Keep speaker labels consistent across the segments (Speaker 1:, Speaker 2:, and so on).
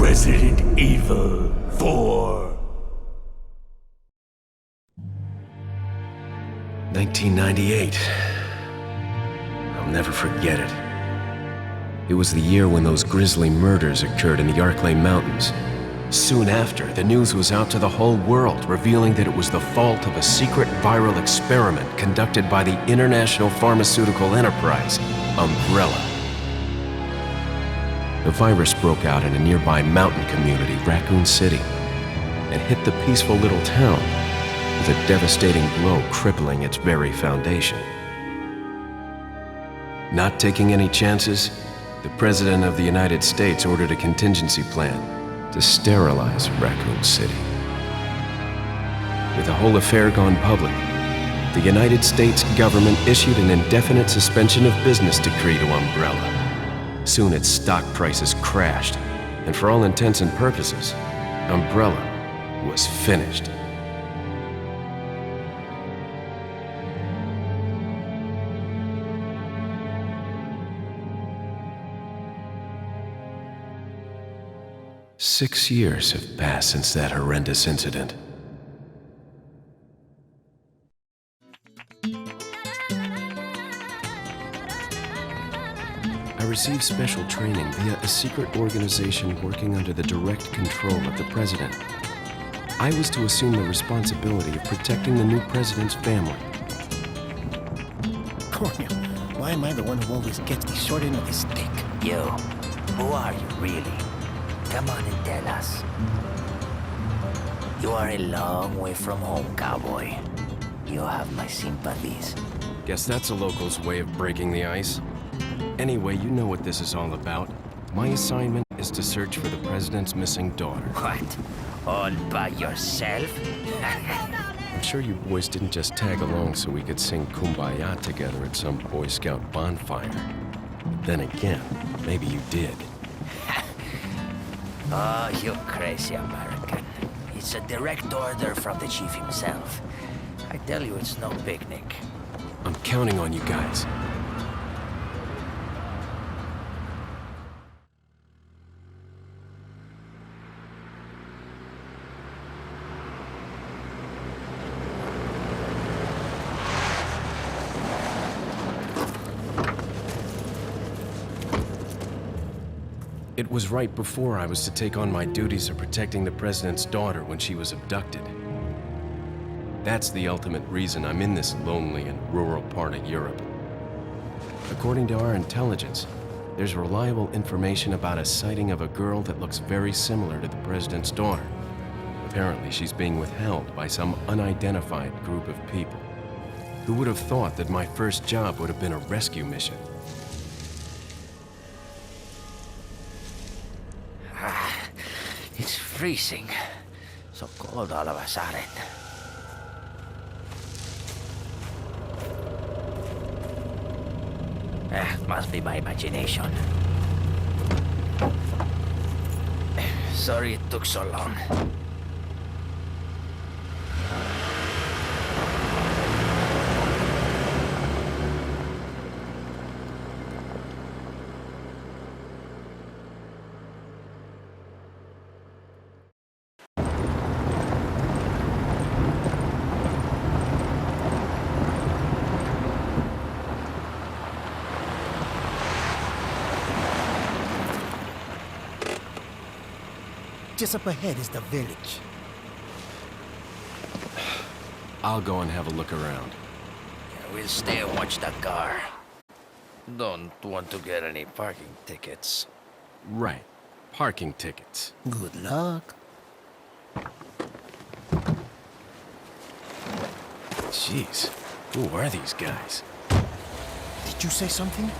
Speaker 1: Resident Evil 4.
Speaker 2: 1998. I'll never forget it. It was the year when those grisly murders occurred in the Arklay Mountains. Soon after, the news was out to the whole world, revealing that it was the fault of a secret viral experiment conducted by the international pharmaceutical enterprise, Umbrella. The virus broke out in a nearby mountain community, Raccoon City, and hit the peaceful little town with a devastating blow crippling its very foundation. Not taking any chances, the President of the United States ordered a contingency plan to sterilize Raccoon City. With the whole affair gone public, the United States government issued an indefinite suspension of business decree to Umbrella. Soon its stock prices crashed, and for all intents and purposes, Umbrella was finished. Six years have passed since that horrendous incident. I received special training via a secret organization working under the direct control of the president. I was to assume the responsibility of protecting the new president's family.
Speaker 3: Cornel, why am I the one who always gets the short end of the stick?
Speaker 4: You, who are you really? Come on and tell us. You are a long way from home, cowboy. You have my sympathies.
Speaker 2: Guess that's a local's way of breaking the ice. Anyway, you know what this is all about. My assignment is to search for the president's missing daughter.
Speaker 4: What? All by yourself?
Speaker 2: I'm sure you boys didn't just tag along so we could sing Kumbaya together at some Boy Scout bonfire. But then again, maybe you did.
Speaker 4: Oh, you crazy American. It's a direct order from the chief himself. I tell you, it's no picnic.
Speaker 2: I'm counting on you guys. It was right before I was to take on my duties of protecting the president's daughter when she was abducted. That's the ultimate reason I'm in this lonely and rural part of Europe. According to our intelligence, there's reliable information about a sighting of a girl that looks very similar to the president's daughter. Apparently, she's being withheld by some unidentified group of people. Who would have thought that my first job would have been a rescue mission?
Speaker 4: It's freezing. So cold all of a sudden. Must be my imagination. Sorry it took so long.
Speaker 3: Just up ahead is the village.
Speaker 2: I'll go and have a look around.
Speaker 4: We'll stay and watch that car. Don't want to get any parking tickets.
Speaker 2: Right. Parking tickets.
Speaker 3: Good luck.
Speaker 2: Jeez. Who are these guys?
Speaker 3: Did you say something?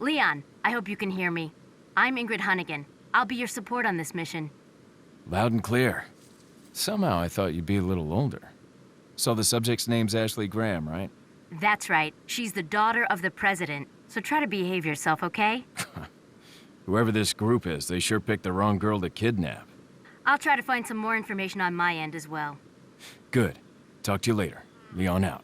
Speaker 5: Leon, I hope you can hear me. I'm Ingrid Hunnigan. I'll be your support on this mission.
Speaker 6: Loud and clear. Somehow I thought you'd be a little older. So the subject's name's Ashley Graham, right?
Speaker 5: That's right. She's the daughter of the president. So try to behave yourself, okay?
Speaker 6: Whoever this group is, they sure picked the wrong girl to kidnap.
Speaker 5: I'll try to find some more information on my end as well.
Speaker 6: Good. Talk to you later. Leon out.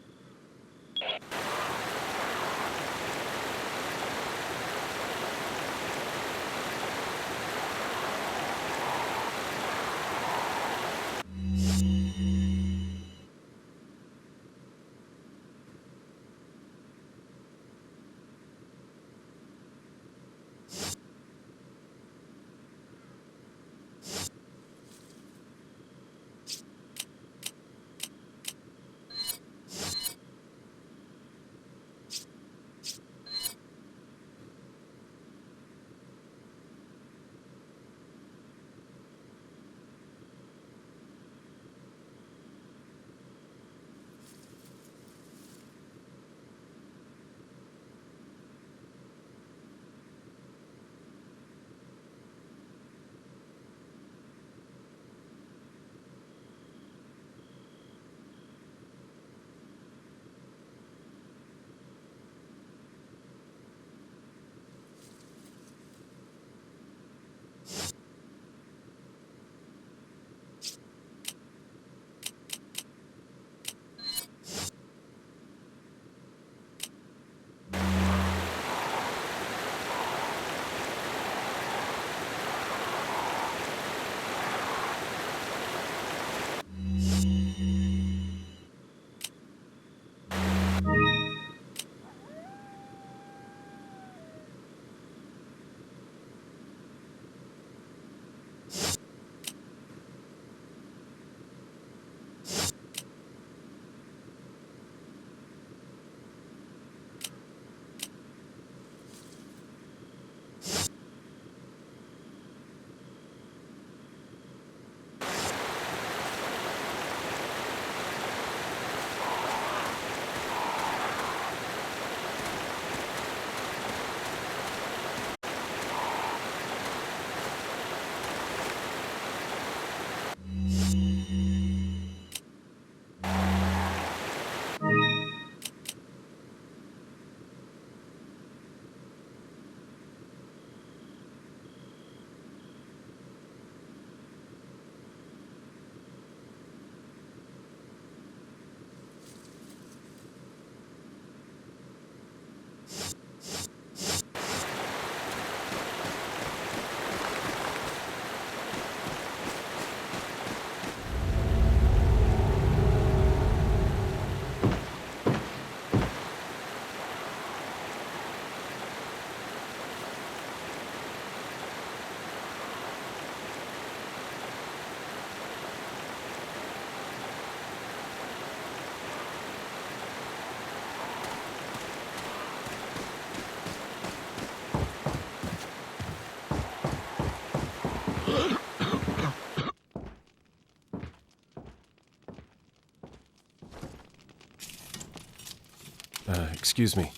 Speaker 2: Excuse me.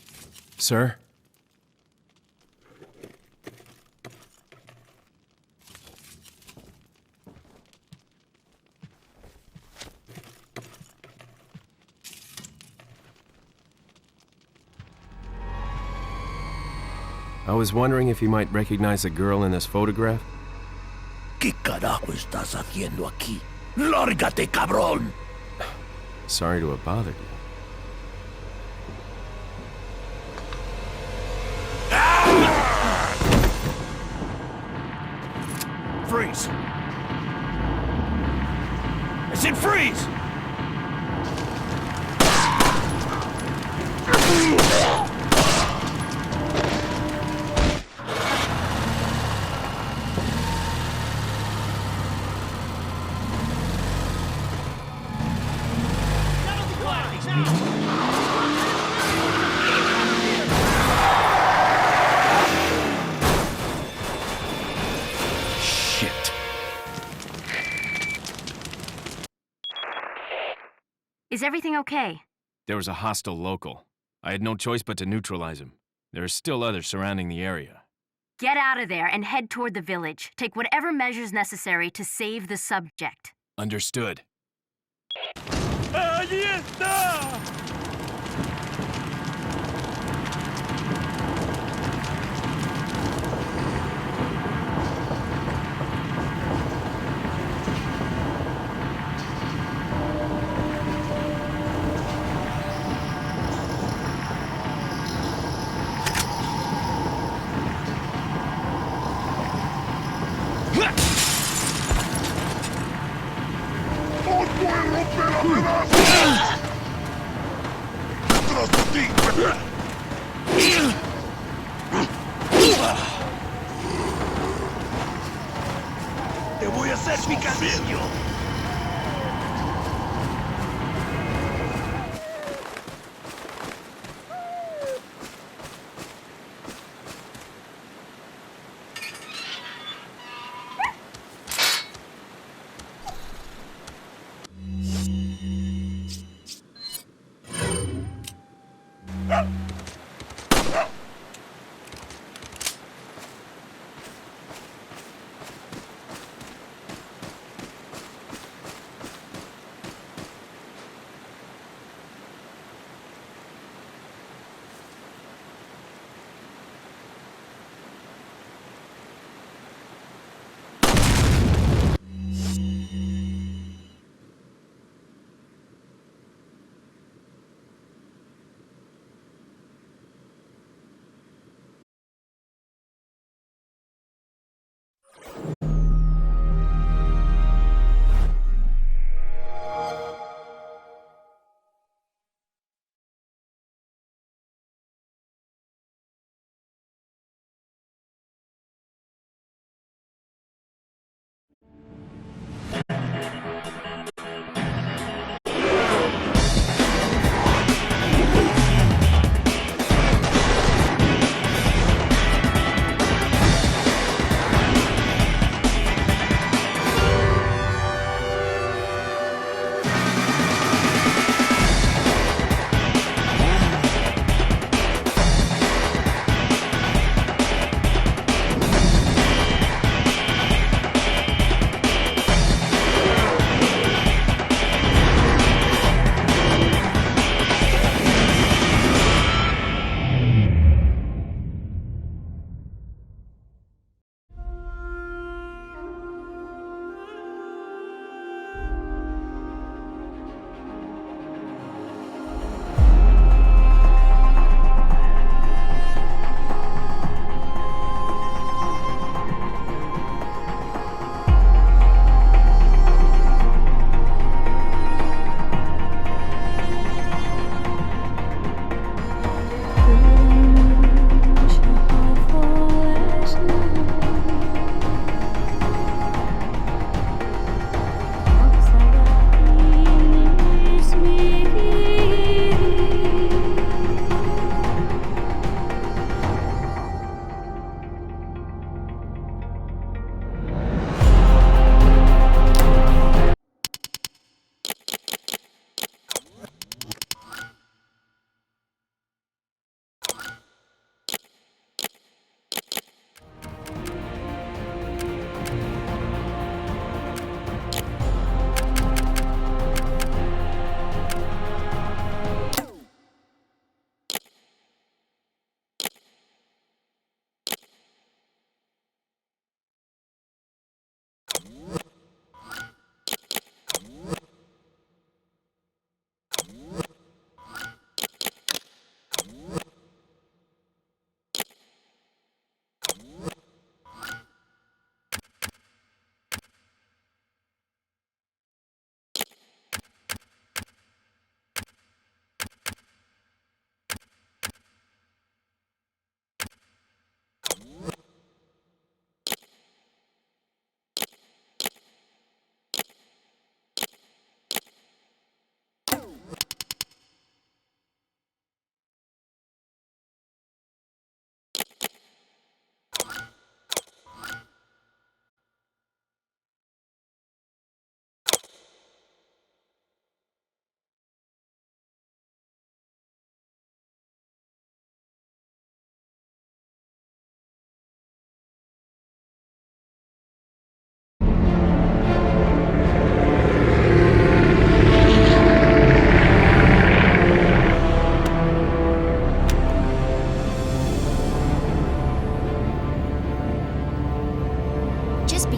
Speaker 2: Sir? I was wondering if you might recognize the girl in this photograph.
Speaker 1: ¿Qué carajo estás haciendo aquí? ¡Lárgate, cabrón!
Speaker 2: Sorry to have bothered you.
Speaker 1: Freeze! I said freeze!
Speaker 2: Shit.
Speaker 5: Is everything okay?
Speaker 6: There was a hostile local. I had no choice but to neutralize him. There are still others surrounding the area.
Speaker 5: Get out of there and head toward the village. Take whatever measures necessary to save the subject.
Speaker 6: Understood.
Speaker 1: ¡Allí está! ¡Detrás de ti! ¡Te voy a hacer picadillo!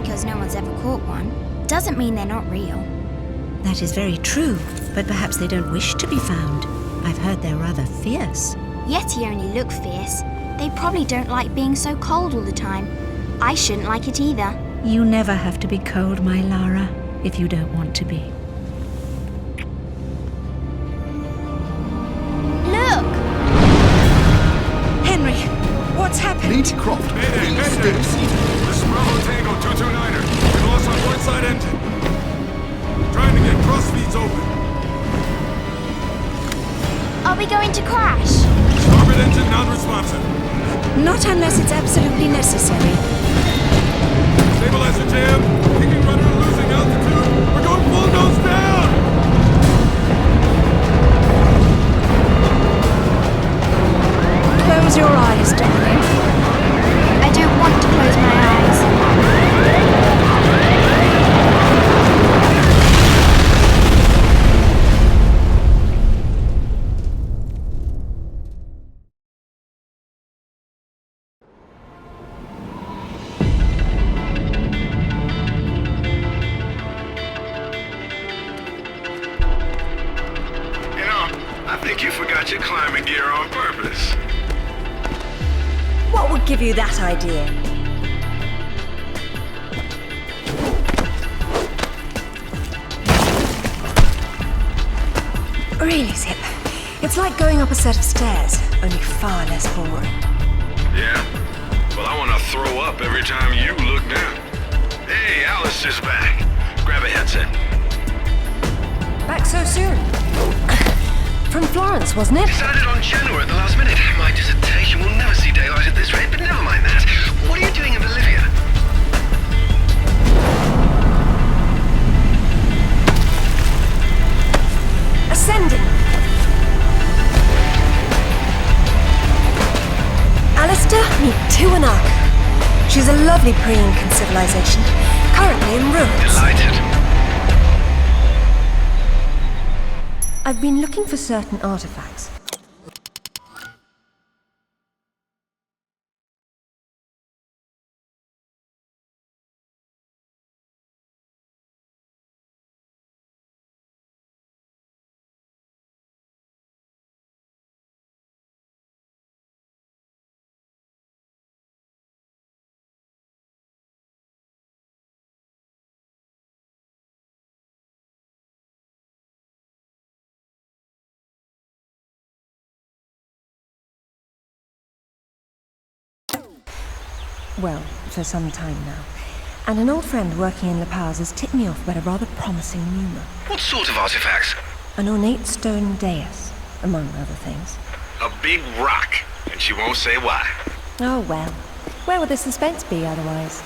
Speaker 7: because no one's ever caught one doesn't mean they're not real.
Speaker 8: That is very true, but perhaps they don't wish to be found. I've heard they're rather fierce.
Speaker 7: Yeti only look fierce. They probably don't like being so cold all the time. I shouldn't like it either.
Speaker 8: You never have to be cold, my Lara, if you don't want to be.
Speaker 7: Look!
Speaker 8: Henry, what's happened?
Speaker 9: Lady Croft, please stay seated.
Speaker 10: This is Bravo Tango 229er. We lost our port side engine. Trying to get cross feeds open.
Speaker 7: Are we going to crash?
Speaker 10: Starboard engine non-responsive.
Speaker 8: Not unless it's absolutely necessary.
Speaker 10: Stabilizer jam. Kicking rudder losing altitude. We're going full nose down.
Speaker 8: Close your eyes, darling.
Speaker 7: I don't want to close my eyes.
Speaker 10: I think you forgot your climbing gear on purpose.
Speaker 8: What would give you that idea? Really, Zip. It's like going up a set of stairs, only far less boring.
Speaker 10: Yeah? Well, I want to throw up every time you look down. Hey, Alice is back. Grab a headset.
Speaker 8: Back so soon? From Florence, wasn't it?
Speaker 11: Decided on Genoa at the last minute. My dissertation will never see daylight at this rate, but never mind that. What are you doing in Bolivia?
Speaker 8: Ascending. Alistair, meet Tiwanaku. She's a lovely pre-Incan civilization, currently in ruins.
Speaker 11: Delighted.
Speaker 8: I've been looking for certain artifacts. Well, for some time now. And an old friend working in La Paz has tipped me off about a rather promising rumor.
Speaker 11: What sort of artifacts?
Speaker 8: An ornate stone dais, among other things.
Speaker 10: A big rock, and she won't say why.
Speaker 8: Oh well. Where would the suspense be otherwise?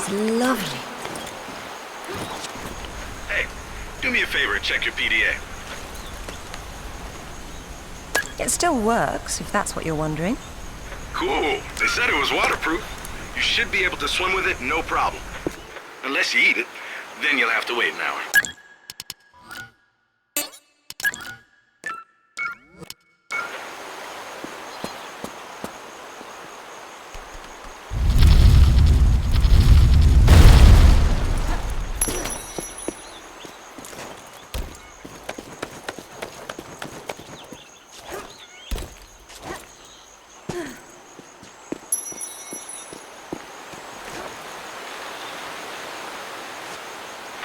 Speaker 8: Lovely.
Speaker 10: Hey, do me a favor and check your PDA.
Speaker 8: It still works, if that's what you're wondering.
Speaker 10: Cool. They said it was waterproof. You should be able to swim with it, no problem. Unless you eat it, then you'll have to wait an hour.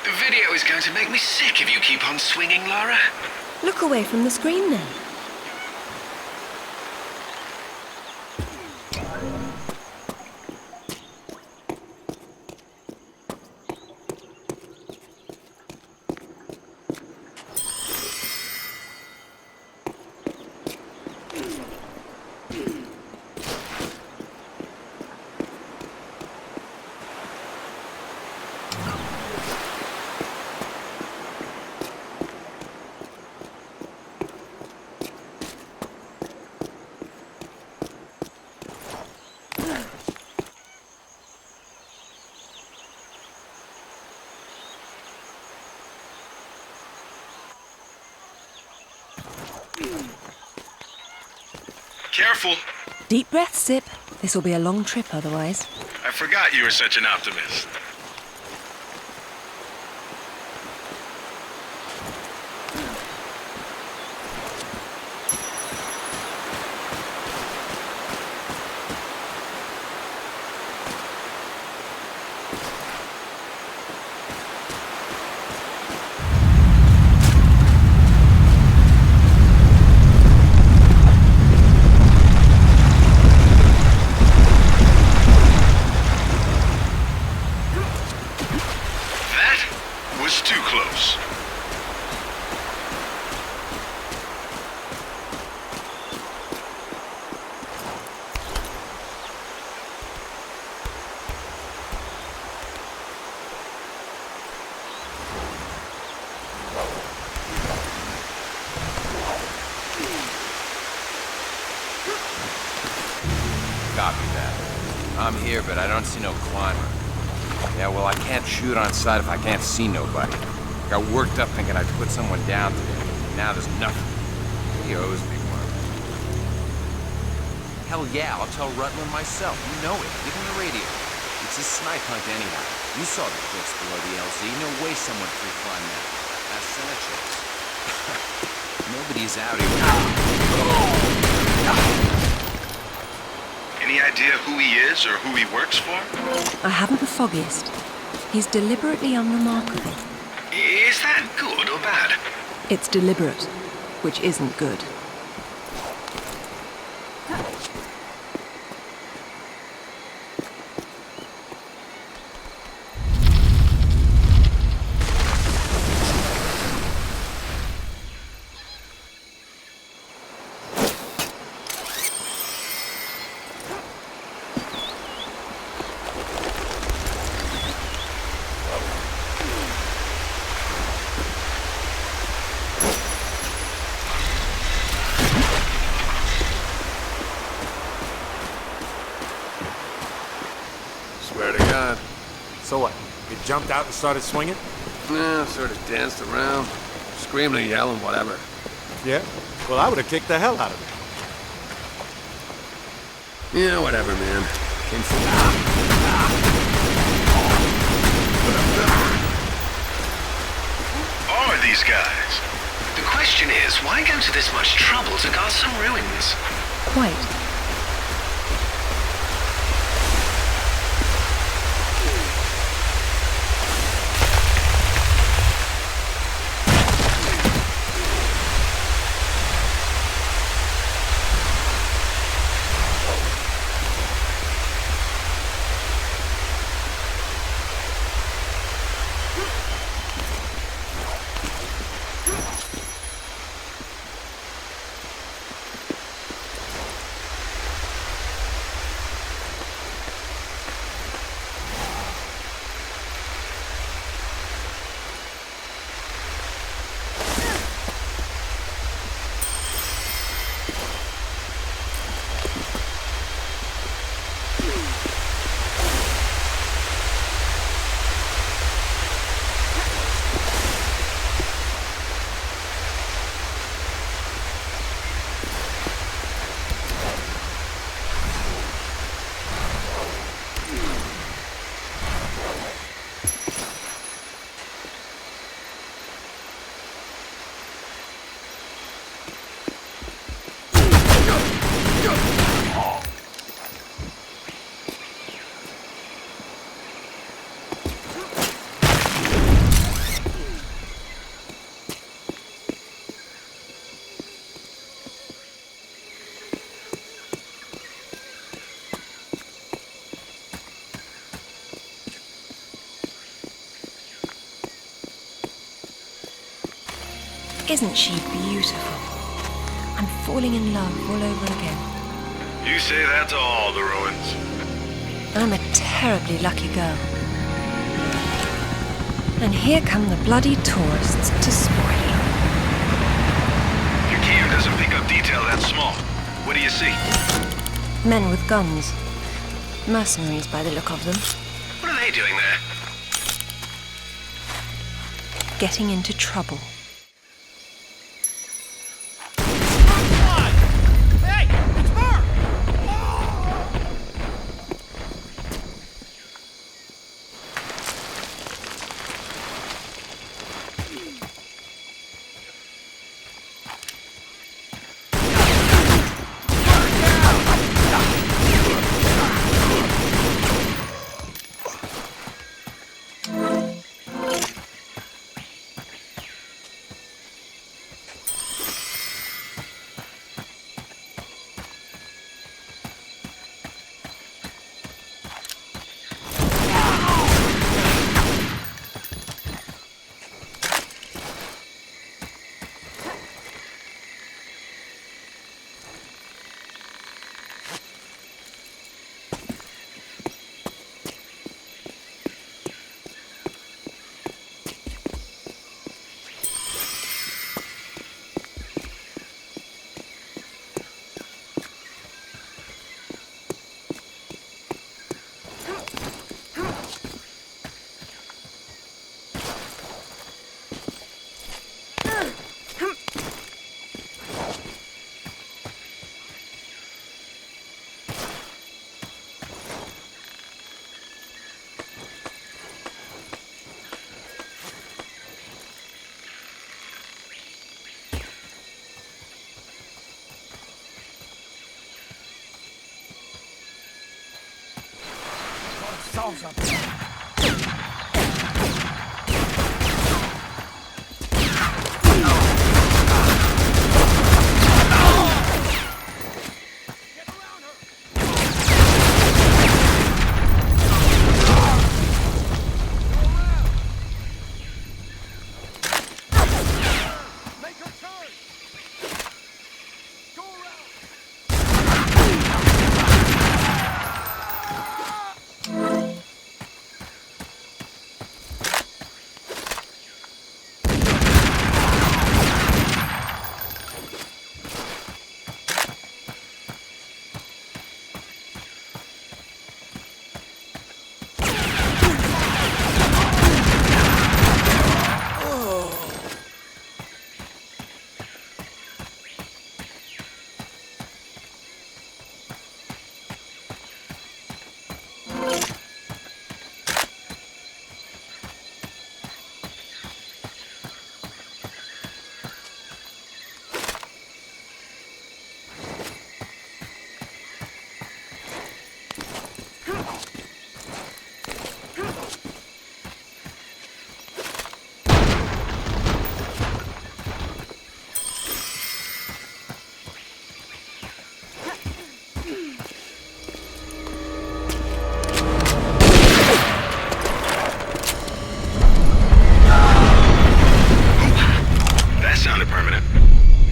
Speaker 11: The video is going to make me sick if you keep on swinging, Lara.
Speaker 8: Look away from the screen then.
Speaker 10: Careful.
Speaker 8: Deep breath, Sip. This will be a long trip otherwise.
Speaker 10: I forgot you were such an optimist. Too close.
Speaker 12: Copy that. I'm here, but I don't see no climber. Yeah, well, I can't shoot on sight if I can't see nobody. Got worked up thinking I'd put someone down today. Now there's nothing. He owes me one. Hell yeah, I'll tell Rutland myself. You know it. Give him the radio. It's a snipe hunt anyhow. You saw the cliffs below the LZ. No way someone free-climbed that. That's Sanchez. Nobody's out here.
Speaker 10: Any idea who he is or who he works for?
Speaker 8: I haven't the foggiest. He's deliberately unremarkable.
Speaker 11: Is that good or bad?
Speaker 8: It's deliberate, which isn't good.
Speaker 13: Swear to God.
Speaker 9: So what? You jumped out and started swinging?
Speaker 13: Yeah, sort of danced around, screaming and yelling, whatever.
Speaker 9: Yeah? Well, I would have kicked the hell out of it.
Speaker 13: Yeah, whatever, man. Came from...
Speaker 10: Who are these guys?
Speaker 11: The question is, why go to this much trouble to guard some ruins?
Speaker 8: Quite. Isn't she beautiful? I'm falling in love all over again.
Speaker 10: You say that to all the ruins.
Speaker 8: I'm a terribly lucky girl. And here come the bloody tourists to spoil it.
Speaker 10: Your cam doesn't pick up detail that small. What do you see?
Speaker 8: Men with guns. Mercenaries by the look of them.
Speaker 11: What are they doing there?
Speaker 8: Getting into trouble.
Speaker 1: Hey, it's Mark! balls up there.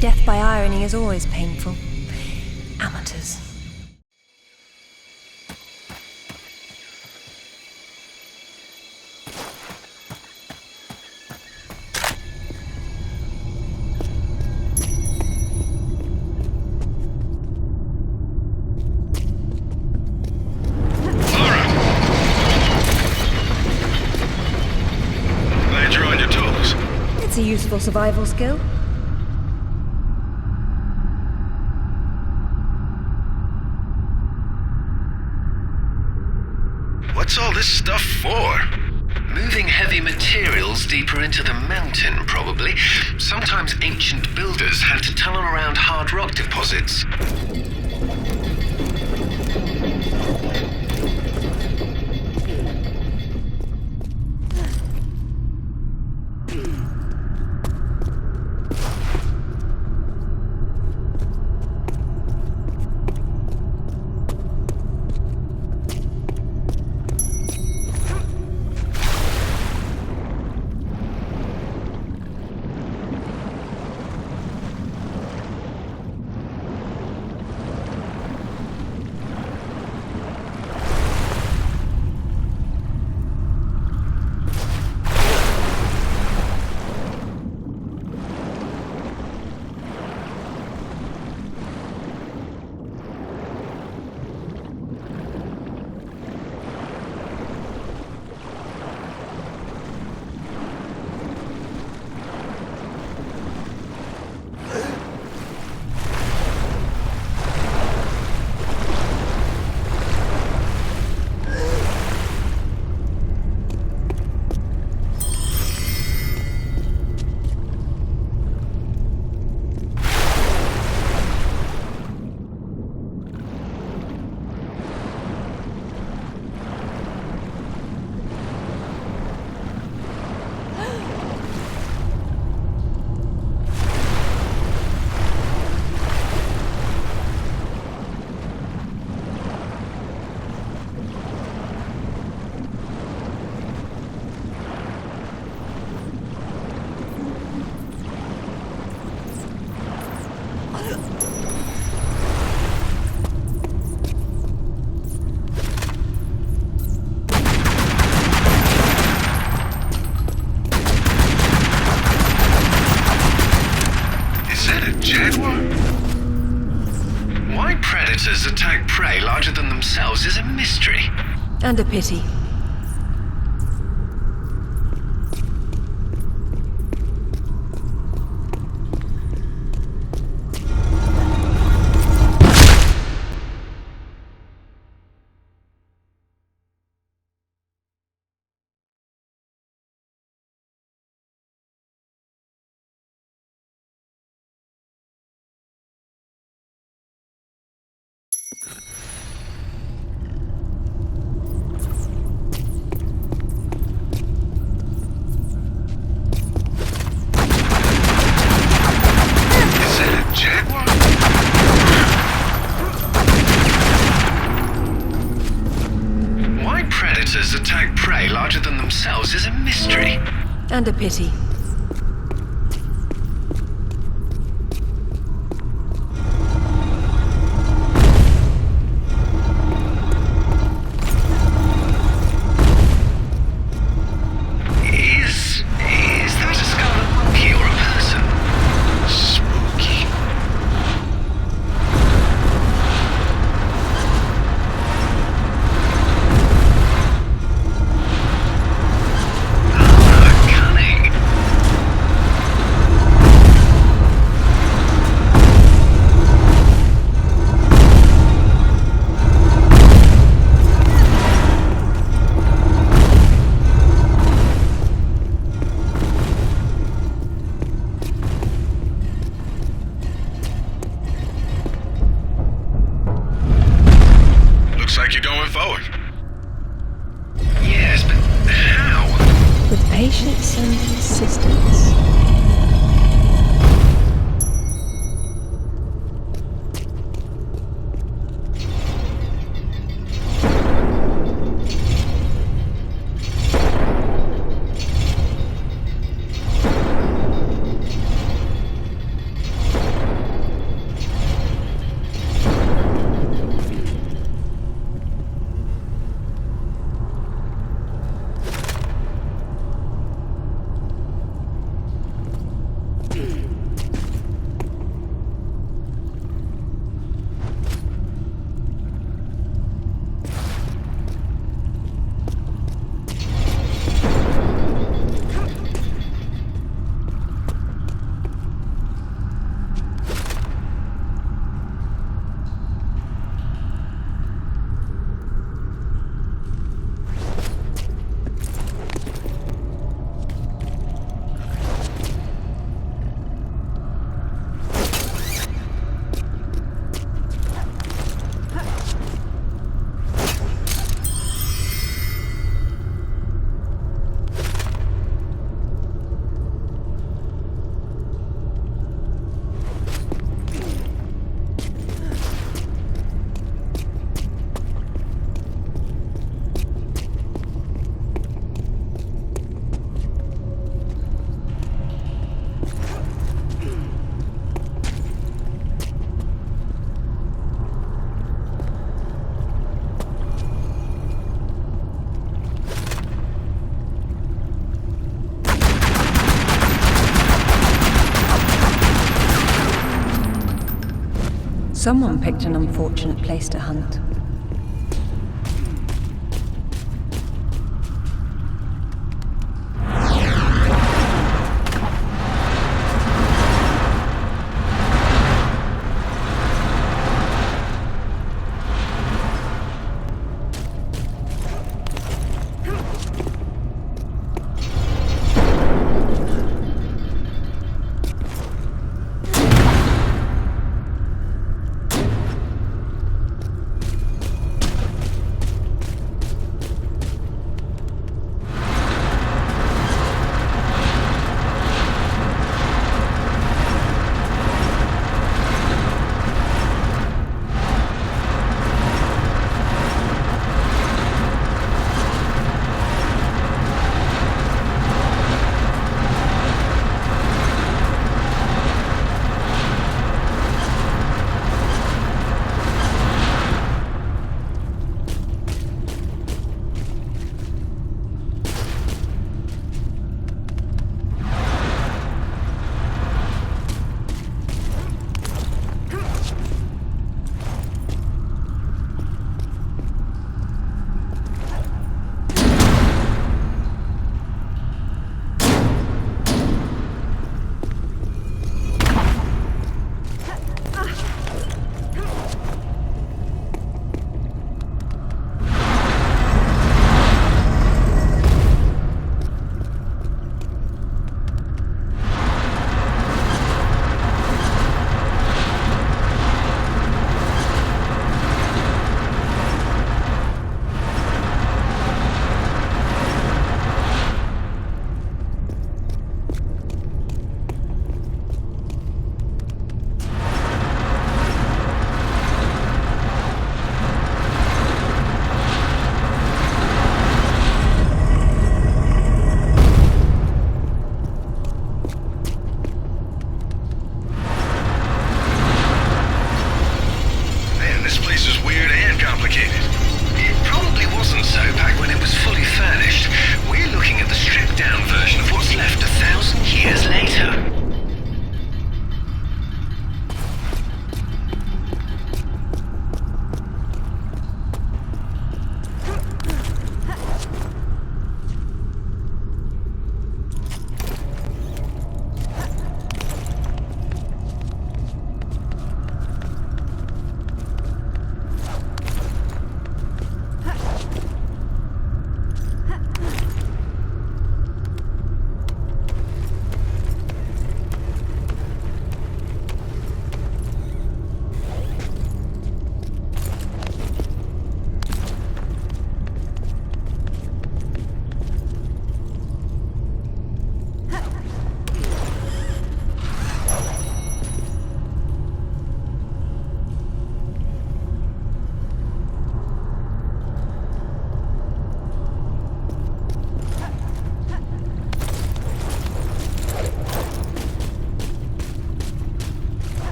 Speaker 8: Death by irony is always painful. Amateurs.
Speaker 11: Glad you're on your toes.
Speaker 8: It's a useful survival skill.
Speaker 11: What's all this stuff for? Moving heavy materials deeper into the mountain, probably. Sometimes ancient builders had to tunnel around hard rock deposits. Why predators attack prey larger than themselves is a mystery.
Speaker 8: And a pity.
Speaker 11: prey larger than themselves is a mystery.
Speaker 8: And a pity.
Speaker 11: Is that a scarlet monkey or a person? Spooky. Cunning. Looks like you're going forward. Yes, but how?
Speaker 8: With patience and persistence. Someone picked an unfortunate place to hunt.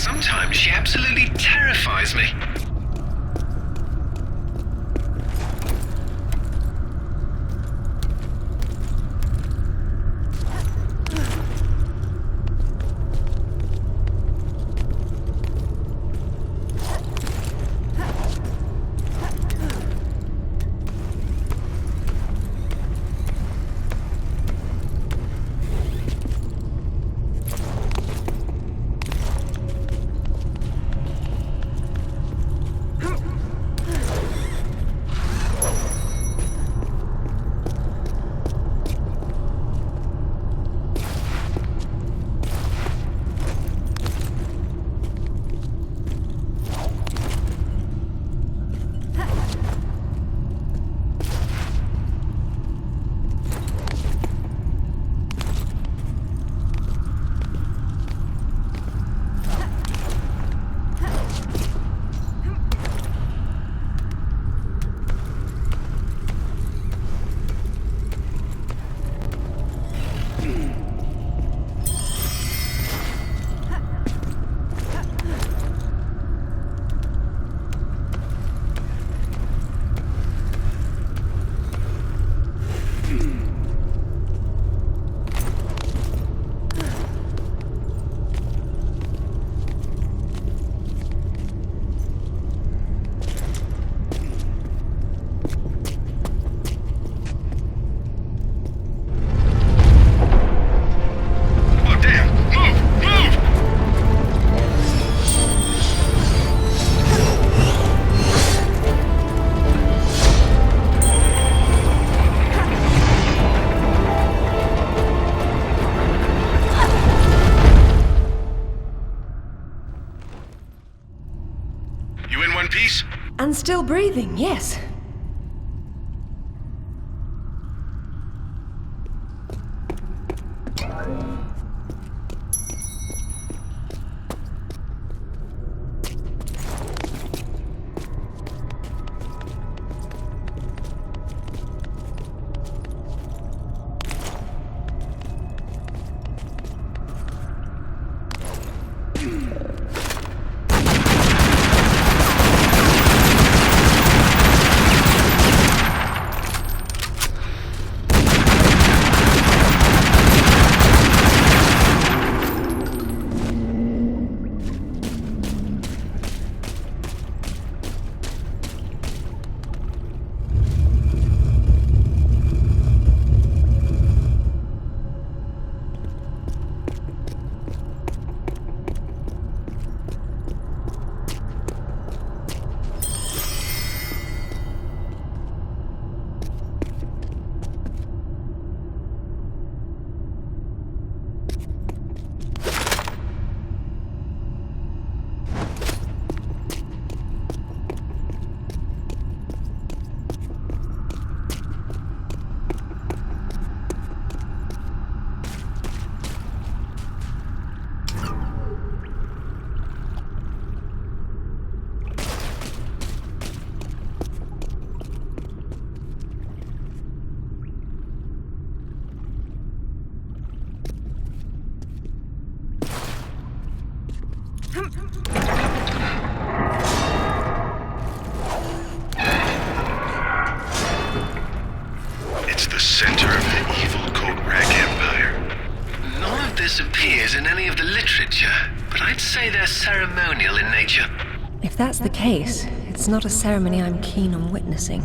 Speaker 11: Sometimes she absolutely terrifies me.
Speaker 8: And still breathing, yes.
Speaker 11: It's the center of the evil Kobrag Empire. None of this appears in any of the literature, but I'd say they're ceremonial in nature.
Speaker 8: If that's the case, it's not a ceremony I'm keen on witnessing.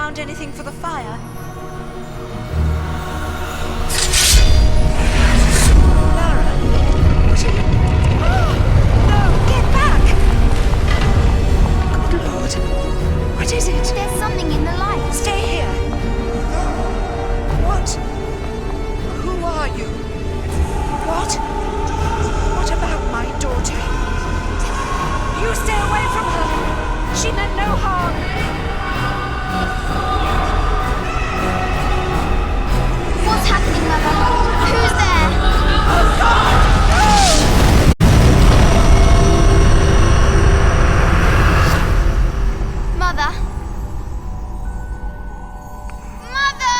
Speaker 1: found anything for the fire? Lara? What are you... Oh, no! Get back! Good Lord. What is it?
Speaker 7: There's something in the light.
Speaker 1: Stay here. What? Who are you? What? What about my daughter? You stay away from her. She meant no harm.
Speaker 7: What's happening, Mother? Who's there?
Speaker 1: Oh, God!
Speaker 7: Mother? Mother!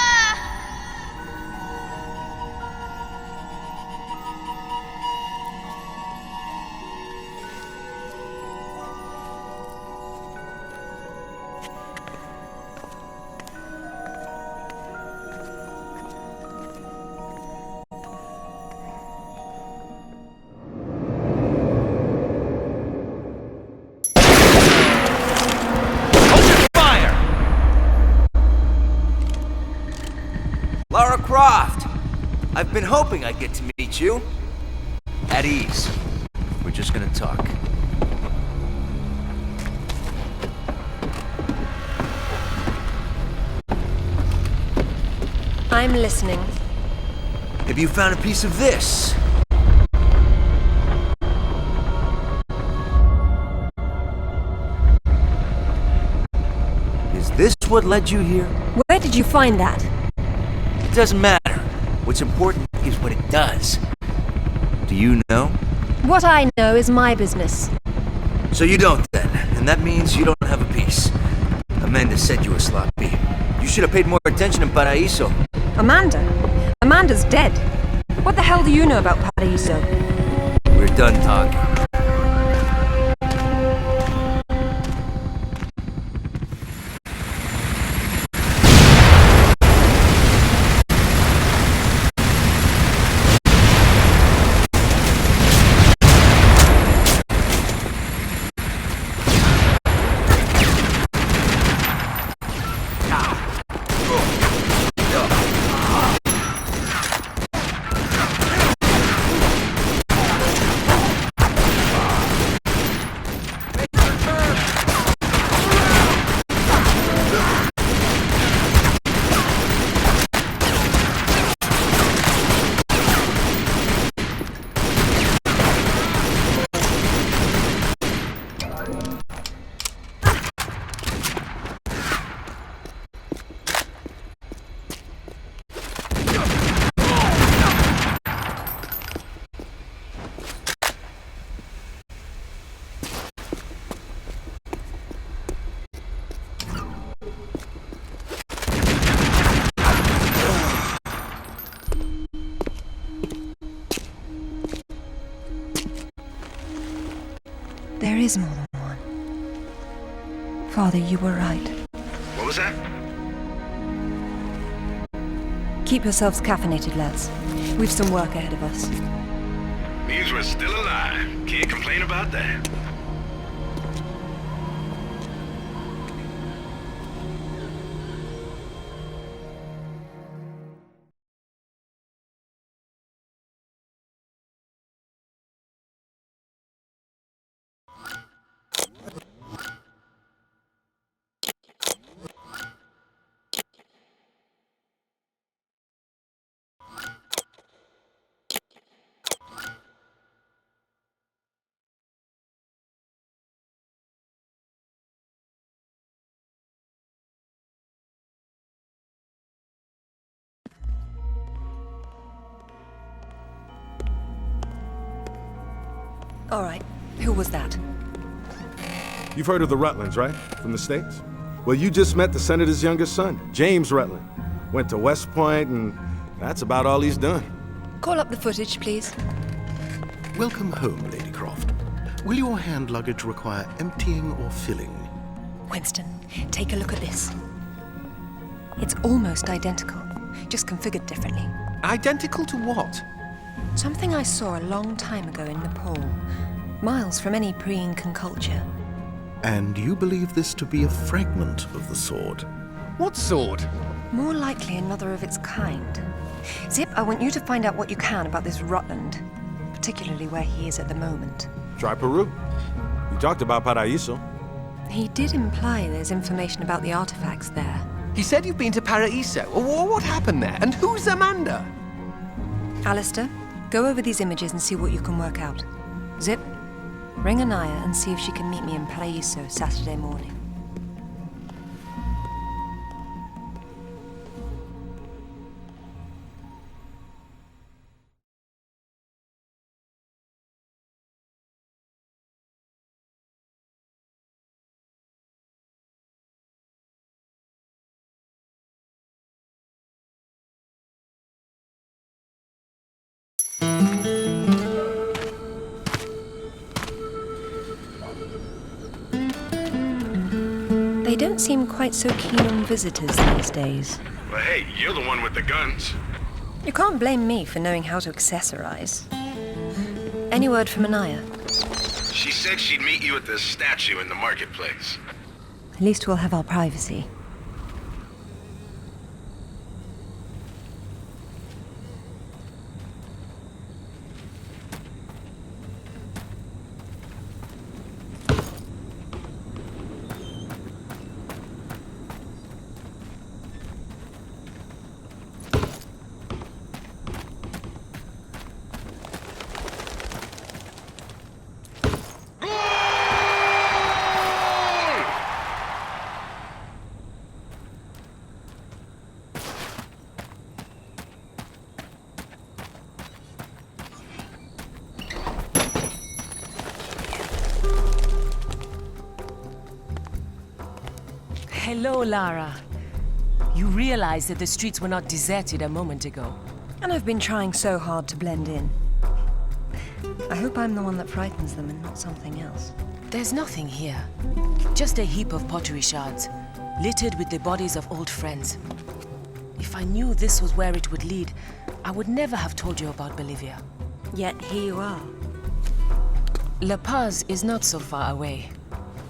Speaker 4: Lara Croft! I've been hoping I'd get to meet you. At ease. We're just gonna talk.
Speaker 8: I'm listening.
Speaker 4: Have you found a piece of this? Is this what led you here?
Speaker 8: Where did you find that?
Speaker 4: It doesn't matter. What's important is what it does. Do you know?
Speaker 8: What I know is my business.
Speaker 4: So you don't then, and that means you don't have a piece. Amanda said you were sloppy. You should have paid more attention in Paraíso.
Speaker 8: Amanda? Amanda's dead. What the hell do you know about Paraíso?
Speaker 4: We're done talking.
Speaker 8: There is more than one. Father, you were right.
Speaker 10: What was that?
Speaker 8: Keep yourselves caffeinated, lads. We've some work ahead of us.
Speaker 10: Means we're still alive. Can't complain about that.
Speaker 8: All right, who was that?
Speaker 9: You've heard of the Rutlands, right? From the States? Well, you just met the senator's youngest son, James Rutland. Went to West Point, and that's about all he's done.
Speaker 8: Call up the footage, please.
Speaker 14: Welcome home, Lady Croft. Will your hand luggage require emptying or filling?
Speaker 8: Winston, take a look at this. It's almost identical, just configured differently.
Speaker 14: Identical to what?
Speaker 8: Something I saw a long time ago in Nepal, miles from any pre-Incan culture.
Speaker 14: And you believe this to be a fragment of the sword?
Speaker 15: What sword?
Speaker 8: More likely another of its kind. Zip, I want you to find out what you can about this Rutland, particularly where he is at the moment.
Speaker 9: Try Peru. You talked about Paraíso.
Speaker 8: He did imply there's information about the artifacts there.
Speaker 15: He said you've been to Paraíso. What happened there? And who's Amanda?
Speaker 8: Alistair, go over these images and see what you can work out. Zip, ring Anaya and see if she can meet me in Paraíso Saturday morning. They don't seem quite so keen on visitors these days.
Speaker 10: Well, hey, you're the one with the guns.
Speaker 8: You can't blame me for knowing how to accessorize. Any word from Anaya?
Speaker 10: She said she'd meet you at the statue in the marketplace.
Speaker 8: At least we'll have our privacy.
Speaker 16: Hello, Lara. You realize that the streets were not deserted a moment ago.
Speaker 8: And I've been trying so hard to blend in. I hope I'm the one that frightens them and not something else.
Speaker 16: There's nothing here. Just a heap of pottery shards, littered with the bodies of old friends. If I knew this was where it would lead, I would never have told you about Bolivia.
Speaker 8: Yet here you are.
Speaker 16: La Paz is not so far away.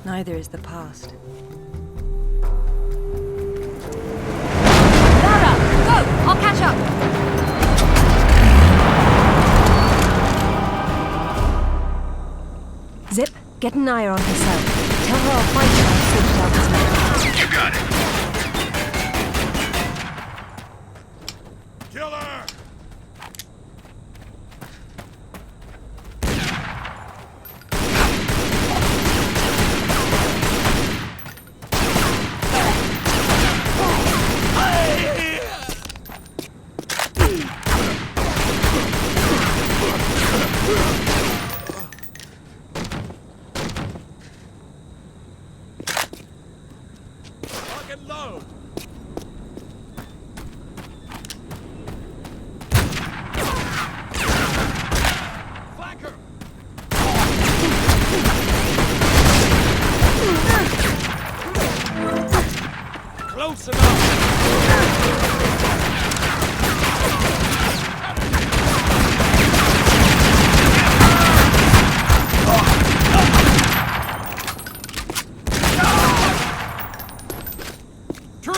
Speaker 8: Neither is the past.
Speaker 1: I'll catch up.
Speaker 8: Zip, get Anaya on herself. Tell her I'll find her and sort it out as well.
Speaker 10: You got it.
Speaker 17: Close enough!
Speaker 15: Through!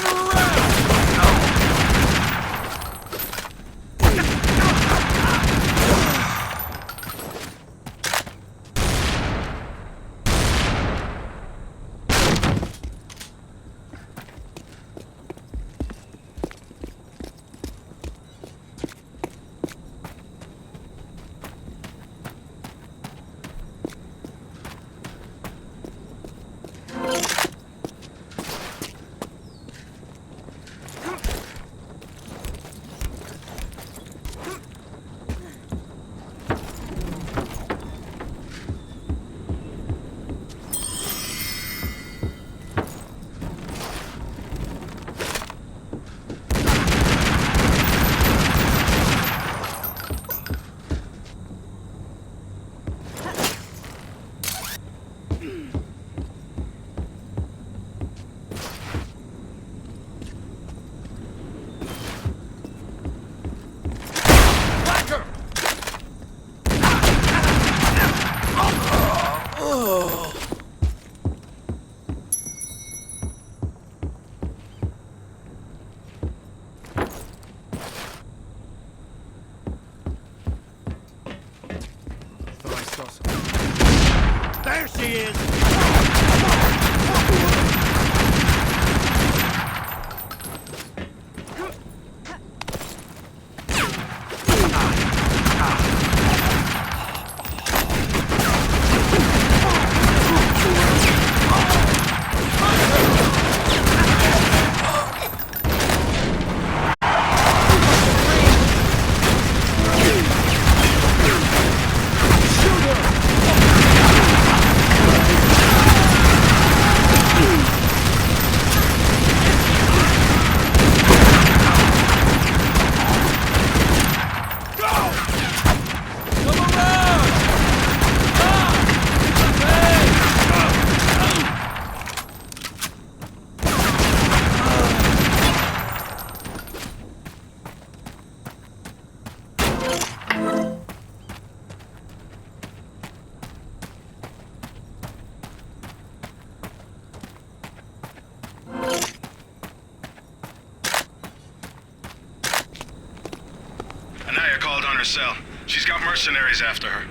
Speaker 10: her cell. She's got mercenaries after her.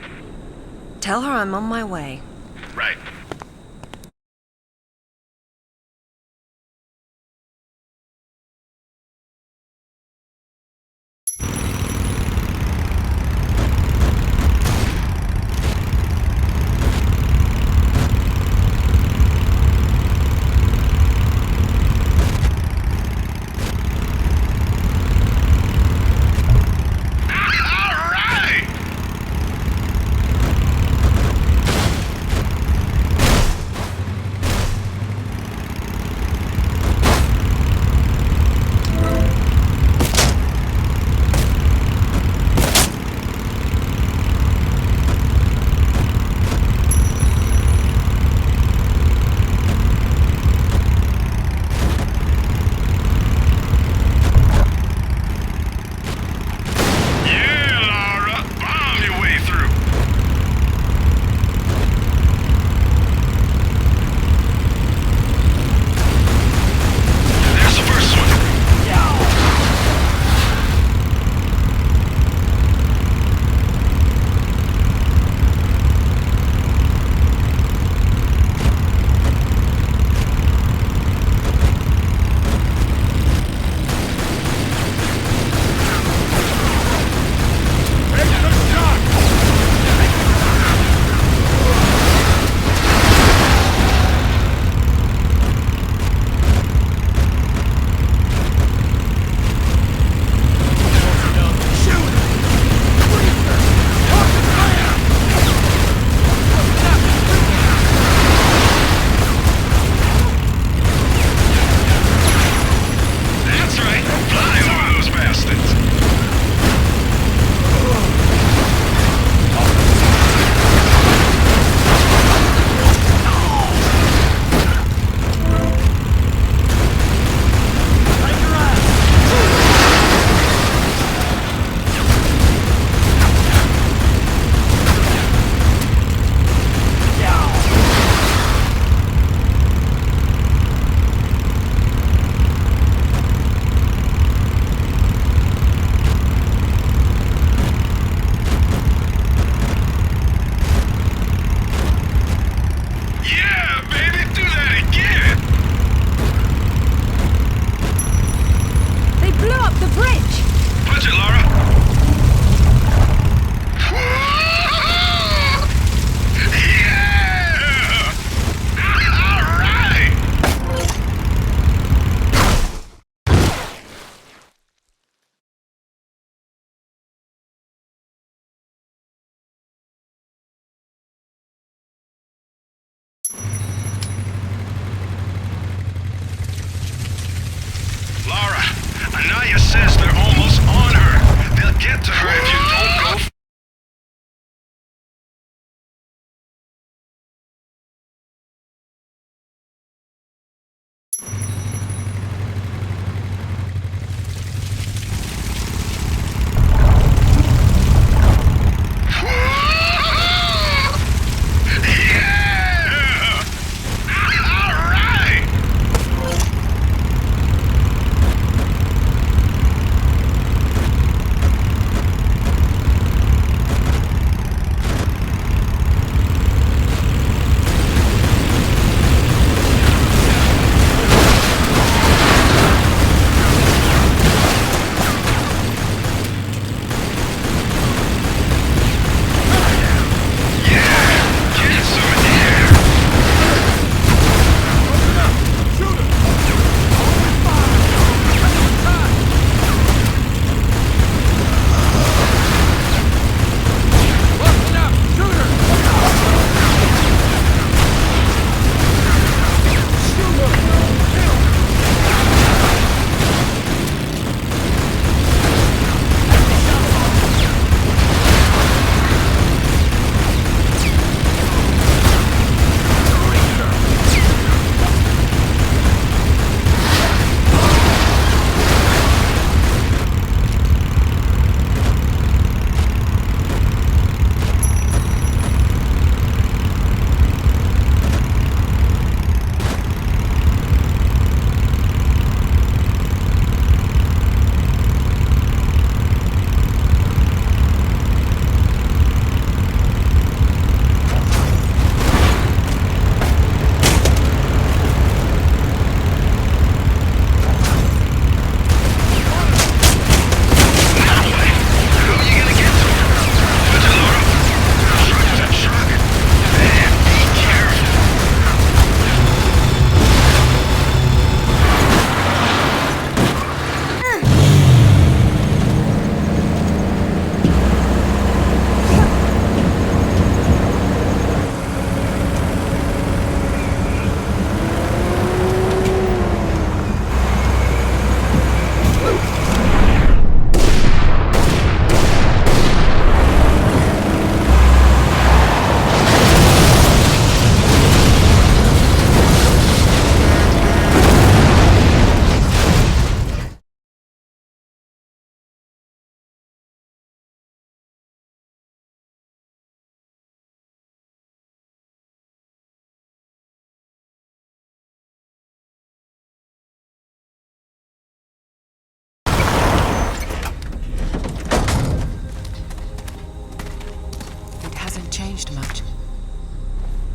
Speaker 8: Tell her I'm on my way.
Speaker 10: Right. Anaya says they're almost on her. They'll get to her if you don't go.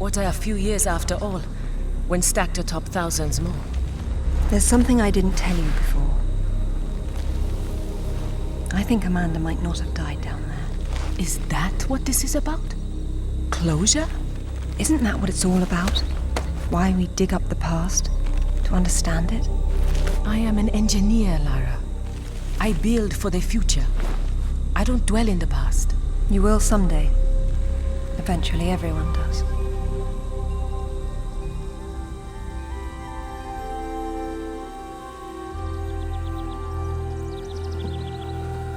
Speaker 16: What are a few years after all, when stacked atop thousands more?
Speaker 8: There's something I didn't tell you before. I think Amanda might not have died down there.
Speaker 16: Is that what this is about? Closure?
Speaker 8: Isn't that what it's all about? Why we dig up the past? To understand it?
Speaker 16: I am an engineer, Lara. I build for the future. I don't dwell in the past.
Speaker 8: You will someday. Eventually, everyone does.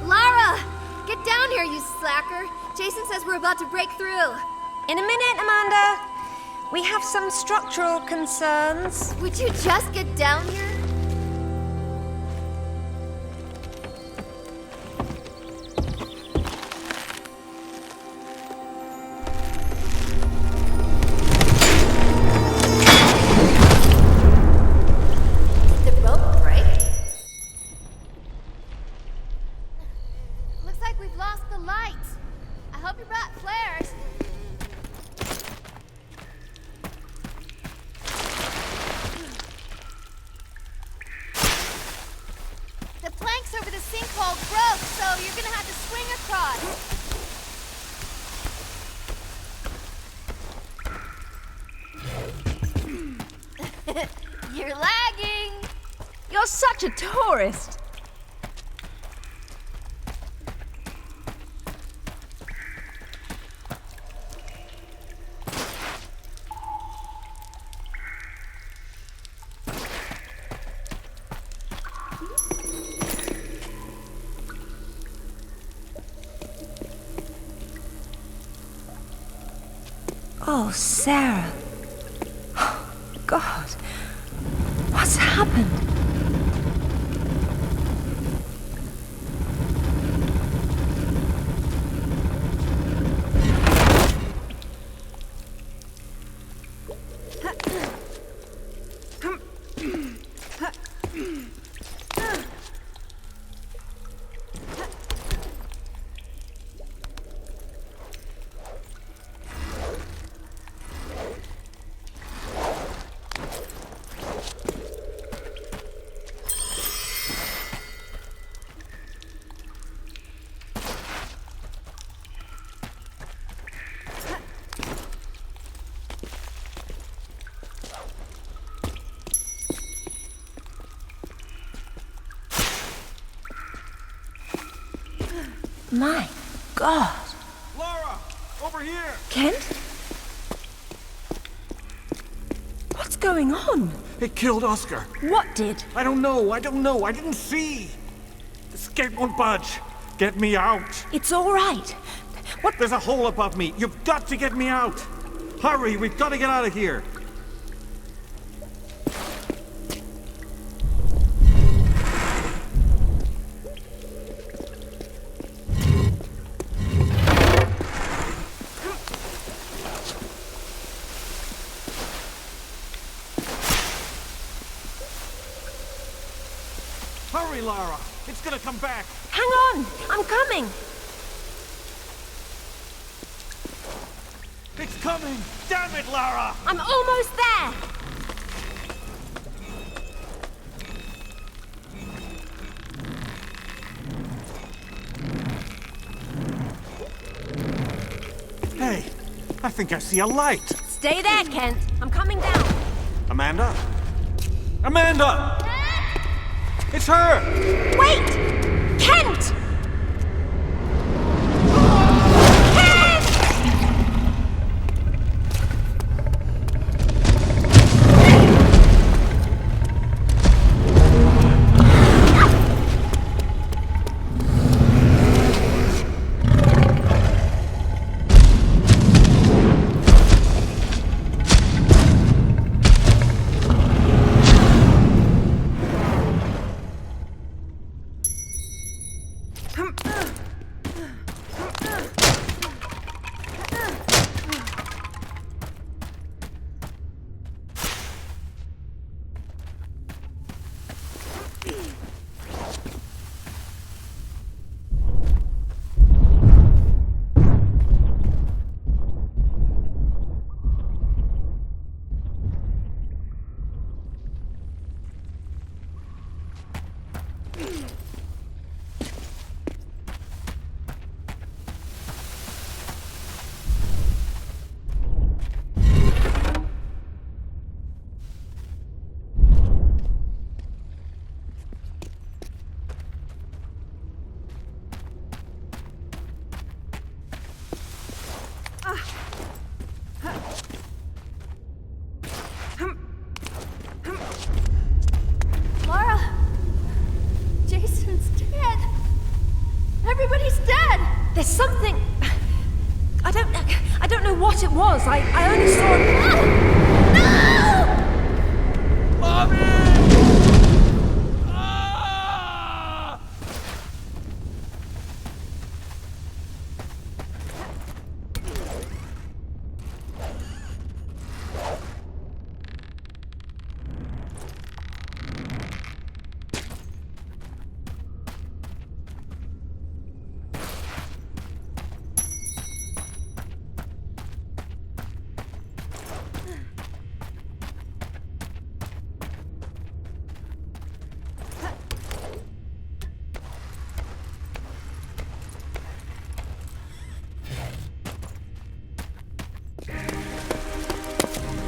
Speaker 18: Lara! Get down here, you slacker! Jason says we're about to break through.
Speaker 8: In a minute, Amanda. We have some structural concerns.
Speaker 18: Would you just get down here? Did the rope break? Looks like we've lost the light. I hope you brought flares. The planks over the sinkhole broke, so you're gonna have to swing across. You're lagging.
Speaker 1: You're such a tourist.
Speaker 8: Oh, Sarah. God. What's happened? My God.
Speaker 17: Lara, over here.
Speaker 8: Kent? What's going on?
Speaker 17: It killed Oscar.
Speaker 8: What did?
Speaker 17: I don't know. I didn't see. This gate won't budge. Get me out.
Speaker 8: It's all right. What?
Speaker 17: There's a hole above me. You've got to get me out. Hurry, we've got to get out of here. Hurry, Lara. It's gonna come back.
Speaker 8: Hang on. I'm coming.
Speaker 17: It's coming. Damn it, Lara.
Speaker 8: I'm almost there.
Speaker 17: Hey, I think I see a light.
Speaker 8: Stay there, Kent. I'm coming down.
Speaker 17: Amanda? Amanda! It's her!
Speaker 8: Wait! Kent!
Speaker 18: Lara! Jason's dead! Everybody's dead!
Speaker 8: There's something... I don't know what it was. I only saw...
Speaker 18: No!
Speaker 17: Mommy!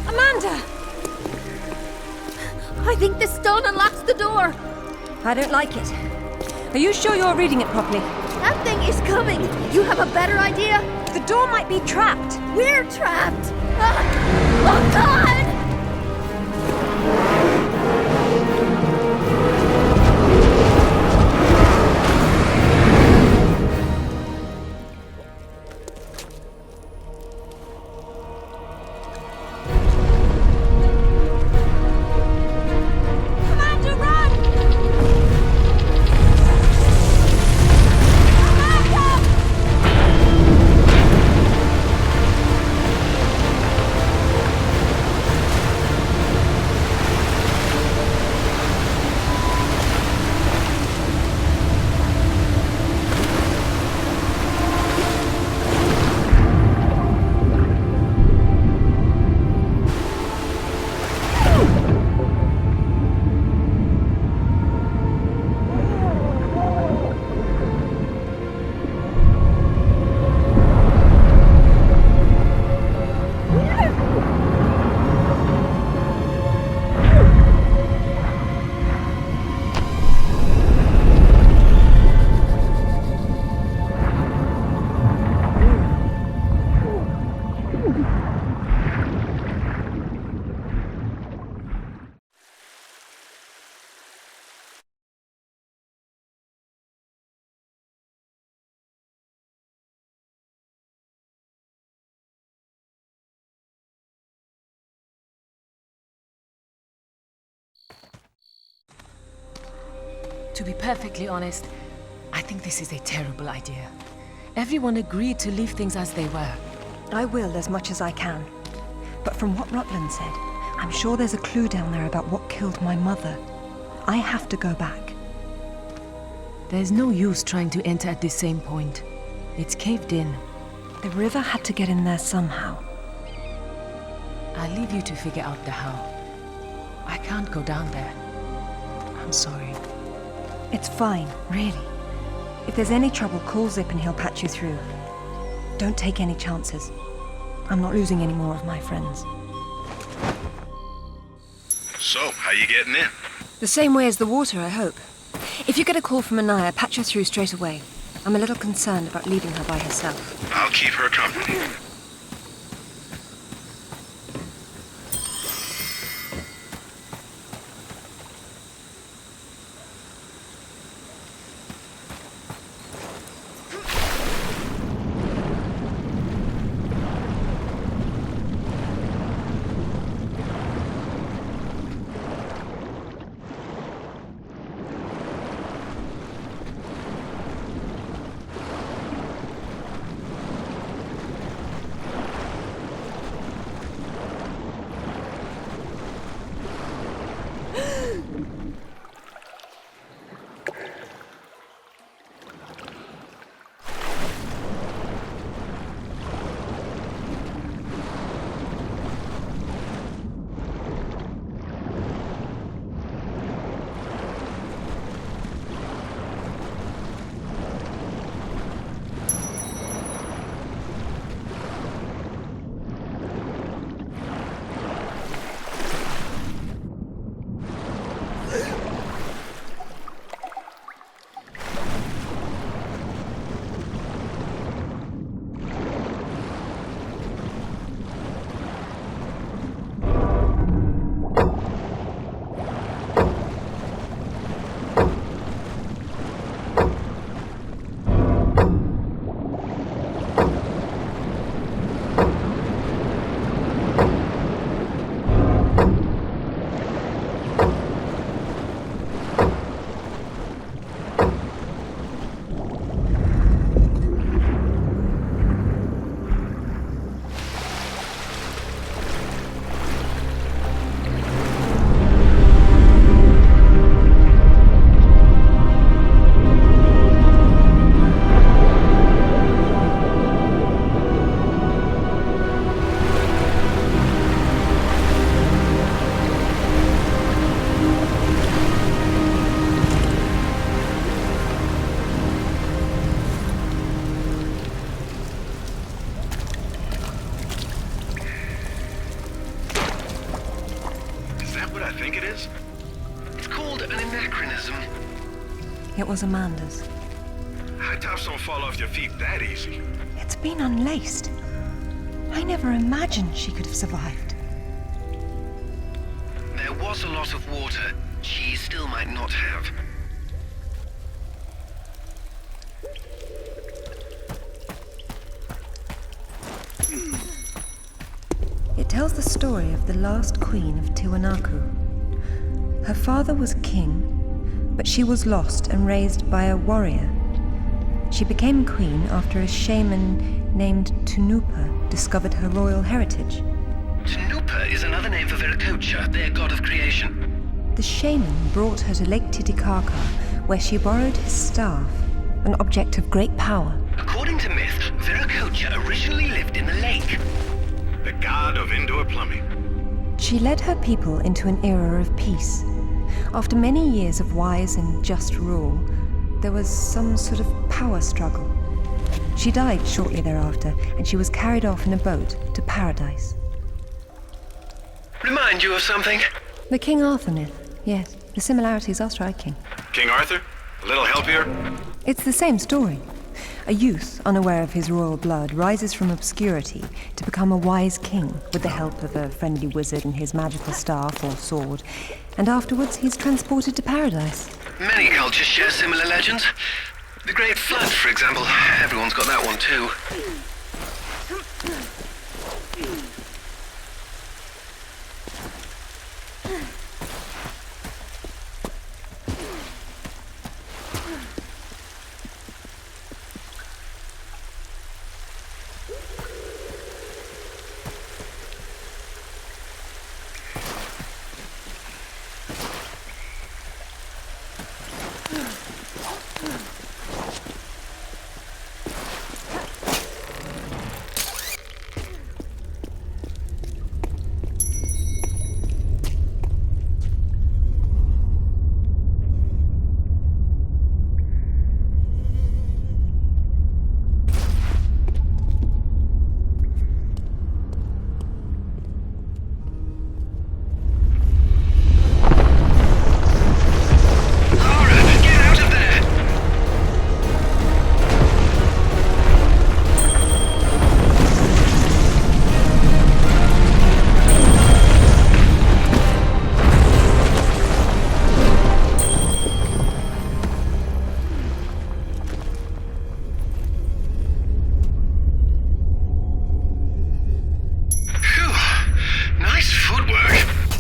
Speaker 8: Amanda!
Speaker 18: I think this stone unlocks the door.
Speaker 8: I don't like it. Are you sure you're reading it properly?
Speaker 18: That thing is coming. You have a better idea?
Speaker 8: The door might be trapped.
Speaker 18: We're trapped. Oh, God!
Speaker 16: To be perfectly honest, I think this is a terrible idea. Everyone agreed to leave things as they were.
Speaker 8: I will as much as I can. But from what Rutland said, I'm sure there's a clue down there about what killed my mother. I have to go back.
Speaker 16: There's no use trying to enter at the same point. It's caved in.
Speaker 8: The river had to get in there somehow.
Speaker 16: I'll leave you to figure out the how. I can't go down there. I'm sorry.
Speaker 8: It's fine, really. If there's any trouble, call Zip and he'll patch you through. Don't take any chances. I'm not losing any more of my friends.
Speaker 10: So, how you getting in?
Speaker 8: The same way as the water, I hope. If you get a call from Anaya, patch her through straight away. I'm a little concerned about leaving her by herself.
Speaker 10: I'll keep her company. what I think it is?
Speaker 11: It's called an anachronism.
Speaker 8: It was Amanda's.
Speaker 10: High tops don't fall off your feet that easy.
Speaker 8: It's been unlaced. I never imagined she could have survived.
Speaker 11: There was a lot of water. She still might not have.
Speaker 8: It tells the story of the last queen of Tiwanaku. Her father was king, but she was lost and raised by a warrior. She became queen after a shaman named Tunupa discovered her royal heritage.
Speaker 11: Tunupa is another name for Viracocha, their god of creation.
Speaker 8: The shaman brought her to Lake Titicaca, where she borrowed his staff, an object of great power.
Speaker 11: According to myth, Viracocha originally lived in the lake.
Speaker 10: The god of indoor plumbing.
Speaker 8: She led her people into an era of peace. After many years of wise and just rule, there was some sort of power struggle. She died shortly thereafter, and she was carried off in a boat to paradise.
Speaker 11: Remind you of something?
Speaker 8: The King Arthur myth, yes. The similarities are striking.
Speaker 10: King Arthur? A little help here?
Speaker 8: It's the same story. A youth, unaware of his royal blood, rises from obscurity to become a wise king with the help of a friendly wizard and his magical staff or sword, and afterwards he's transported to paradise.
Speaker 11: Many cultures share similar legends. The Great Flood, for example. Everyone's got that one too.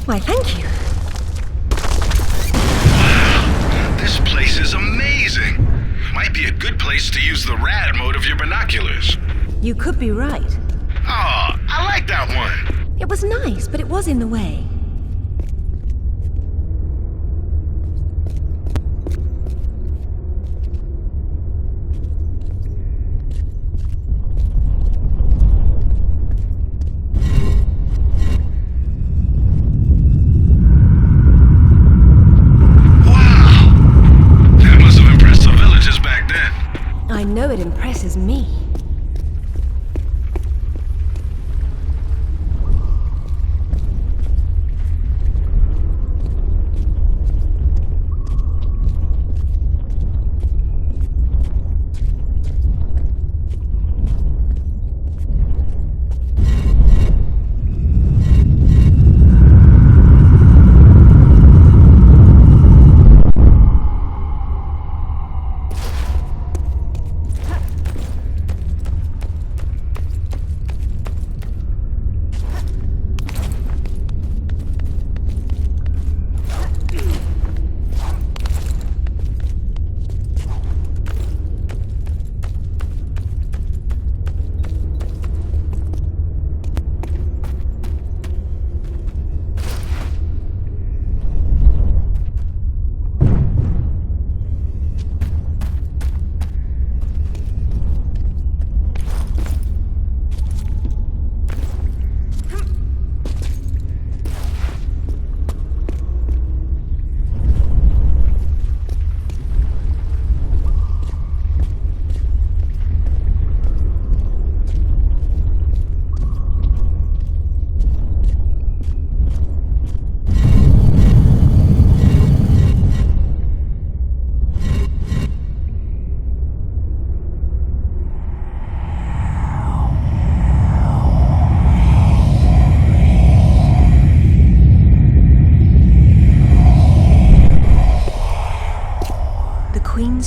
Speaker 8: Why, thank you.
Speaker 10: Wow, this place is amazing. Might be a good place to use the rad mode of your binoculars.
Speaker 8: You could be right.
Speaker 10: Oh, I like that one.
Speaker 8: It was nice, but it was in the way. I know it impresses me.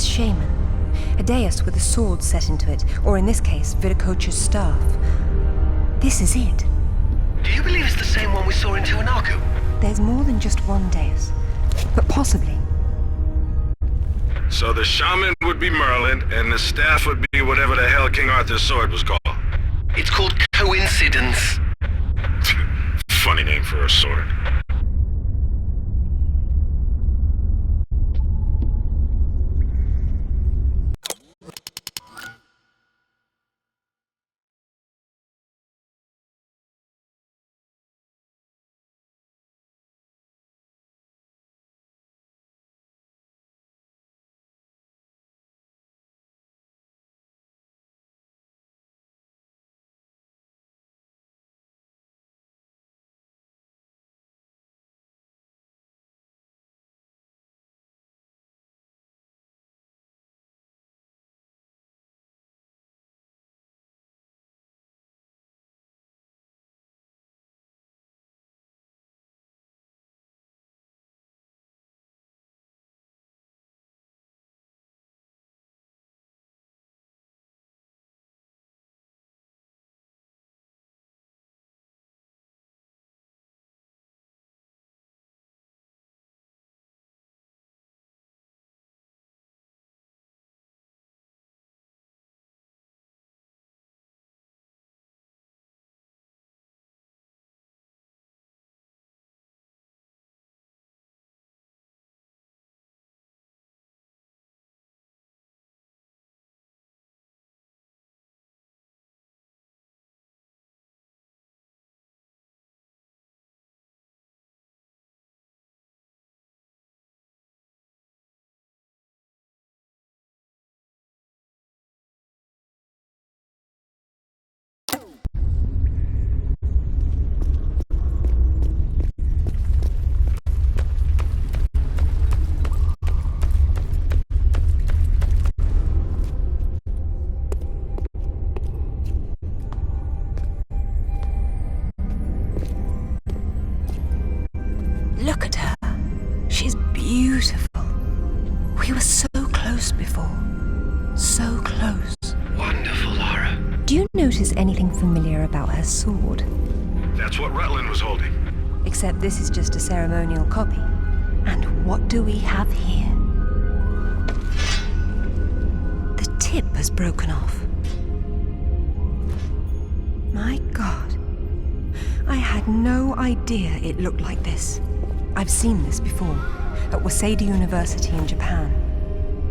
Speaker 8: this shaman. A dais with a sword set into it, or in this case, Viracocha's staff. This is it.
Speaker 11: Do you believe it's the same one we saw in Tiwanaku?
Speaker 8: There's more than just one dais, but possibly.
Speaker 10: So the shaman would be Merlin, and the staff would be whatever the hell King Arthur's sword was called.
Speaker 11: It's called coincidence.
Speaker 10: Funny name for a sword.
Speaker 8: Look at her. She's beautiful. We were so close before. So close.
Speaker 11: Wonderful, Lara.
Speaker 8: Do you notice anything familiar about her sword?
Speaker 10: That's what Rutland was holding.
Speaker 8: Except this is just a ceremonial copy. And what do we have here? The tip has broken off. My God. I had no idea it looked like this. I've seen this before, at Waseda University in Japan.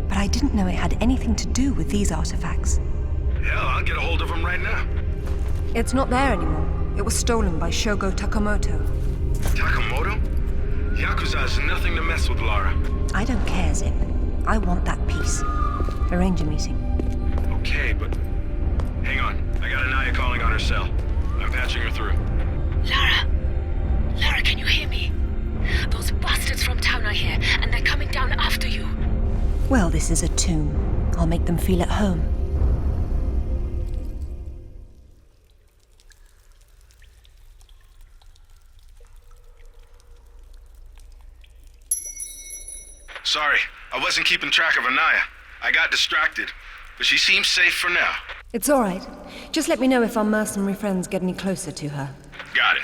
Speaker 8: But I didn't know it had anything to do with these artifacts.
Speaker 10: Hell, I'll get a hold of him right now.
Speaker 8: It's not there anymore. It was stolen by Shogo Takamoto.
Speaker 10: Takamoto? Yakuza has nothing to mess with, Lara.
Speaker 8: I don't care, Zip. I want that piece. Arrange a meeting.
Speaker 10: Okay, but... Hang on. I got Anaya calling on her cell. I'm patching her through.
Speaker 16: Lara! Lara, can you hear me? Those bastards from town are here, and they're coming down after you.
Speaker 8: Well, this is a tomb. I'll make them feel at home.
Speaker 10: Sorry, I wasn't keeping track of Anaya. I got distracted, but she seems safe for now.
Speaker 8: It's all right. Just let me know if our mercenary friends get any closer to her.
Speaker 10: Got it.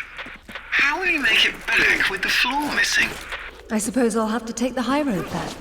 Speaker 11: How will you make it back with the floor missing?
Speaker 8: I suppose I'll have to take the high road back.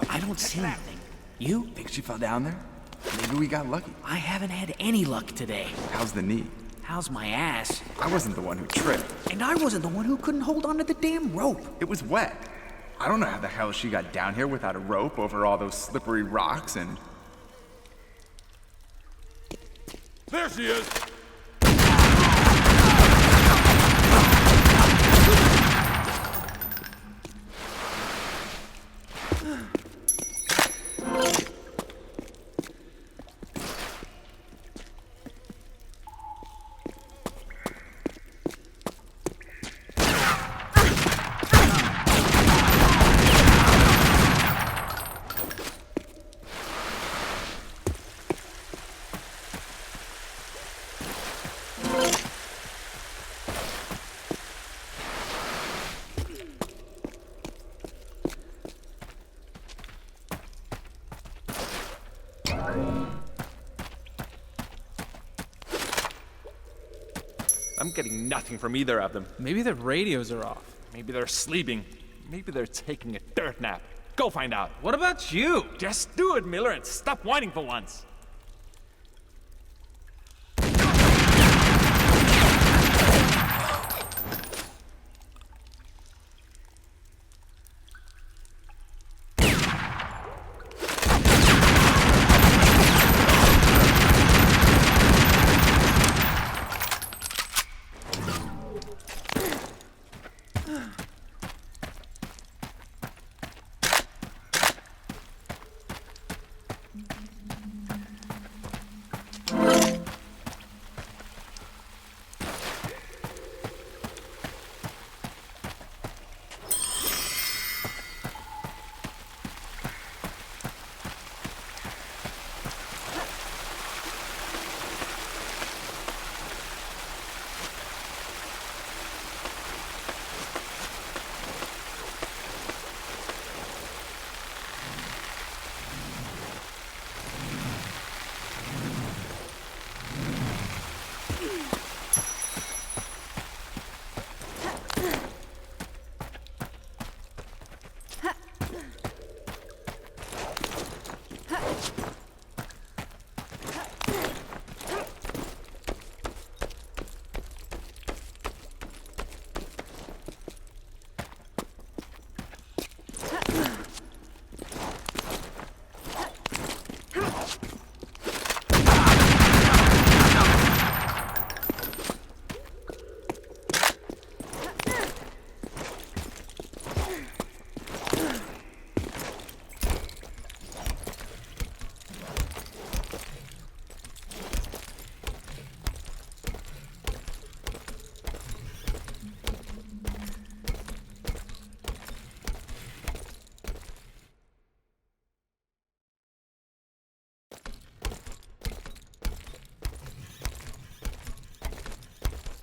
Speaker 19: I don't see anything. You?
Speaker 20: Think she fell down there? Maybe we got lucky.
Speaker 19: I haven't had any luck today.
Speaker 20: How's the knee?
Speaker 19: How's my ass?
Speaker 20: I wasn't the one who tripped.
Speaker 19: And I wasn't the one who couldn't hold onto the damn rope.
Speaker 20: It was wet. I don't know how the hell she got down here without a rope over all those slippery rocks and...
Speaker 17: There she is!
Speaker 21: I'm getting nothing from either of them. Maybe their radios are off. Maybe they're sleeping. Maybe they're taking a dirt nap. Go find out. What about you? Just do it, Miller, and stop whining for once.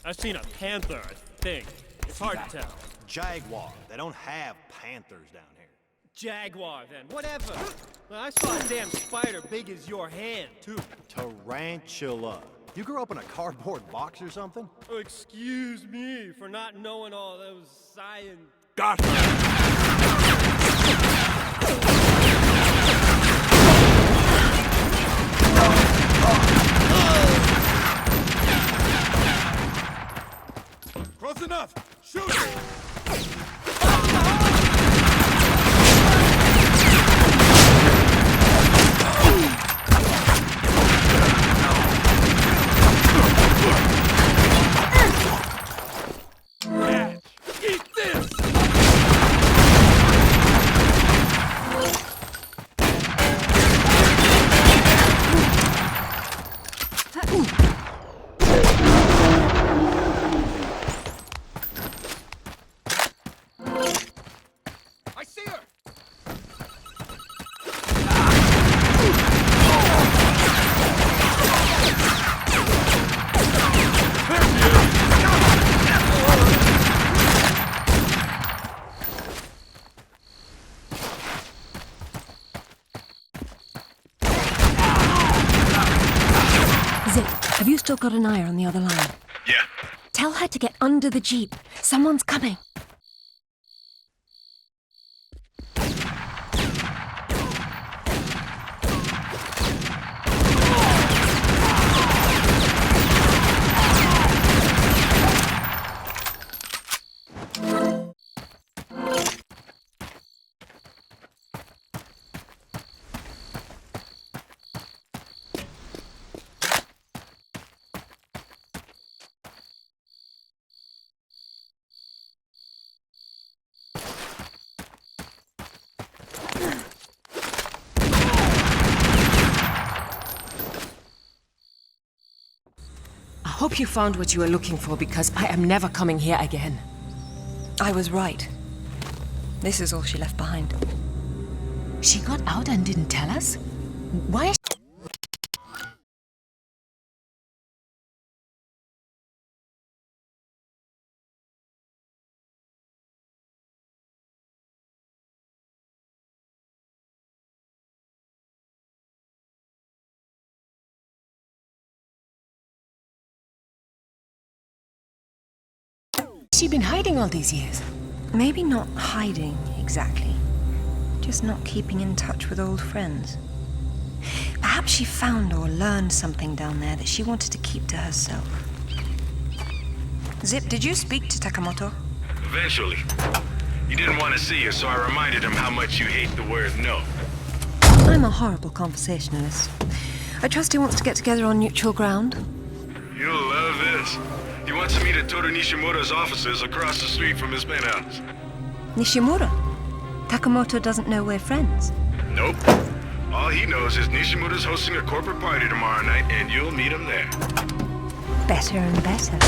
Speaker 22: I've seen a panther, I think. It's hard to tell.
Speaker 23: Jaguar. They don't have panthers down here.
Speaker 22: Jaguar, then. Whatever. Well, I saw a damn spider big as your hand, too.
Speaker 23: Tarantula. You grew up in a cardboard box or something?
Speaker 22: Oh, excuse me for not knowing all those science...
Speaker 17: Got Close enough! Shoot it! Eat this!
Speaker 8: Have you still got an eye on the other line?
Speaker 10: Yeah.
Speaker 8: Tell her to get under the jeep. Someone's coming.
Speaker 16: Hope you found what you were looking for, because I am never coming here again.
Speaker 8: I was right. This is all she left behind.
Speaker 16: She got out and didn't tell us? Why is she been hiding all these years?
Speaker 8: Maybe not hiding, exactly. Just not keeping in touch with old friends. Perhaps she found or learned something down there that she wanted to keep to herself. Zip, did you speak to Takamoto?
Speaker 10: Eventually. He didn't want to see you, so I reminded him how much you hate the word no.
Speaker 8: I'm a horrible conversationalist. I trust he wants to get together on neutral ground.
Speaker 10: You'll love this. He wants to meet at Toru Nishimura's offices across the street from his penthouse.
Speaker 8: Nishimura? Takamoto doesn't know we're friends.
Speaker 10: Nope. All he knows is Nishimura's hosting a corporate party tomorrow night, and you'll meet him there.
Speaker 8: Better and better.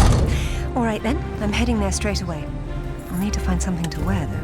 Speaker 8: All right then, I'm heading there straight away. I'll need to find something to wear, though.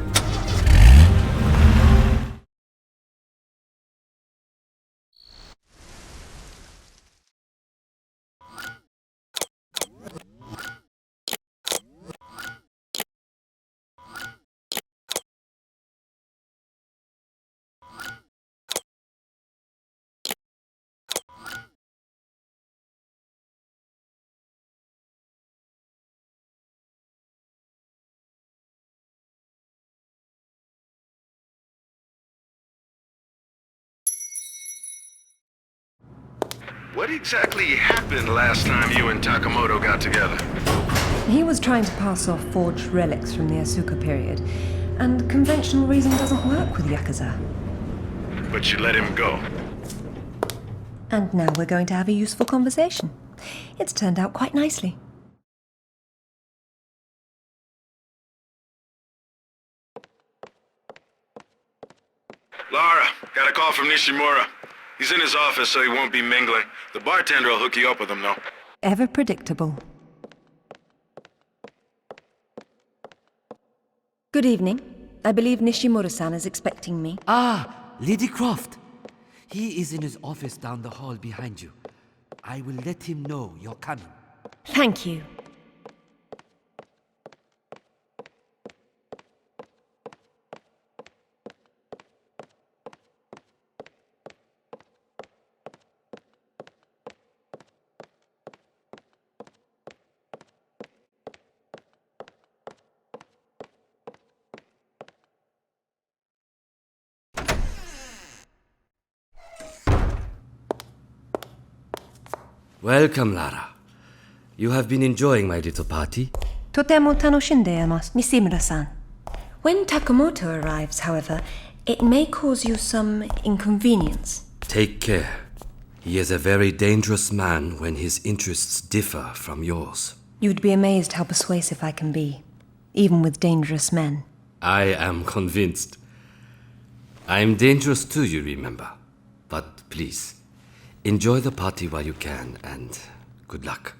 Speaker 10: What exactly happened last time you and Takamoto got together?
Speaker 8: He was trying to pass off forged relics from the Asuka period, and conventional reason doesn't work with Yakuza.
Speaker 10: But you let him go.
Speaker 8: And now we're going to have a useful conversation. It's turned out quite nicely.
Speaker 10: Lara, got a call from Nishimura. He's in his office, so he won't be mingling. The bartender will hook you up with him, though.
Speaker 8: Ever predictable. Good evening. I believe Nishimura-san is expecting me.
Speaker 2: Ah, Lady Croft. He is in his office down the hall behind you. I will let him know you're coming.
Speaker 8: Thank you.
Speaker 2: Welcome, Lara. You have been enjoying my little party?
Speaker 8: Totemo tanoshindeamasu, Nishimura-san. When Takamoto arrives, however, it may cause you some inconvenience.
Speaker 2: Take care. He is a very dangerous man when his interests differ from yours.
Speaker 8: You'd be amazed how persuasive I can be, even with dangerous men.
Speaker 2: I am convinced. I'm dangerous too, you remember. But please, enjoy the party while you can, and good luck.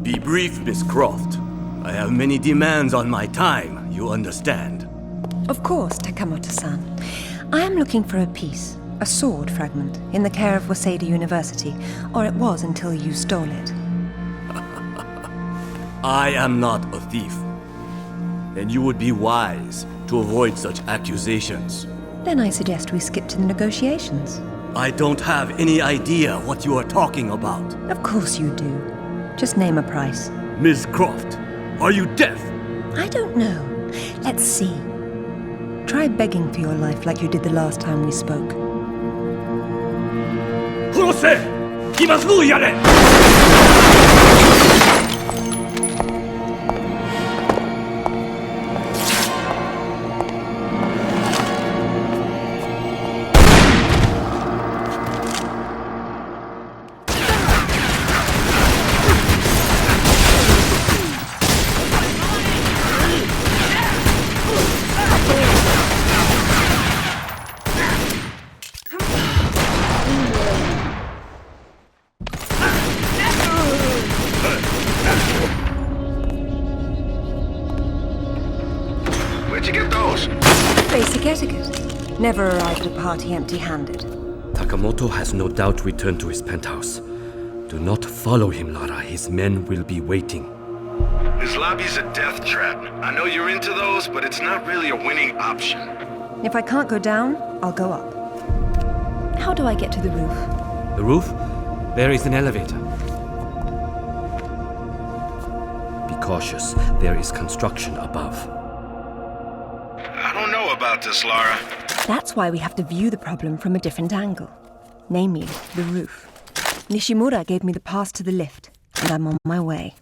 Speaker 3: Be brief, Miss Croft. I have many demands on my time, you understand.
Speaker 8: Of course, Takamoto-san. I am looking for a piece, a sword fragment, in the care of Waseda University, or it was until you stole it.
Speaker 3: I am not a thief. And you would be wise to avoid such accusations.
Speaker 8: Then I suggest we skip to the negotiations.
Speaker 3: I don't have any idea what you are talking about.
Speaker 8: Of course you do. Just name a price.
Speaker 3: Miss Croft, are you deaf?
Speaker 8: I don't know. Let's see. Try begging for your life like you did the last time we spoke.
Speaker 3: 殺せ! 今すぐやれ!
Speaker 8: Quick etiquette. Never arrive at a party empty-handed.
Speaker 2: Takamoto has no doubt returned to his penthouse. Do not follow him, Lara. His men will be waiting.
Speaker 10: His lobby's a death trap. I know you're into those, but it's not really a winning option.
Speaker 8: If I can't go down, I'll go up. How do I get to the roof?
Speaker 2: The roof? There is an elevator. Be cautious. There is construction above.
Speaker 10: I don't know about this, Lara.
Speaker 8: That's why we have to view the problem from a different angle. Namely, the roof. Nishimura gave me the pass to the lift, and I'm on my way.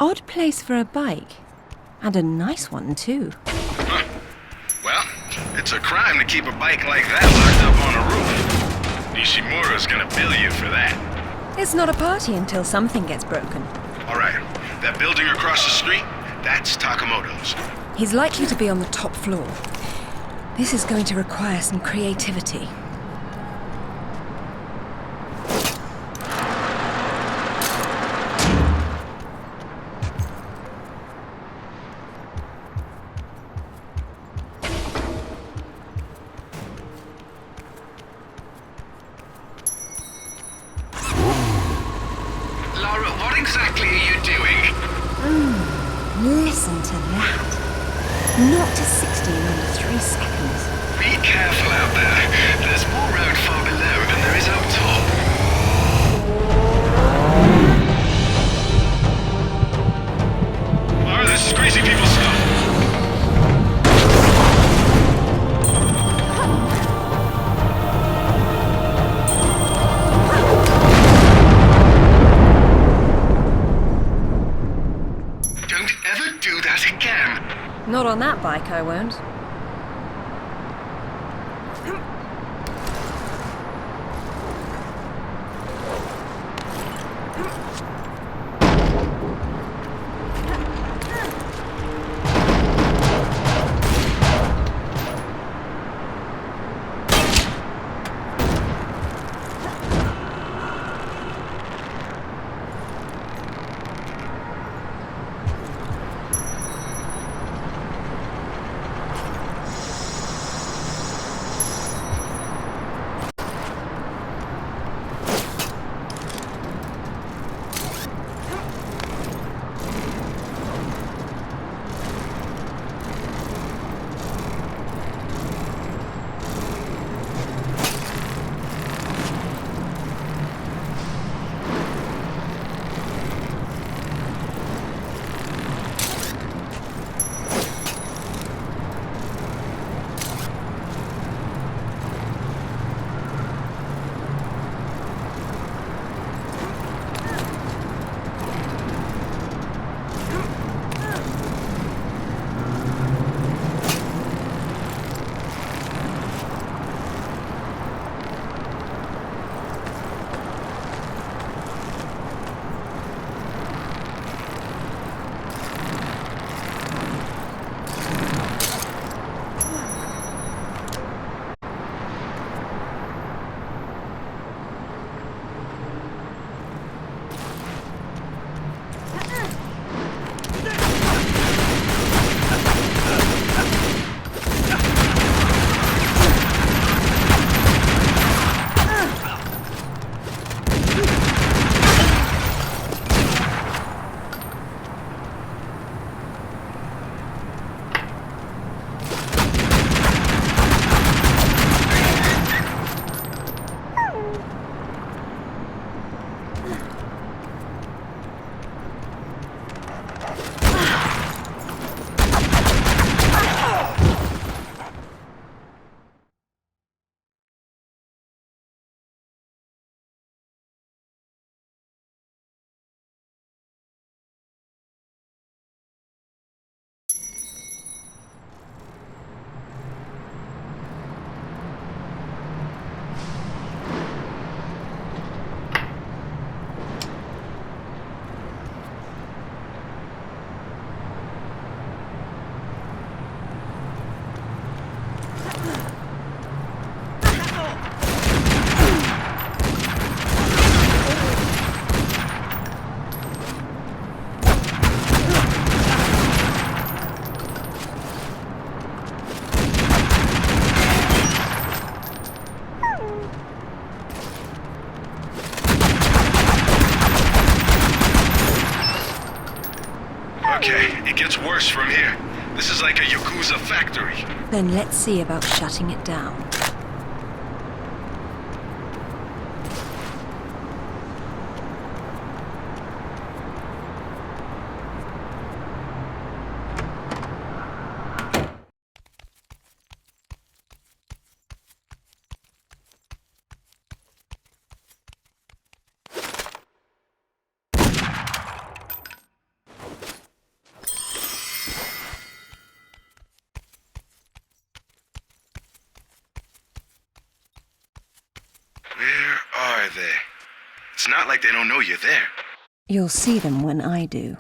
Speaker 8: Odd place for a bike. And a nice one, too.
Speaker 10: Huh. Well, it's a crime to keep a bike like that locked up on a roof. Nishimura's gonna bill you for that.
Speaker 8: It's not a party until something gets broken.
Speaker 10: All right, that building across the street, that's Takamoto's.
Speaker 8: He's likely to be on the top floor. This is going to require some creativity.
Speaker 11: Lara, what exactly are you doing?
Speaker 8: Listen to that. Not to 60 in under 3 seconds.
Speaker 11: Be careful out there. There's more road far below than there is up top.
Speaker 10: Lara, this is crazy people stuff.
Speaker 11: Don't ever do that again.
Speaker 8: Not on that bike, I won't.
Speaker 10: Okay, it gets worse from here. This is like a Yakuza factory.
Speaker 8: Then let's see about shutting it down.
Speaker 10: Where are they? It's not like they don't know you're there.
Speaker 8: You'll see them when I do.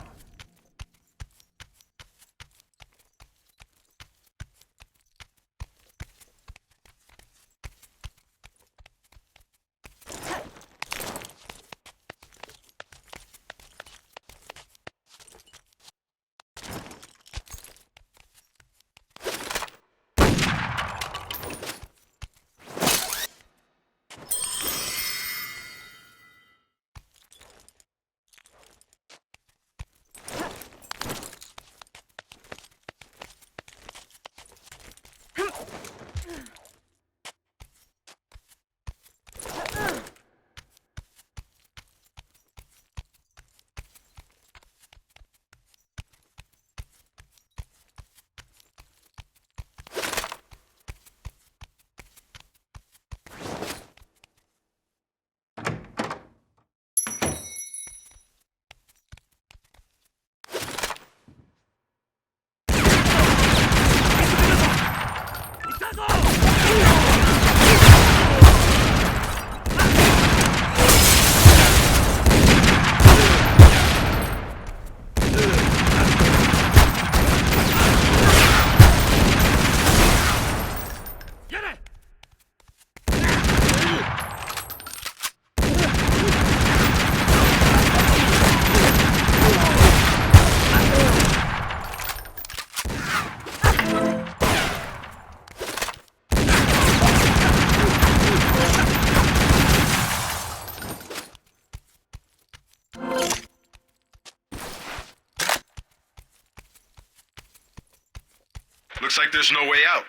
Speaker 10: Looks like there's no way out.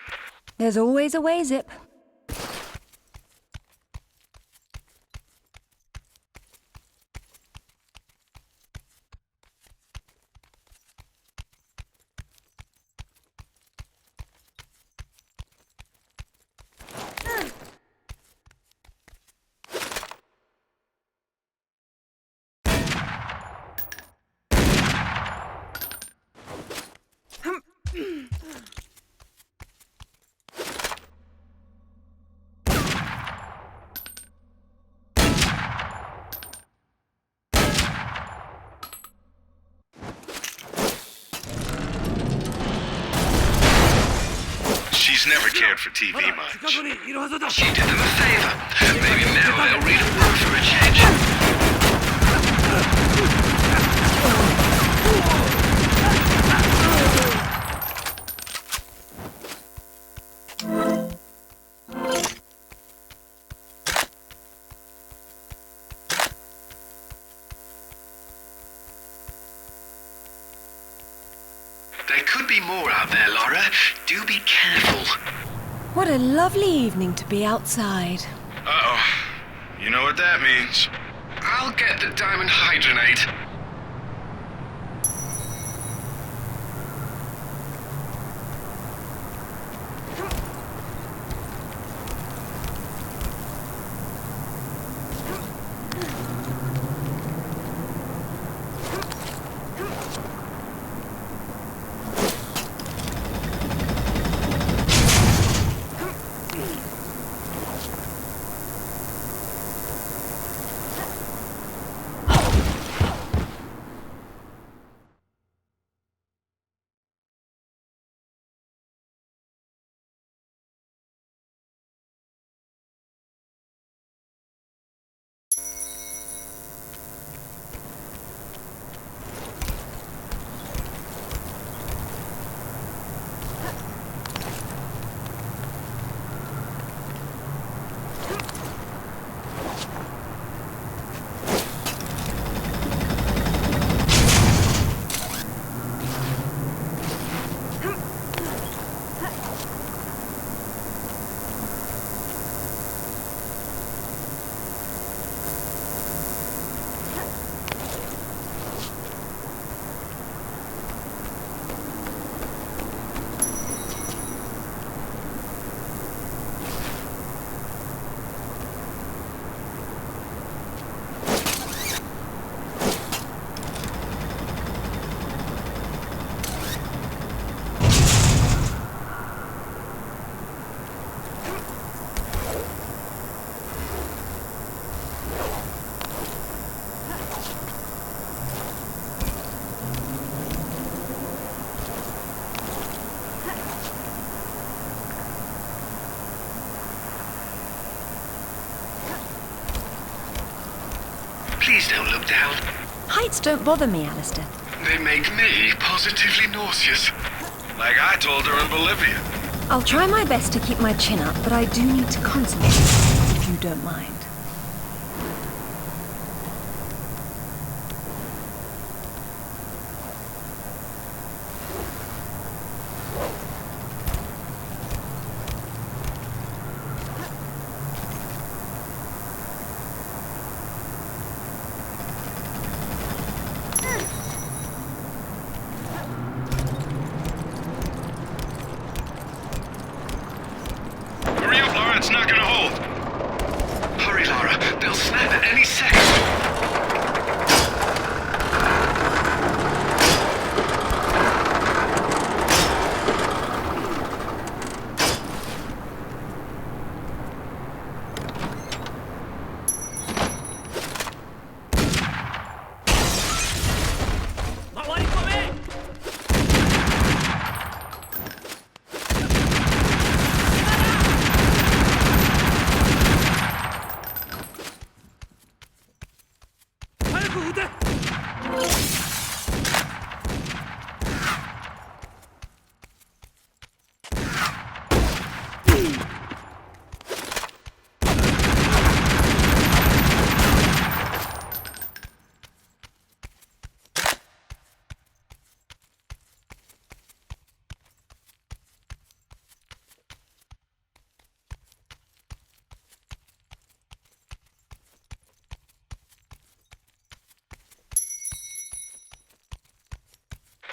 Speaker 8: There's always a way, Zip.
Speaker 10: She's never cared for TV much.
Speaker 11: She did them a favor. Maybe now they'll read a book for a change. There could be more out there, Laura. Do be careful.
Speaker 1: What a lovely evening to be outside.
Speaker 10: Uh-oh. You know what that means.
Speaker 11: I'll get the diamond hydronate. Please don't look down.
Speaker 8: Heights don't bother me, Alistair.
Speaker 11: They make me positively nauseous.
Speaker 10: Like I told her in Bolivia.
Speaker 8: I'll try my best to keep my chin up, but I do need to concentrate, if you don't mind.
Speaker 10: It's not gonna hold.
Speaker 11: Hurry, Lara. They'll snap at any second.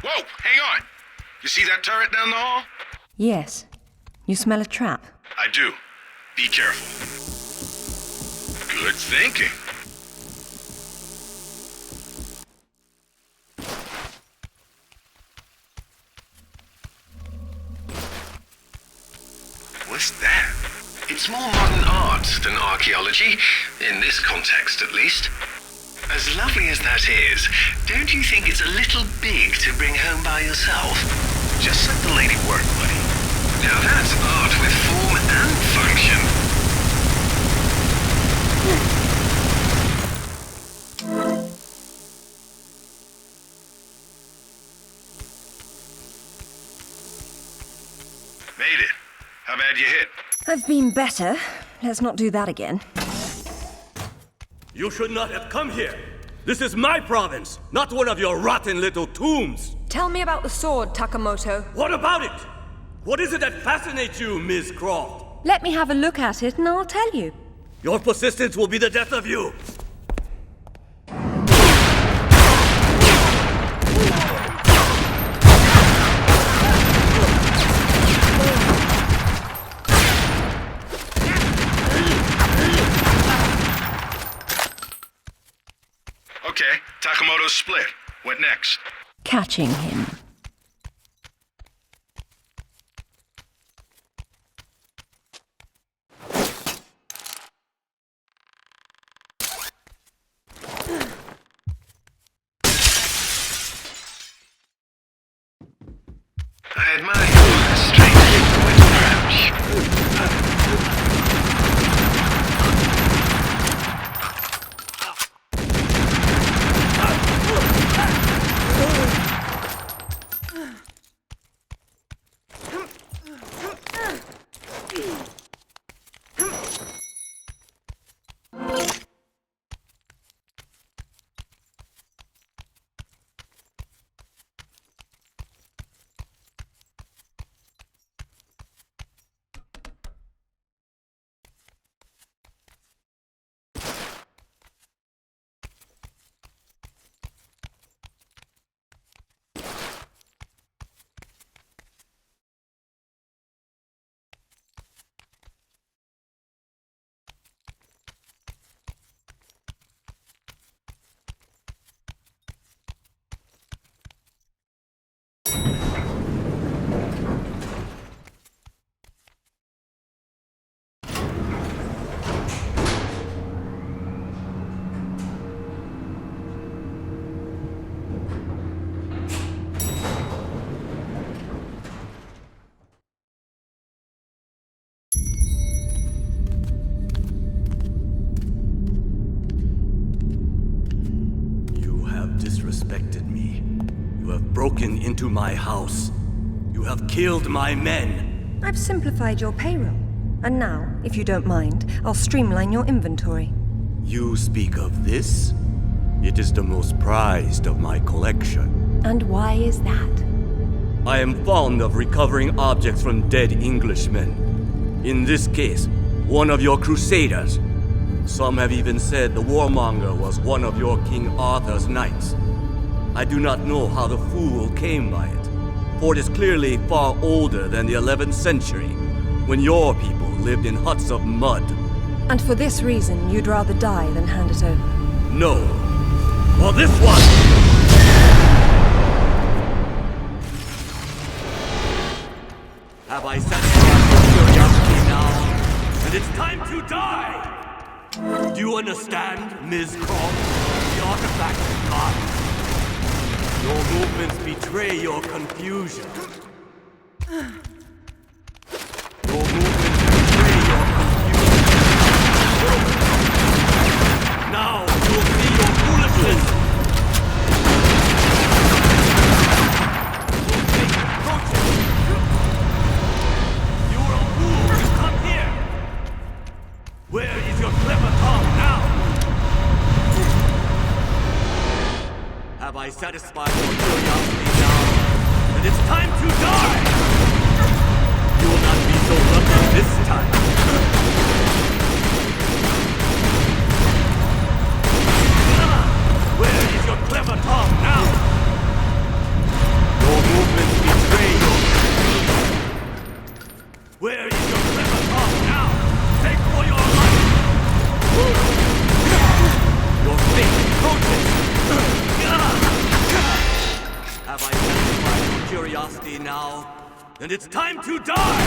Speaker 10: Whoa, hang on. You see that turret down the hall?
Speaker 8: Yes. You smell a trap?
Speaker 10: I do. Be careful. Good thinking.
Speaker 11: What's that? It's more modern art than archaeology, in this context at least. As lovely as that is, don't you think it's a little big to bring home by yourself? Just like the lady work buddy. Now that's art with form and function.
Speaker 10: Made it. How bad you hit?
Speaker 8: I've been better. Let's not do that again.
Speaker 3: You should not have come here. This is my province, not one of your rotten little tombs.
Speaker 8: Tell me about the sword, Takamoto.
Speaker 3: What about it? What is it that fascinates you, Ms. Croft?
Speaker 8: Let me have a look at it and I'll tell you.
Speaker 3: Your persistence will be the death of you.
Speaker 10: Okay, Takamoto's split. What next?
Speaker 8: Catching him.
Speaker 11: I admire your straightforward approach.
Speaker 3: disrespected me. You have broken into my house. You have killed my men.
Speaker 8: I've simplified your payroll. And now, if you don't mind, I'll streamline your inventory.
Speaker 3: You speak of this? It is the most prized of my collection.
Speaker 8: And why is that?
Speaker 3: I am fond of recovering objects from dead Englishmen. In this case, one of your crusaders. Some have even said the warmonger was one of your King Arthur's knights. I do not know how the fool came by it, for it is clearly far older than the 11th century, when your people lived in huts of mud.
Speaker 8: And for this reason, you'd rather die than hand it over?
Speaker 3: No. For this one! Have I satisfied your curiosity now? And it's time to die! Do you understand, Ms. Croft? The artifact is gone. Your movements betray your confusion. Your movements betray your confusion. Now you'll see your foolishness. You are a fool. Come here. Where is your clever tongue now? Have I satisfied your curiosity now? And it's time to die! You will not be so lucky this time. Where is your clever tongue now? Your movements betray your confusion. Where is your clever tongue now? Take for your life! Your fate approaches! Have I satisfied your curiosity now? Then it's time to die!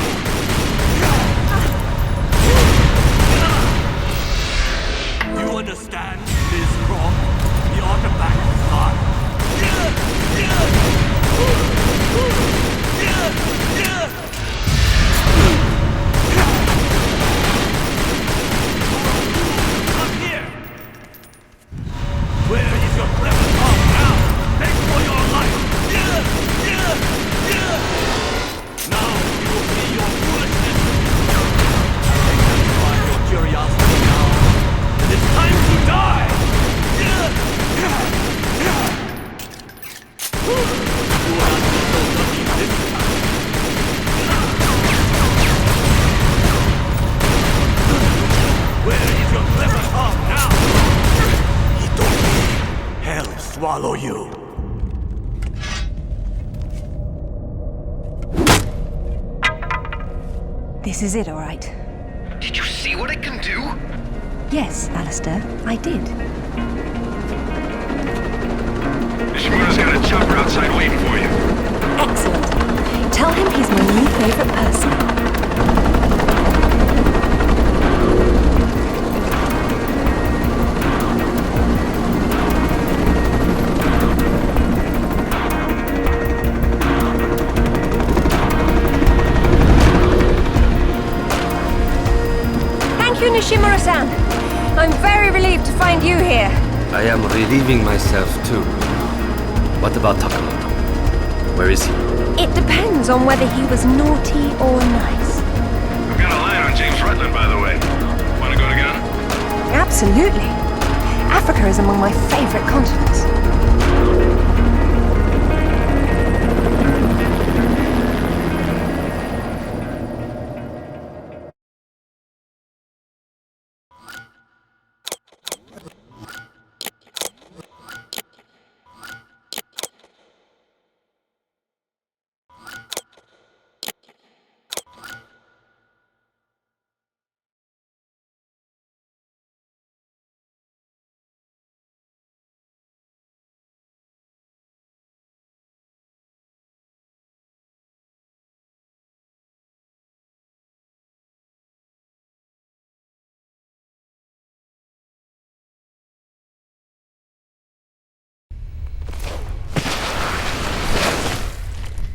Speaker 3: You understand, Ms. Croft? The artifact is gone. Come here! Where is your clever tongue now? Beg for your life! Now you will see your foolishness! Satisfy your curiosity now, and it's time to die! You will not be so lucky this time. Where is your clever tongue now? Hitoki, hell swallow you!
Speaker 8: This is it, all right.
Speaker 11: Did you see what it can do?
Speaker 8: Yes, Alistair, I did.
Speaker 10: Ishimura's got a chopper outside waiting for you.
Speaker 8: Excellent. Tell him he's my new favorite person. Thank you, Nishimura-san. I'm very relieved to find you here.
Speaker 2: I am relieving myself too. What about Takamoto? Where is he?
Speaker 8: It depends on whether he was naughty or nice.
Speaker 10: I've got a line on James Rutland, by the way. Want to go together?
Speaker 8: Absolutely. Africa is among my favorite continents.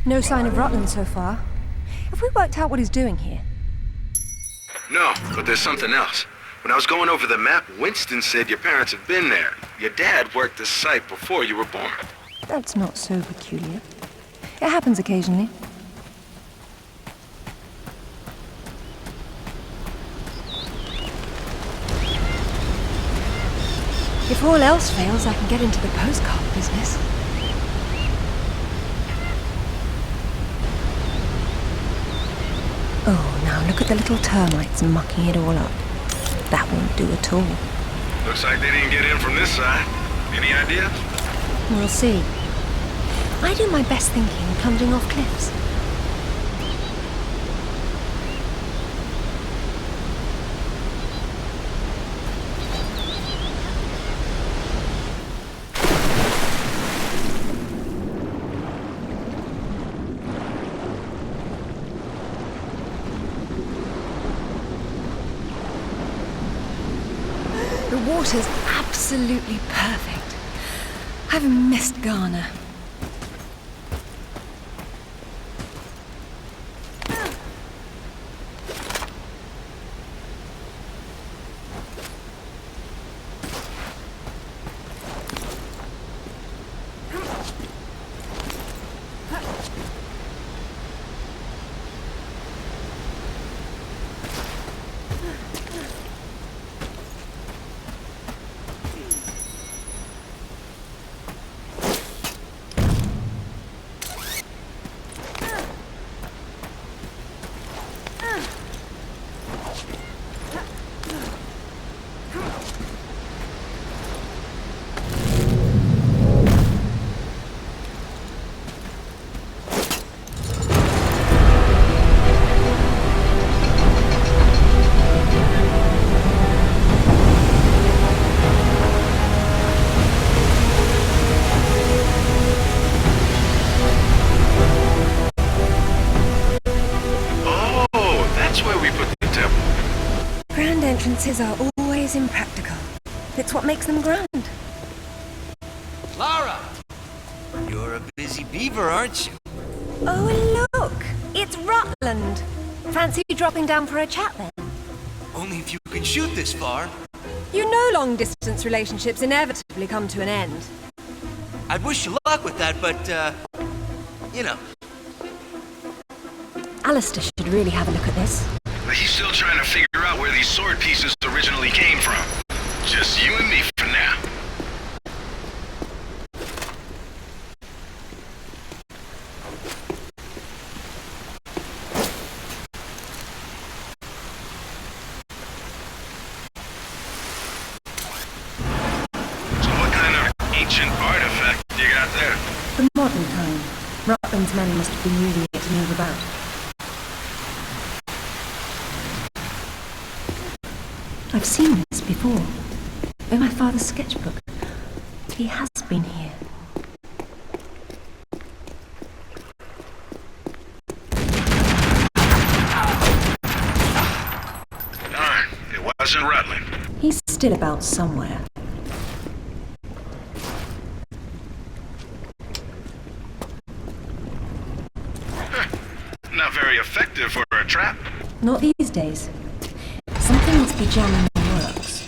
Speaker 8: No sign of Rutland so far. Have we worked out what he's doing here?
Speaker 10: No, but there's something else. When I was going over the map, Winston said your parents had been there. Your dad worked the site before you were born.
Speaker 8: That's not so peculiar. It happens occasionally. If all else fails, I can get into the postcard business. Oh, now look at the little termites mucking it all up. That won't do at all.
Speaker 10: Looks like they didn't get in from this side. Any ideas?
Speaker 8: We'll see. I do my best thinking plunging off cliffs. The water's absolutely perfect. I've missed Ghana. Entrances are always impractical. It's what makes them grand.
Speaker 4: Lara! You're a busy beaver, aren't you?
Speaker 8: Oh, look! It's Rutland. Fancy dropping down for a chat then?
Speaker 4: Only if you can shoot this far.
Speaker 8: You know long-distance relationships inevitably come to an end.
Speaker 4: I'd wish you luck with that, but, you know.
Speaker 8: Alistair should really have a look at this.
Speaker 10: He's still trying to figure out where these sword pieces originally came from. Just you and me for now. So what kind of ancient artifact you got there?
Speaker 8: The modern kind. Rutland's men must have been using it to move about. I've seen this before. In my father's sketchbook. He has been here.
Speaker 10: Darn, it wasn't Rutland.
Speaker 8: He's still about somewhere.
Speaker 10: Not very effective for a trap.
Speaker 8: Not these days. Something must be jamming the works.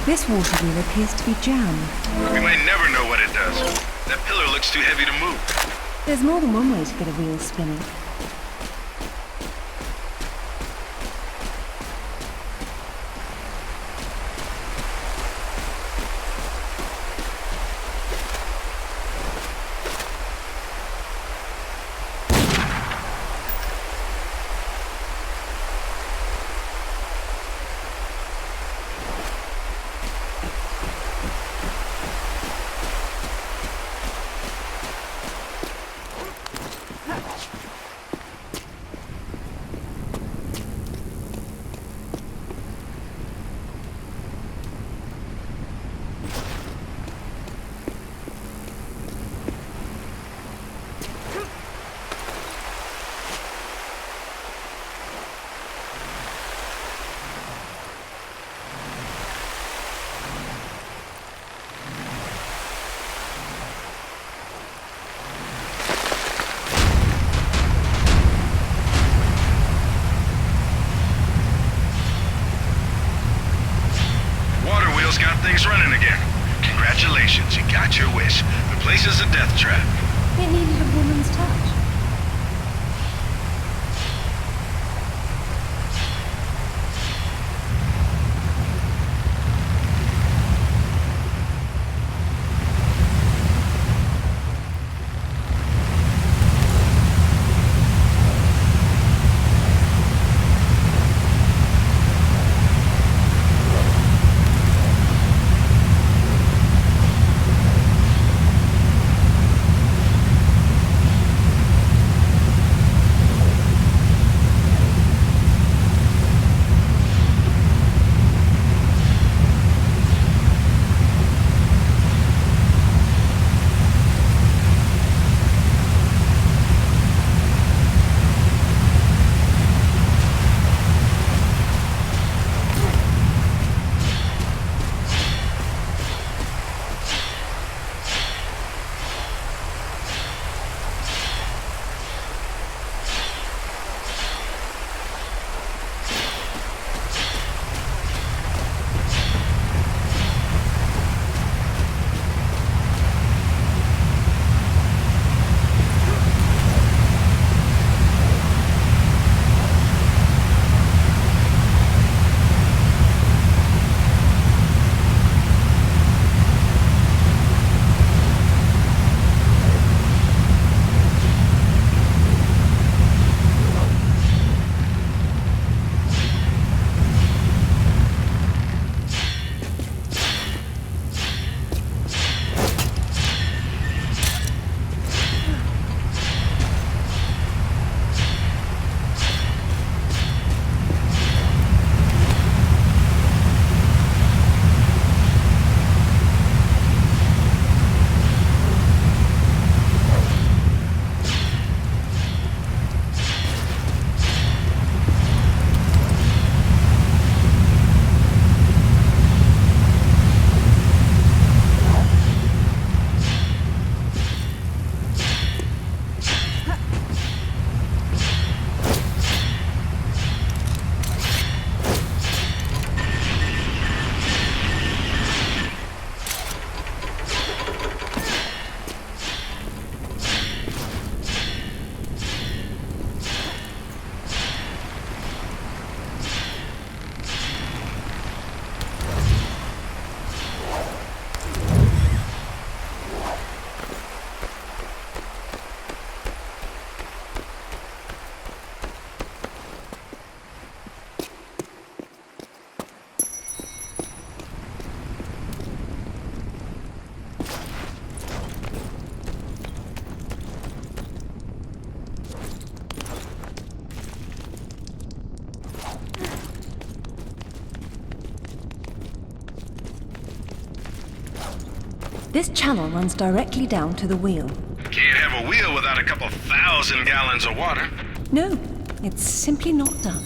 Speaker 8: This water wheel appears to be jammed.
Speaker 10: We might never know what it does. That pillar looks too heavy to move.
Speaker 8: There's more than one way to get a wheel spinning.
Speaker 10: Got things running again. Congratulations, you got your wish. The place is a death trap.
Speaker 8: It needed a woman's touch. This channel runs directly down to the wheel.
Speaker 10: Can't have a wheel without a couple 1,000 gallons of water.
Speaker 8: No, it's simply not done.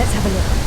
Speaker 1: Let's have a look.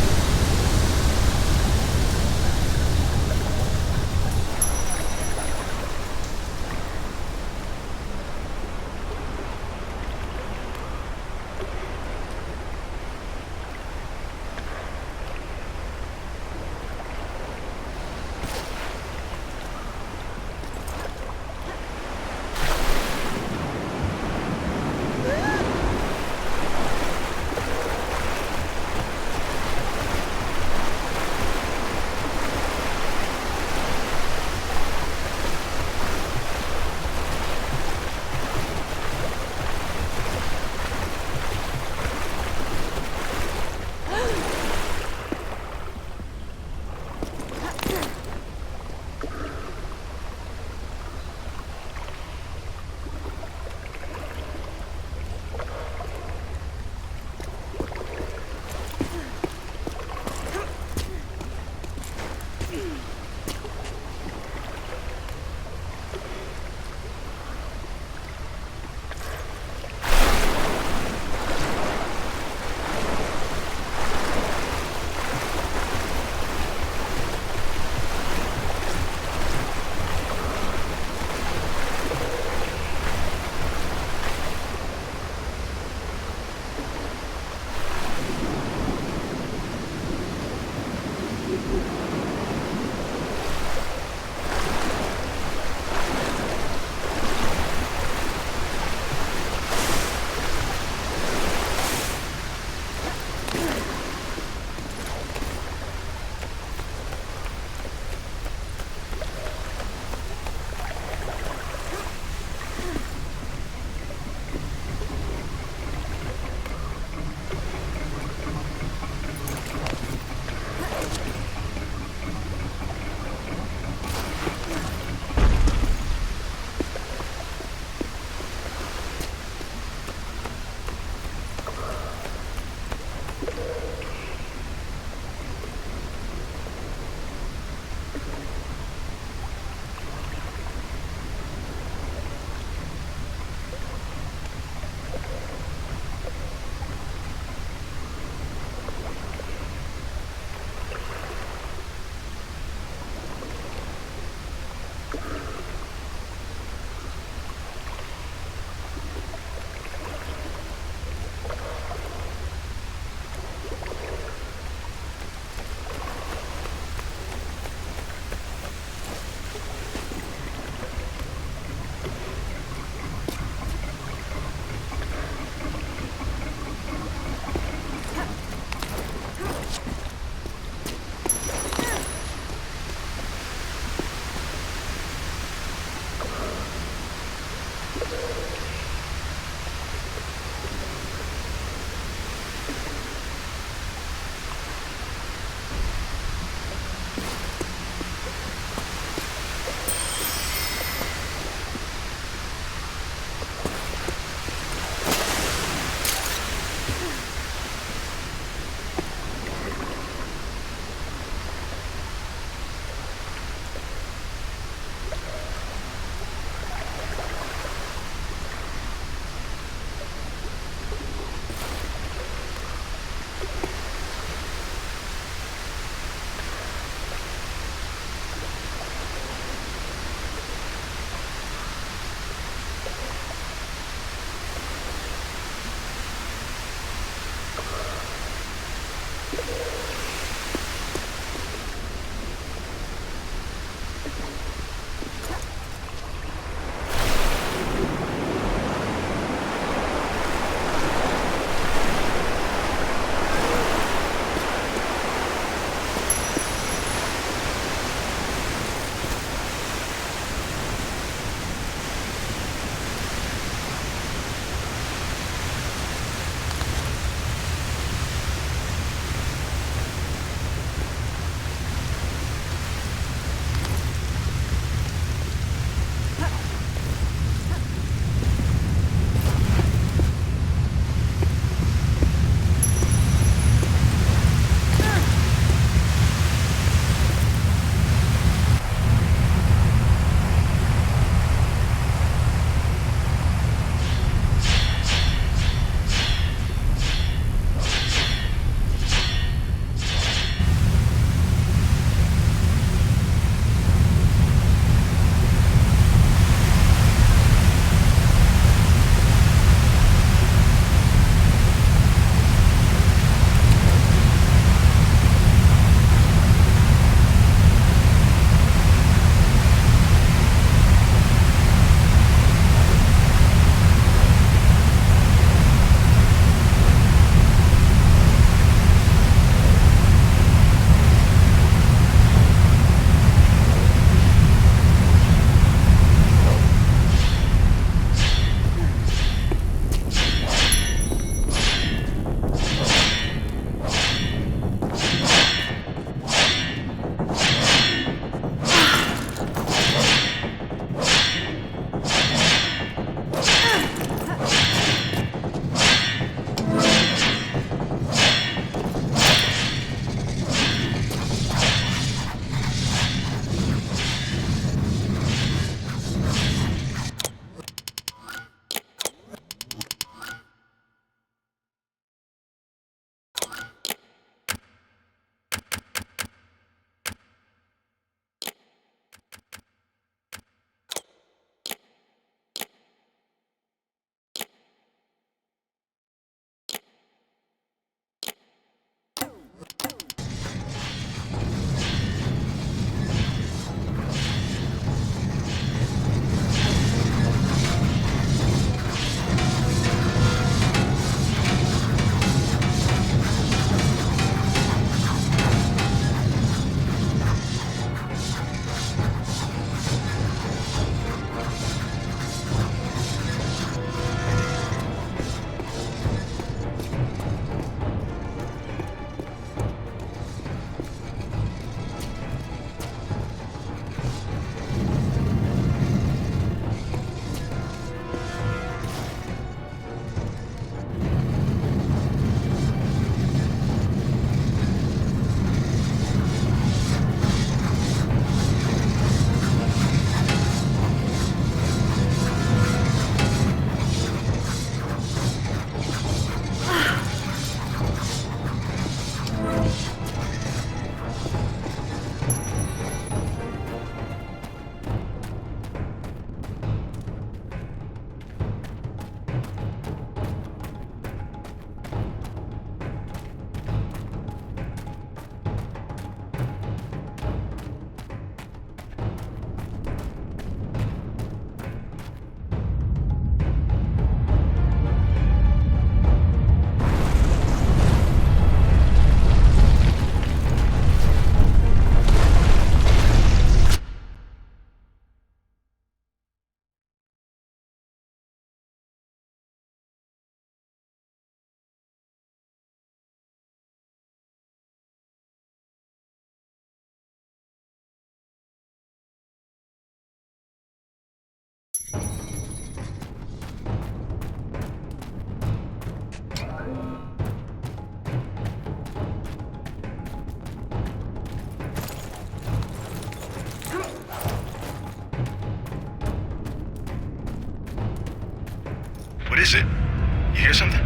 Speaker 10: hear something?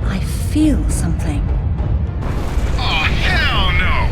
Speaker 8: I feel something.
Speaker 10: Oh, hell no!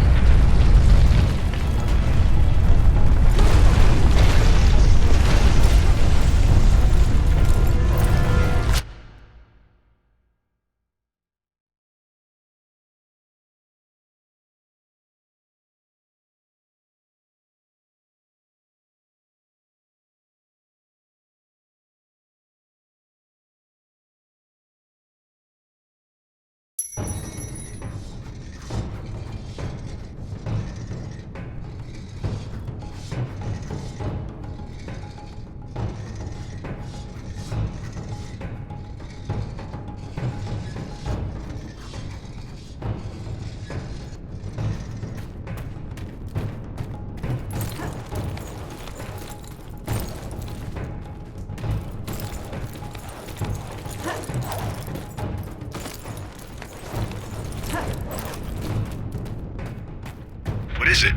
Speaker 10: What is it?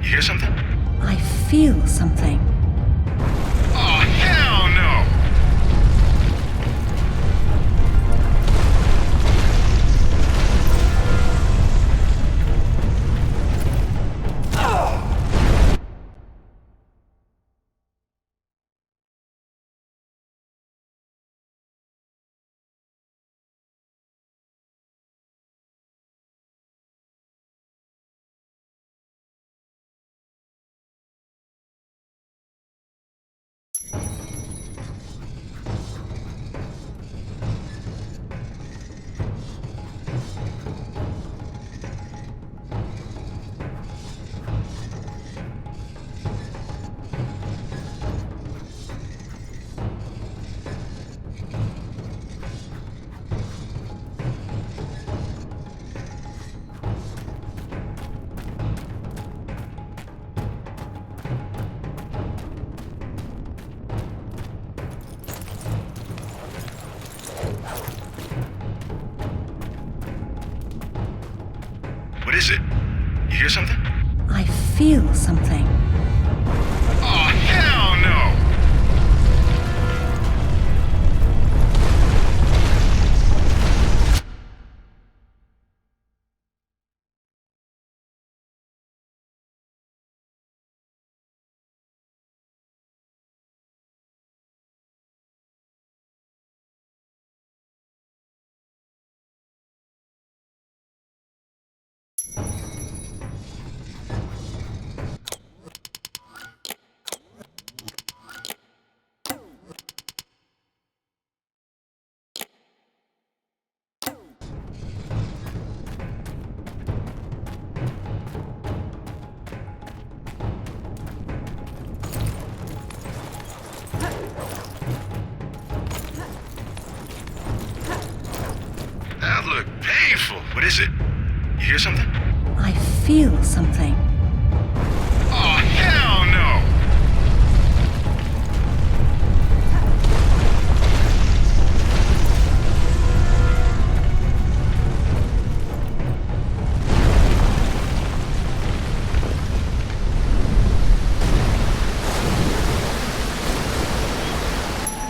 Speaker 10: You hear something?
Speaker 8: I feel something.
Speaker 10: Oh, hell no! What is it? You hear something?
Speaker 8: I feel something.
Speaker 10: Oh, hell no! That looked painful. What is it? You hear something?
Speaker 8: I feel something.
Speaker 10: Oh, hell no!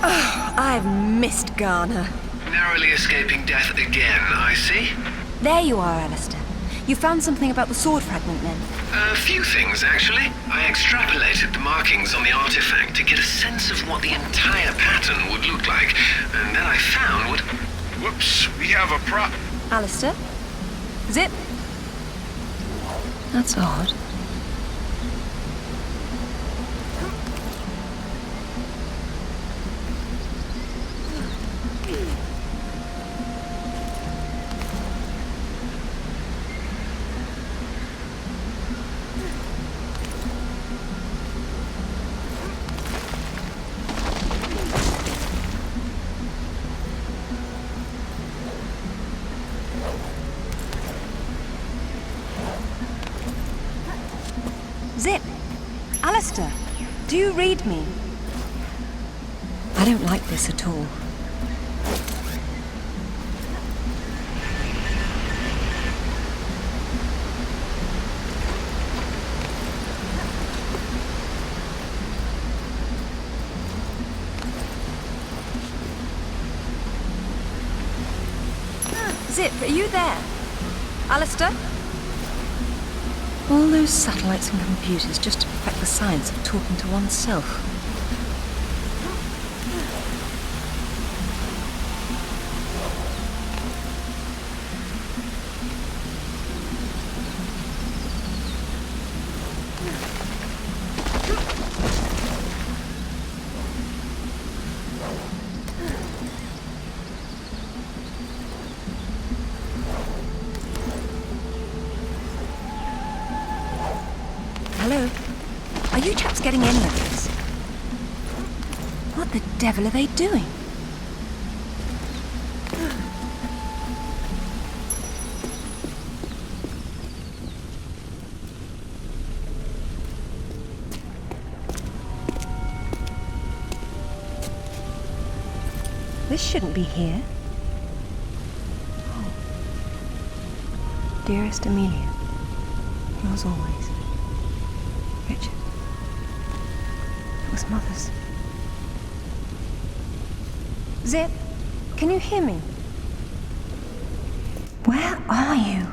Speaker 8: Oh, I've missed Ghana.
Speaker 11: Narrowly escaping death again, I see.
Speaker 8: There you are, Alistair. You found something about the sword fragment, then?
Speaker 11: A few things, actually. I extrapolated the markings on the artifact to get a sense of what the entire pattern would look like, and then I found what...
Speaker 10: Whoops, we have a prop.
Speaker 8: Alistair? Zip? That's odd. Zip! Alistair, do you read me? I don't like this at all. Zip, are you there? Alistair? All those satellites and computers just to perfect the science of talking to oneself. Hello? Are you chaps getting any of this? What the devil are they doing? This shouldn't be here. Oh. Dearest Amelia, yours always. Richard. It was Mother's. Zip, can you hear me? Where are you?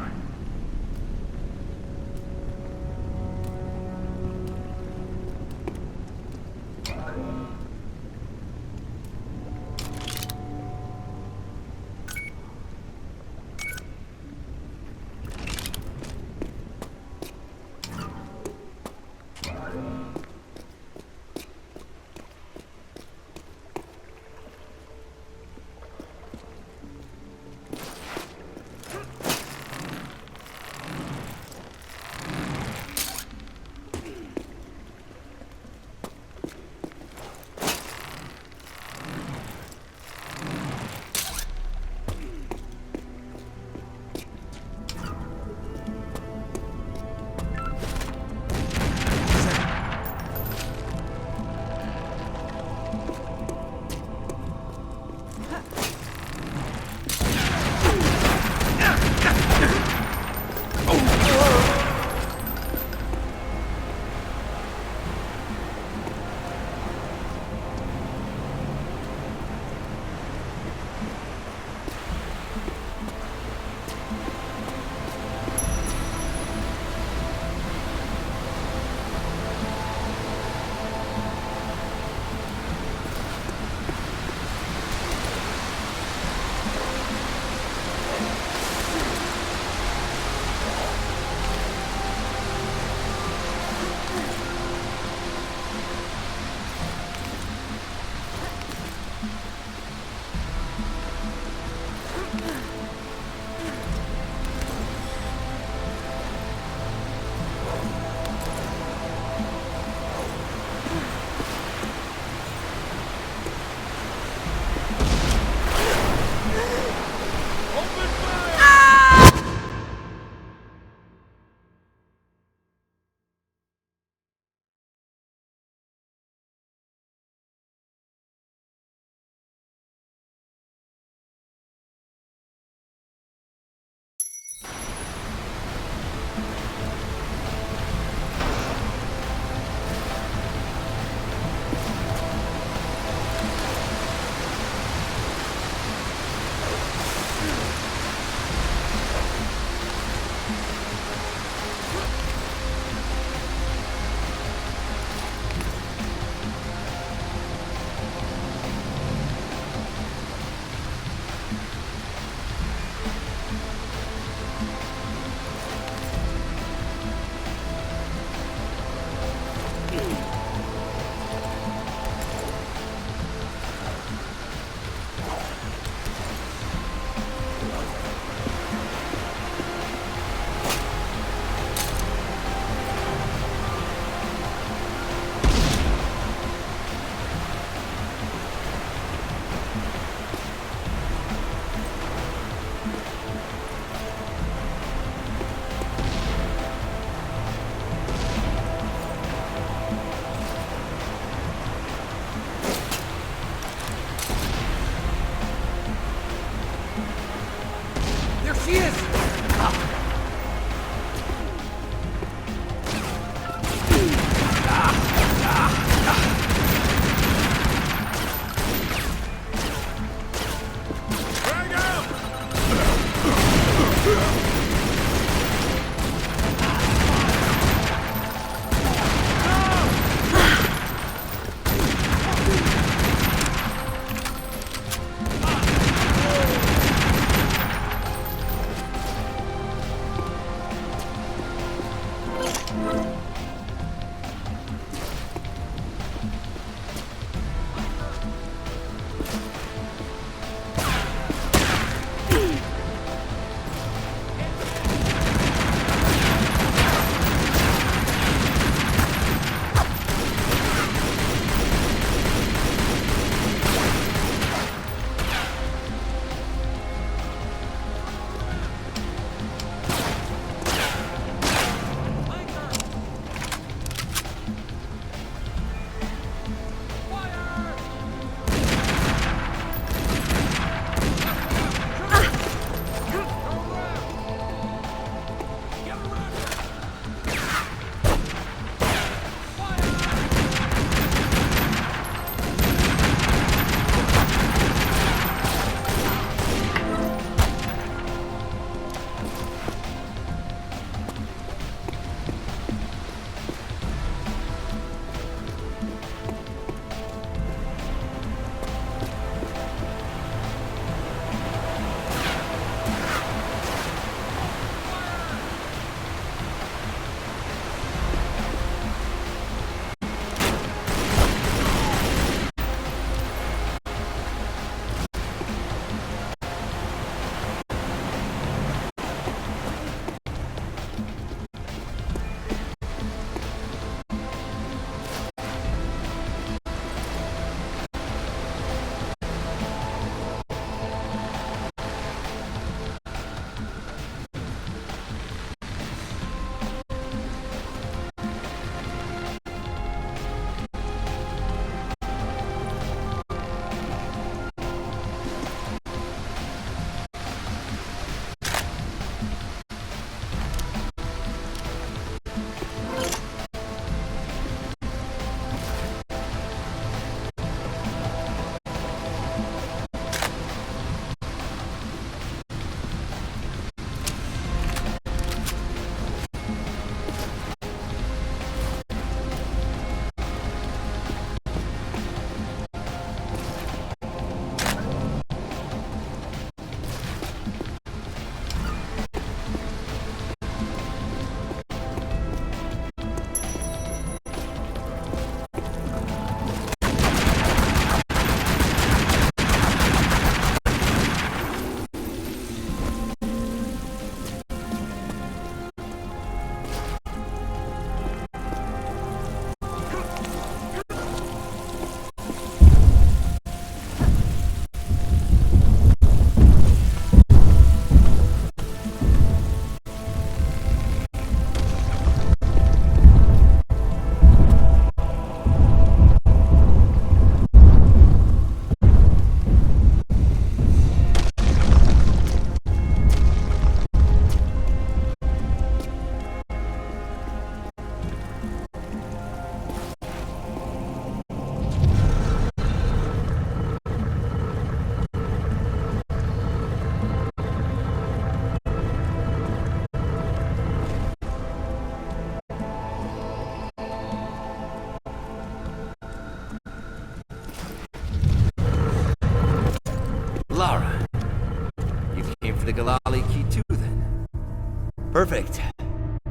Speaker 5: Perfect.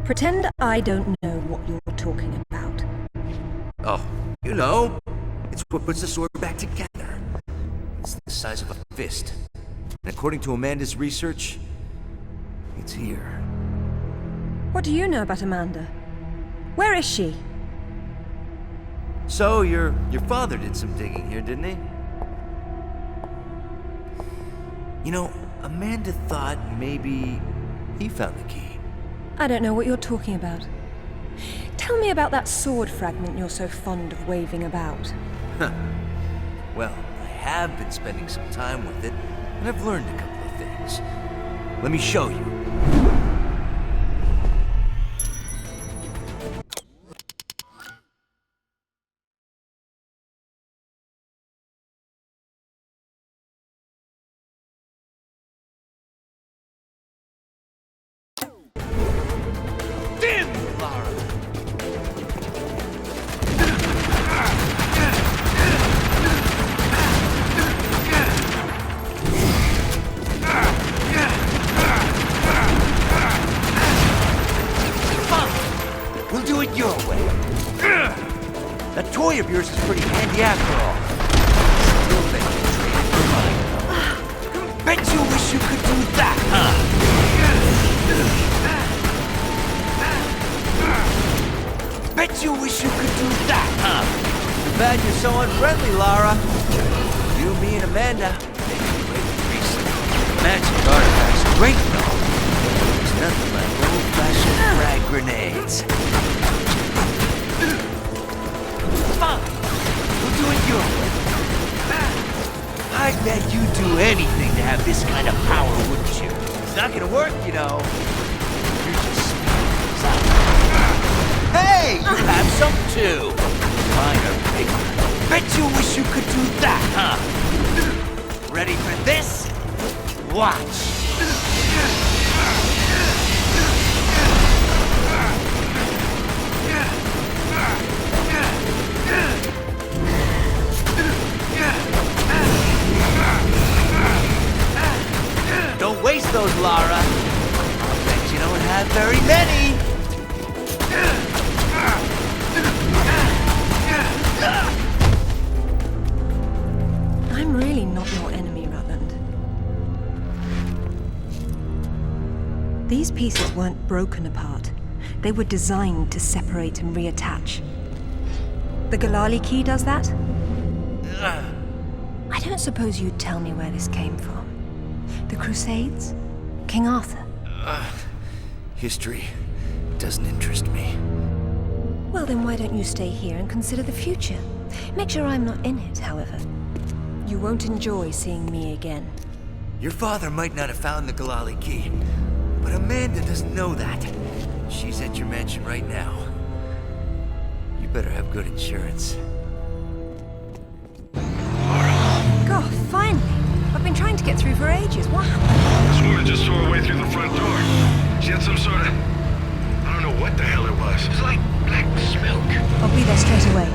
Speaker 8: Pretend I don't know what you're talking about.
Speaker 5: Oh, you know, it's what puts the sword back together. It's the size of a fist. And according to Amanda's research, it's here.
Speaker 8: What do you know about Amanda? Where is she?
Speaker 5: So, your father did some digging here, didn't he? You know, Amanda thought maybe he found the key.
Speaker 8: I don't know what you're talking about. Tell me about that sword fragment you're so fond of waving about.
Speaker 5: Well, I have been spending some time with it, and I've learned a couple of things. Let me show you. That toy of yours is pretty handy after all. Still bet you traded for mine. Bet you wish you could do that, huh? Bet you wish you could do that, huh? Too bad you're so unfriendly, Lara. You, me, and Amanda. Magic artifacts are great, though. There's nothing like old-fashioned frag grenades. Fine. We'll do it your way. I bet you'd do anything to have this kind of power, wouldn't you? It's not gonna work, you know. You're just speaking out. Hey! You have some too. Mine are bigger. Bet you wish you could do that, huh? Ready for this? Watch. Don't waste those, Lara. I'll bet you don't have very many.
Speaker 8: I'm really not your enemy, Rutland. These pieces weren't broken apart. They were designed to separate and reattach. The Galali key does that? I don't suppose you'd tell me where this came from. The Crusades? King Arthur?
Speaker 5: History doesn't interest me.
Speaker 8: Well, then why don't you stay here and consider the future? Make sure I'm not in it, however. You won't enjoy seeing me again.
Speaker 5: Your father might not have found the Galali key, but Amanda doesn't know that. She's at your mansion right now. You better have good insurance.
Speaker 8: God, finally! I've been trying to get through for ages. What happened?
Speaker 10: This woman just tore her way through the front door. She had some sort of... I don't know what the hell it was. It was like black smoke.
Speaker 8: I'll be there straight away.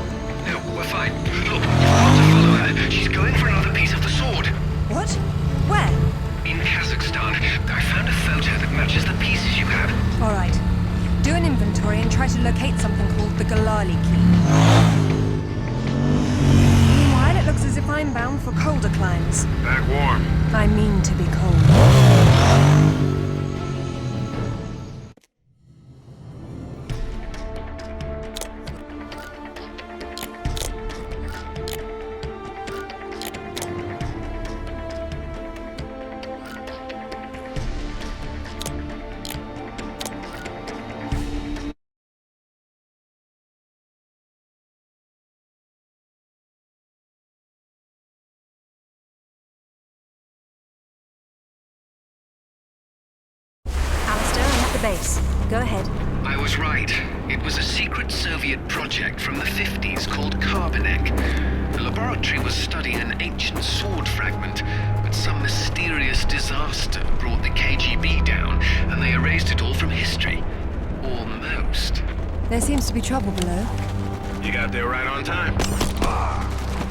Speaker 10: No, we're fine. Look, you've got to follow her. She's going for another piece of the sword.
Speaker 8: What? Where?
Speaker 10: In Kazakhstan. I found a photo that matches the pieces you have.
Speaker 8: All right. Do an inventory and try to locate something called the Galali key. Meanwhile, it looks as if I'm bound for colder climes.
Speaker 10: Back warm.
Speaker 8: I mean to be cold. Base. Go ahead.
Speaker 11: I was right. It was a secret Soviet project from the 50s called Carbonek. The laboratory was studying an ancient sword fragment, but some mysterious disaster brought the KGB down, and they erased it all from history. Almost.
Speaker 8: There seems to be trouble below.
Speaker 10: You got there right on time.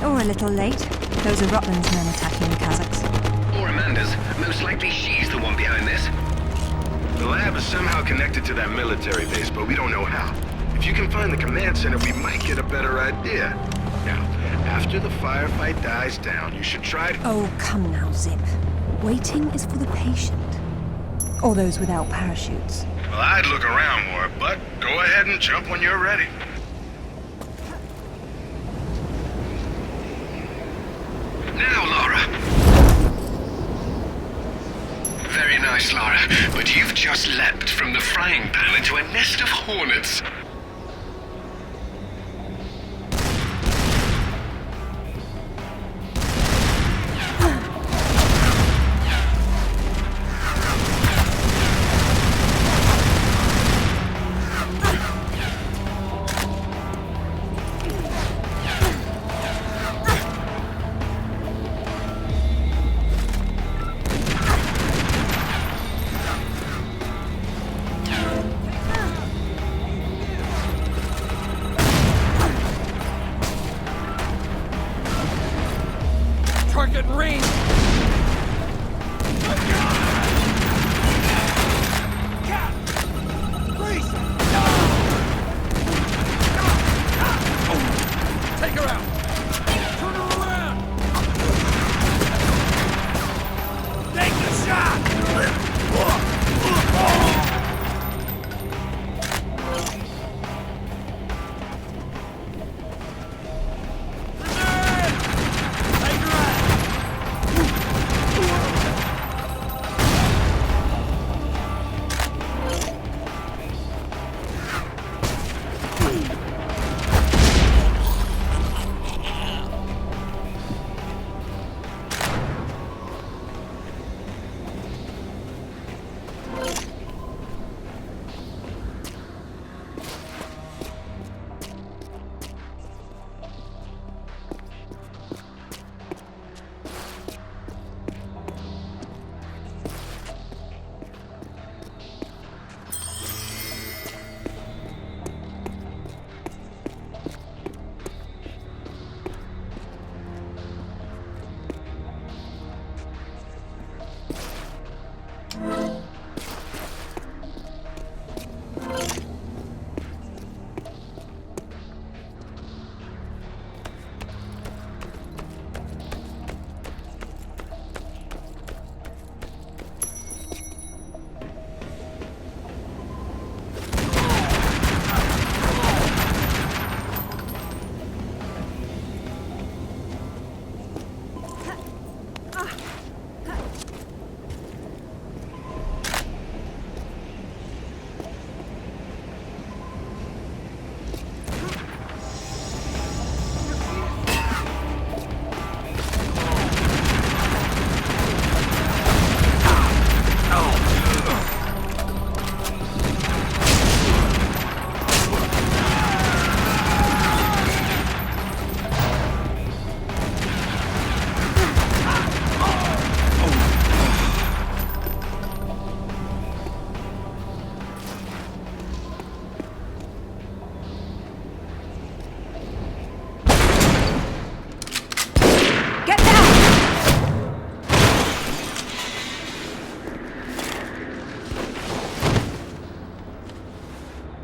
Speaker 8: Or a little late. Those are Rutland's men attacking the Kazakhs.
Speaker 11: Or Amanda's. Most likely she's the one behind this.
Speaker 10: The lab Lara's somehow connected to that military base, but we don't know how. If you can find the command center, we might get a better idea. Now, after the firefight dies down, you should try to...
Speaker 8: Oh, come now, Zip. Waiting is for the patient. Or those without parachutes.
Speaker 10: Well, I'd look around more, but go ahead and jump when you're ready.
Speaker 11: Now, Lara. Very nice, Lara, but you've just leapt from the frying pan into a nest of hornets.
Speaker 22: Target range! Take her out! Turn her around! Take the shot!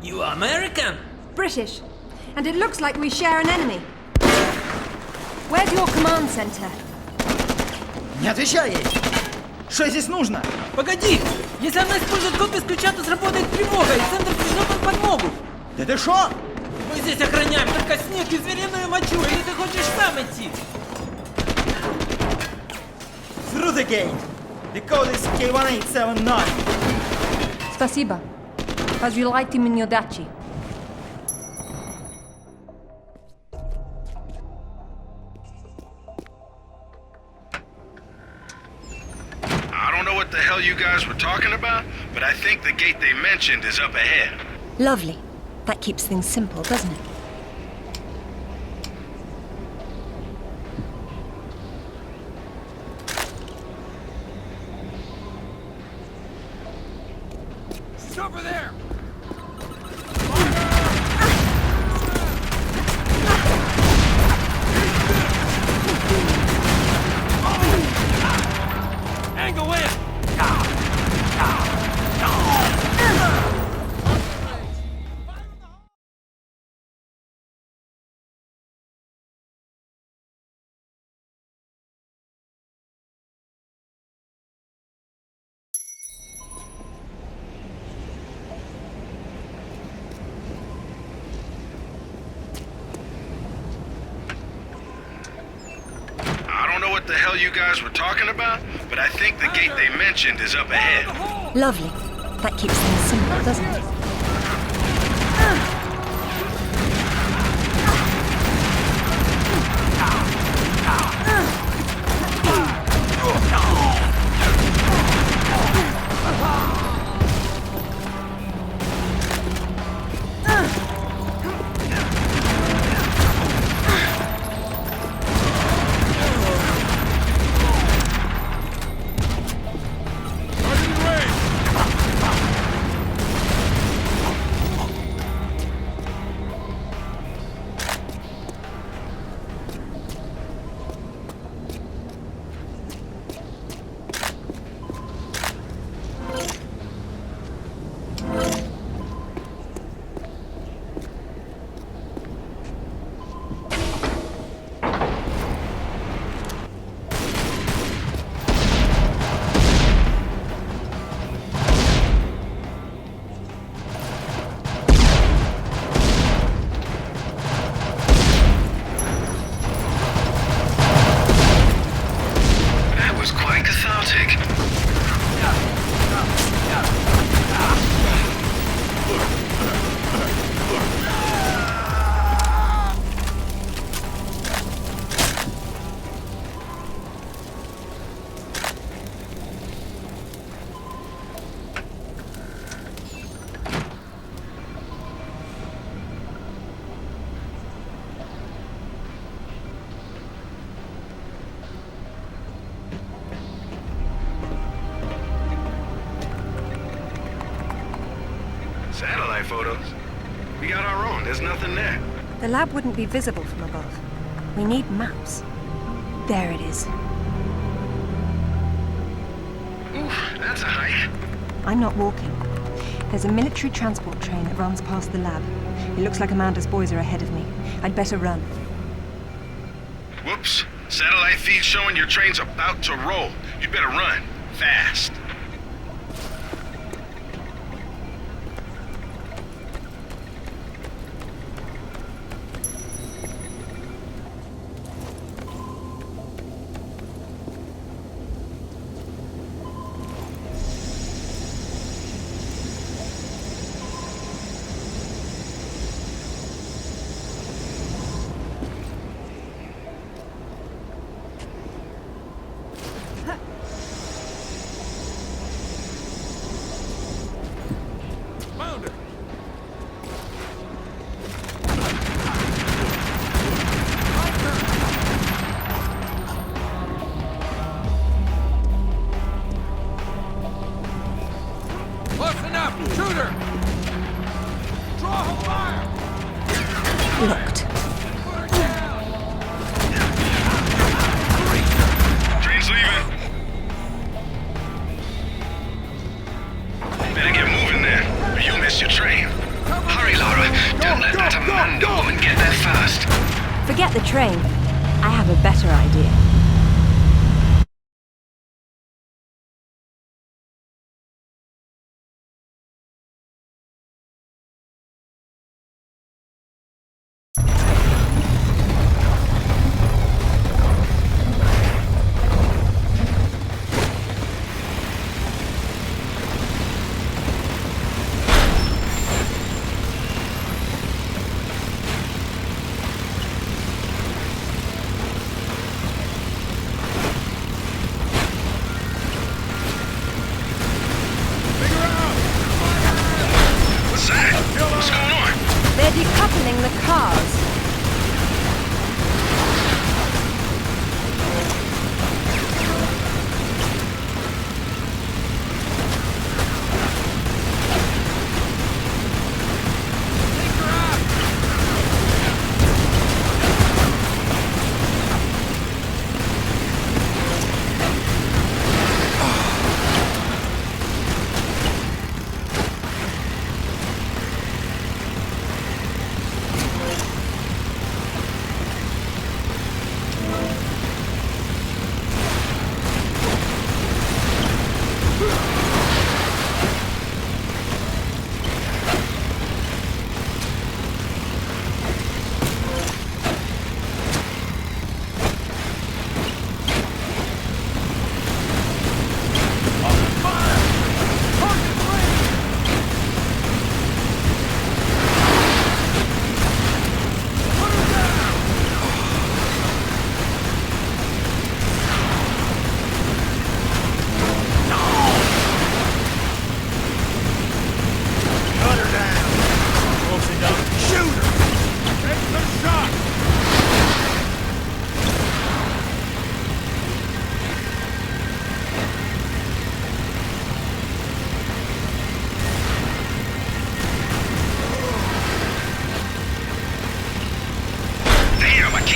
Speaker 6: You are American?
Speaker 8: British. And it looks like we share an enemy. Where's your command center?
Speaker 6: Не отвечай ей! Что здесь нужно? Погоди! Если она использует код без ключа, то сработает тревога, и центр пришлет нам подмогу! Да ты шо? Мы здесь охраняем только снег и звериную мочу, или ты хочешь сам идти? Through the gate! The code is K1879!
Speaker 8: Спасибо. Разжилайте мне дачи.
Speaker 10: I don't know what the hell you guys were talking about, but I think the gate they mentioned is up ahead.
Speaker 8: Lovely. That keeps things simple, doesn't it?
Speaker 22: She's over there! Angle in!
Speaker 10: what the hell you guys were talking about, but I think the gate they mentioned is up ahead.
Speaker 8: Lovely. That keeps things simple, doesn't it?
Speaker 10: Satellite photos? We got our own. There's nothing there.
Speaker 8: The lab wouldn't be visible from above. We need maps. There it is.
Speaker 10: Oof, that's a hike.
Speaker 8: I'm not walking. There's a military transport train that runs past the lab. It looks like Amanda's boys are ahead of me. I'd better run.
Speaker 10: Whoops. Satellite feed showing your train's about to roll. You'd better run. Fast.
Speaker 8: Locked.
Speaker 10: Train's leaving. Better get moving then, or you'll miss your train.
Speaker 11: Hurry, Lara. Don't let that Amanda woman get there first.
Speaker 8: Forget the train. I have a better idea. They're decoupling the cars.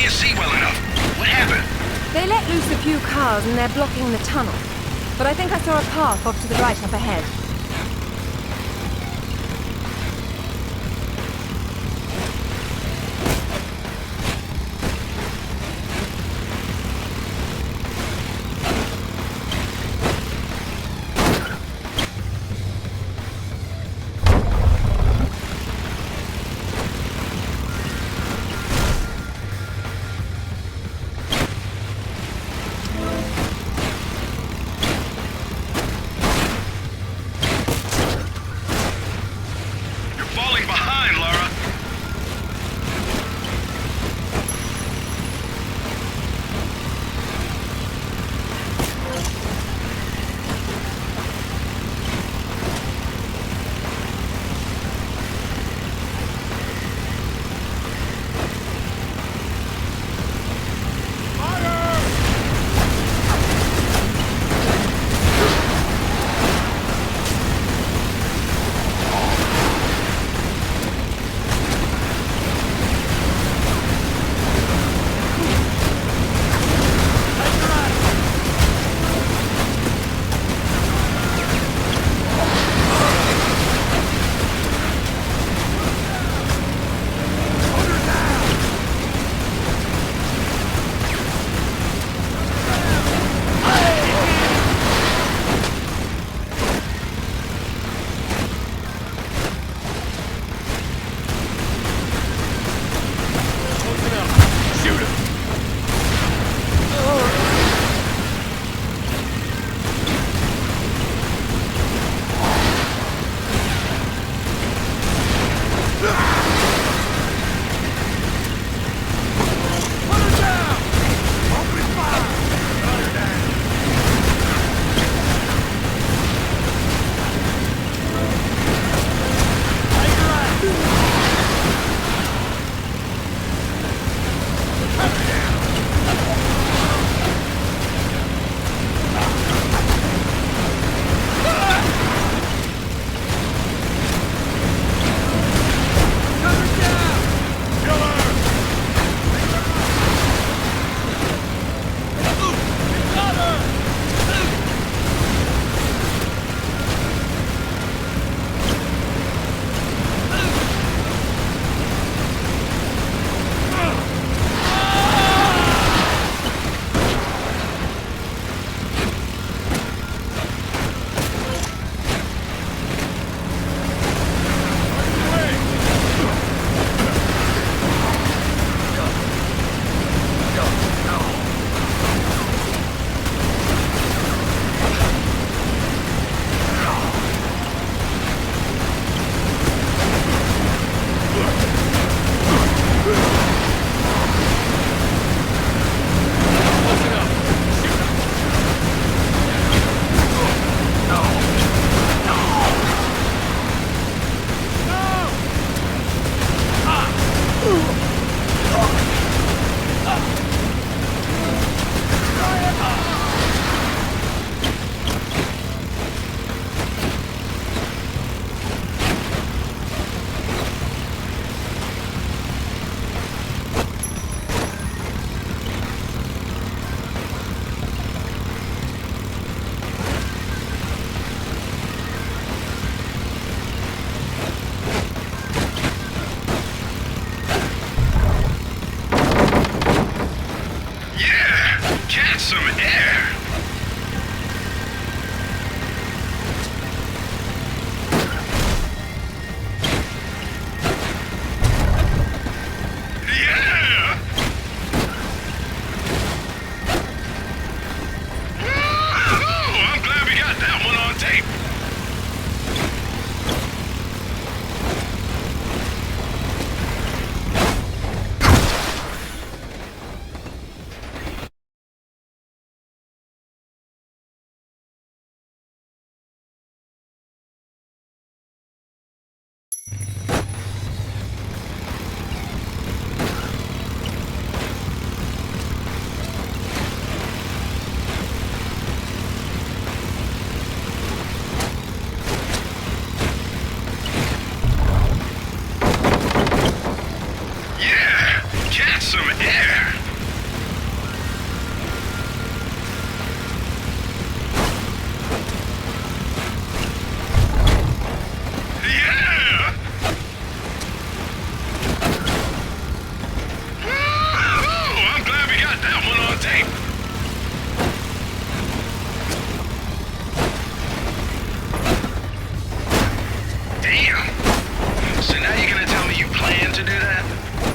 Speaker 11: can't see well enough. What happened?
Speaker 8: They let loose a few cars and they're blocking the tunnel. But I think I saw a path off to the right up ahead.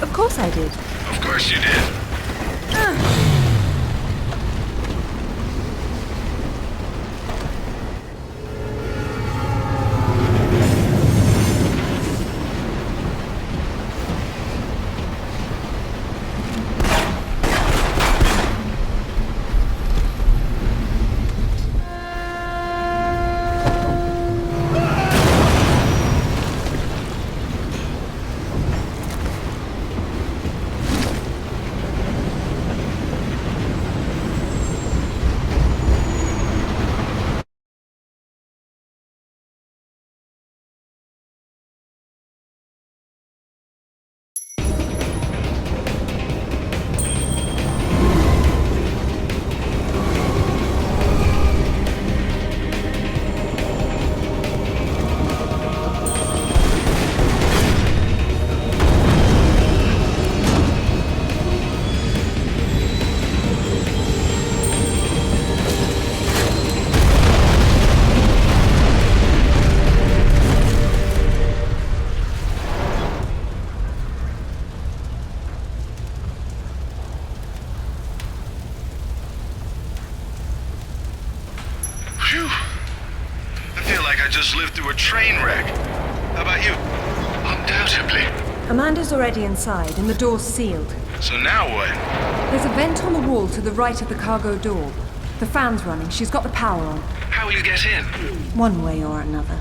Speaker 8: Of course I did.
Speaker 10: Of course you did. Phew. I feel like I just lived through a train wreck. How about you? Undoubtedly.
Speaker 8: Amanda's already inside, and the door's sealed.
Speaker 10: So now what?
Speaker 8: There's a vent on the wall to the right of the cargo door. The fan's running. She's got the power on.
Speaker 11: How will you get in?
Speaker 8: One way or another.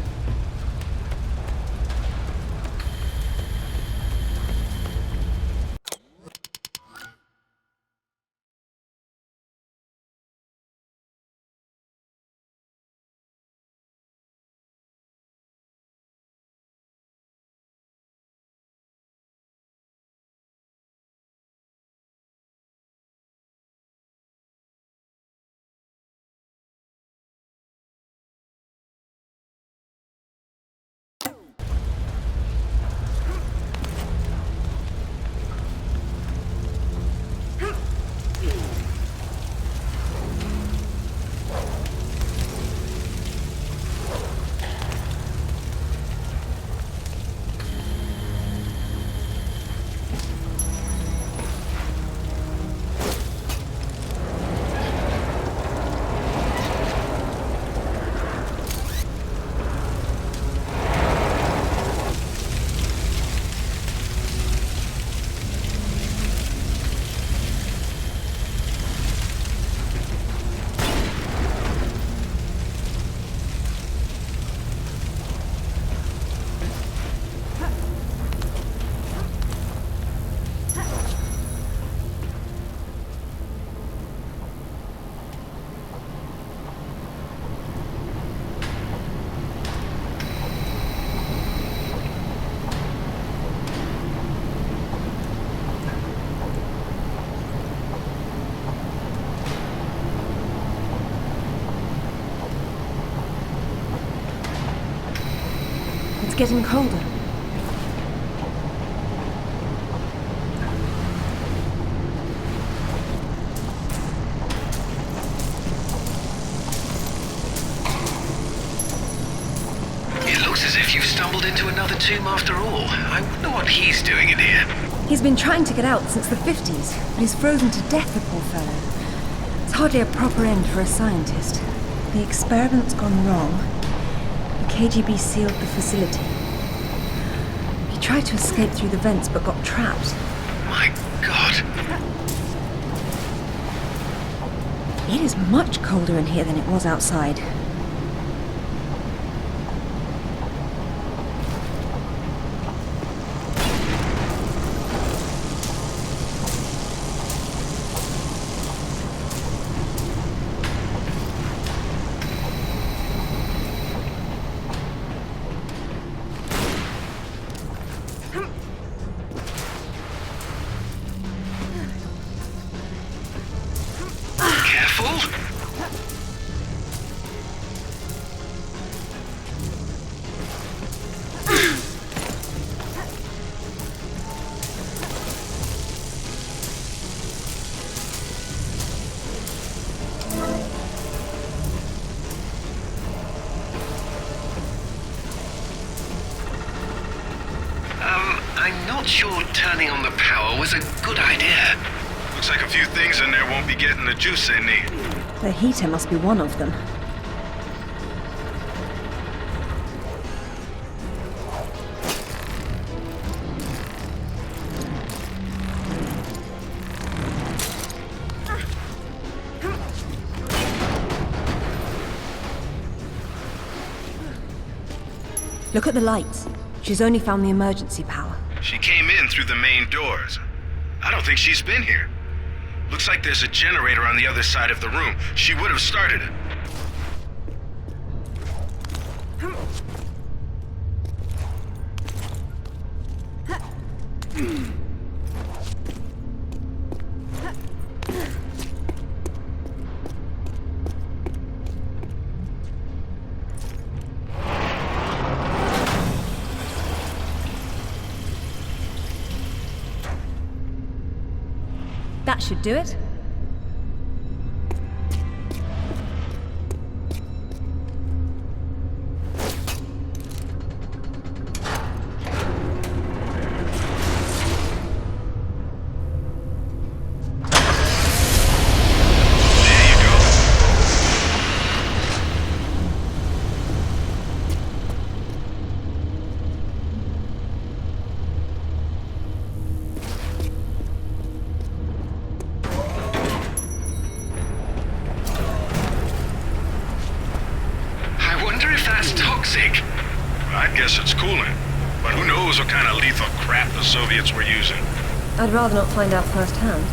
Speaker 8: It's getting colder.
Speaker 11: It looks as if you've stumbled into another tomb after all. I wonder what he's doing in here.
Speaker 8: He's been trying to get out since the 50s, but he's frozen to death, the poor fellow. It's hardly a proper end for a scientist. The experiment's gone wrong. The KGB sealed the facility. He tried to escape through the vents, but got trapped.
Speaker 11: My God.
Speaker 8: It is much colder in here than it was outside.
Speaker 11: I'm not sure turning on the power was a good idea.
Speaker 10: Looks like a few things in there won't be getting the juice they need.
Speaker 8: The heater must be one of them. Look at the lights. She's only found the emergency power.
Speaker 10: She came in through the main doors. I don't think she's been here. Looks like there's a generator on the other side of the room. She would have started it.
Speaker 8: That should do it.
Speaker 10: I guess it's cooling. But who knows what kind of lethal crap the Soviets were using.
Speaker 8: I'd rather not find out firsthand.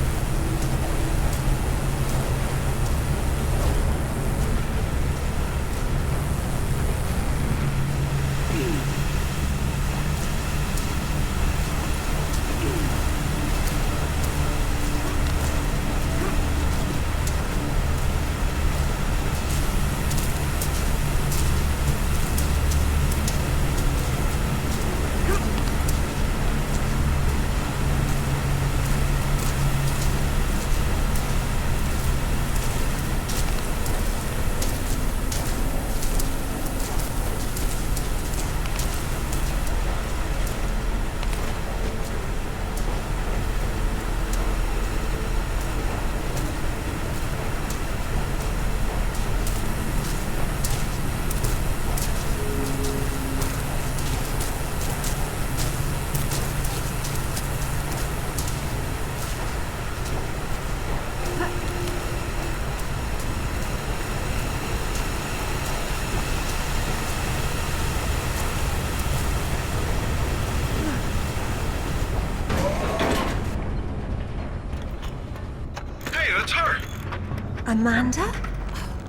Speaker 8: Amanda?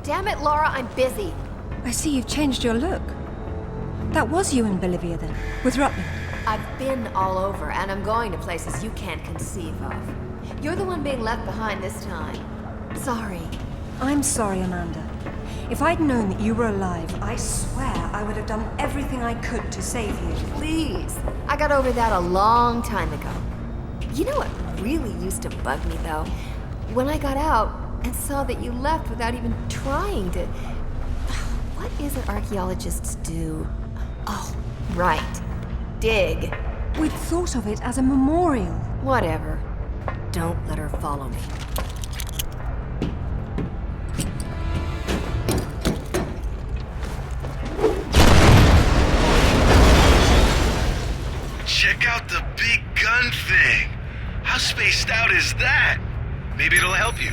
Speaker 18: Damn it, Laura, I'm busy.
Speaker 8: I see you've changed your look. That was you in Bolivia then, with Rutland.
Speaker 18: I've been all over, and I'm going to places you can't conceive of. You're the one being left behind this time. Sorry.
Speaker 8: I'm sorry, Amanda. If I'd known that you were alive, I swear I would have done everything I could to save you.
Speaker 18: Please. I got over that a long time ago. You know what really used to bug me, though? When I got out and saw that you left without even trying to... What is it archaeologists do? Oh, right. Dig.
Speaker 8: We'd thought of it as a memorial.
Speaker 18: Whatever. Don't let her follow me.
Speaker 10: Check out the big gun thing. How spaced out is that? Maybe it'll help you.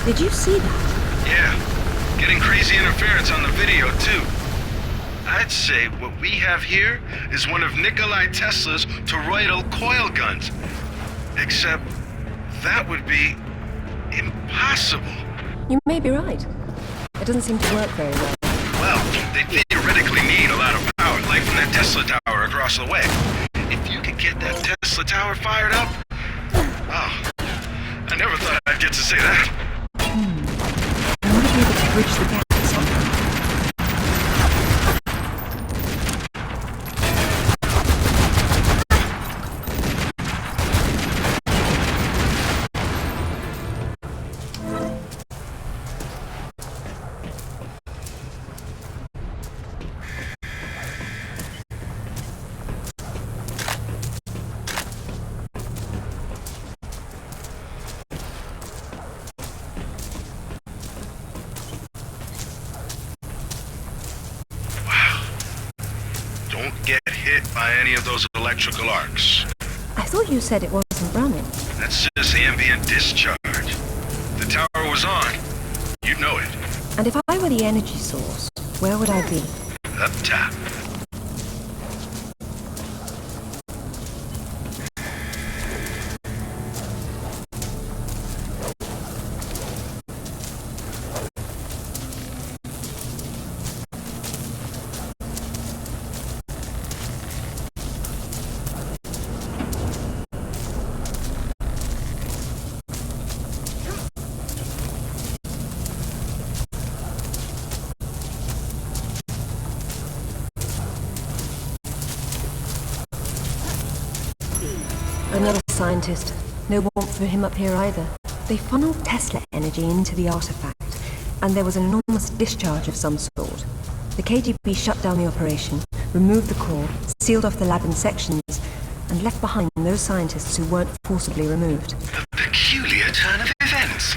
Speaker 8: Did you see that?
Speaker 10: Yeah. Getting crazy interference on the video, too. I'd say what we have here is one of Nikolai Tesla's toroidal coil guns. Except that would be impossible.
Speaker 8: You may be right. It doesn't seem to work very well.
Speaker 10: Well, they theoretically need a lot of power, like from that Tesla tower across the way. If you could get that Tesla tower fired up... Oh, I never thought I'd get to say that.
Speaker 8: I want to be able to bridge the gap somehow.
Speaker 10: Don't get hit by any of those electrical arcs.
Speaker 8: I thought you said it wasn't running.
Speaker 10: That's just ambient discharge. The tower was on. You'd know it.
Speaker 8: And if I were the energy source, where would I be?
Speaker 10: Up top.
Speaker 8: Another scientist. No warmth for him up here either. They funneled Tesla energy into the artifact, and there was an enormous discharge of some sort. The KGB shut down the operation, removed the core, sealed off the lab in sections, and left behind those scientists who weren't forcibly removed.
Speaker 11: A peculiar turn of events.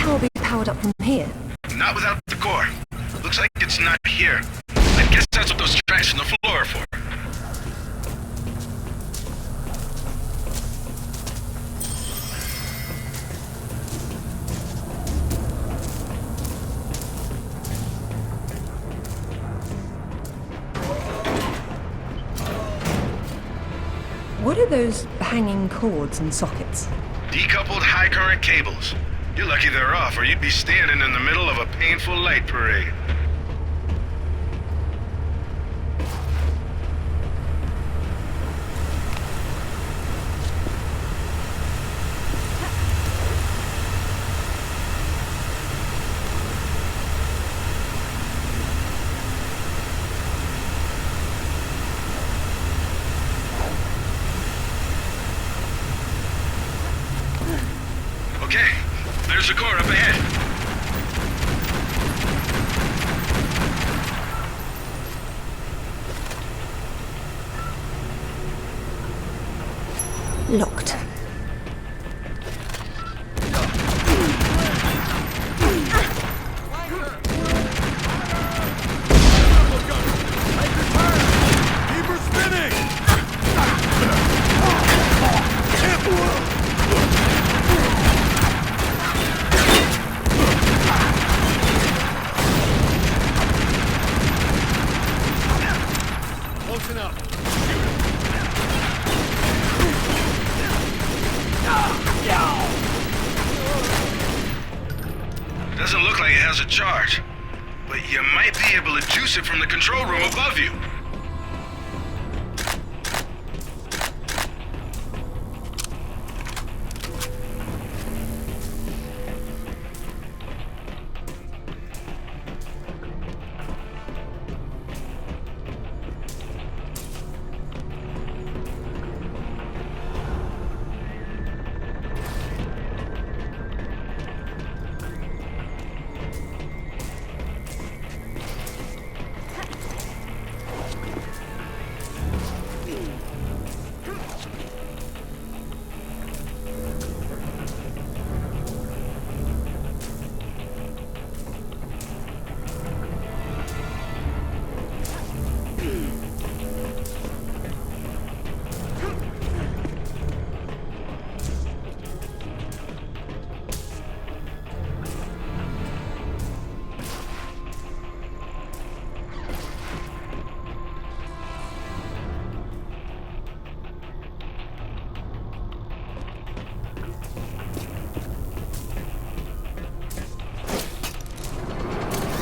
Speaker 8: Will be powered up from here.
Speaker 10: Not without the core. Looks like it's not here. I guess that's what those tracks in the floor are for.
Speaker 8: What are those hanging cords and sockets?
Speaker 10: Decoupled high current cables. You're lucky they're off, or you'd be standing in the middle of a painful light parade. Okay. There's a core up ahead.
Speaker 8: Locked.
Speaker 17: Keep her spinning! Close enough.
Speaker 10: Doesn't look like it has a charge, but you might be able to juice it from the control room above you.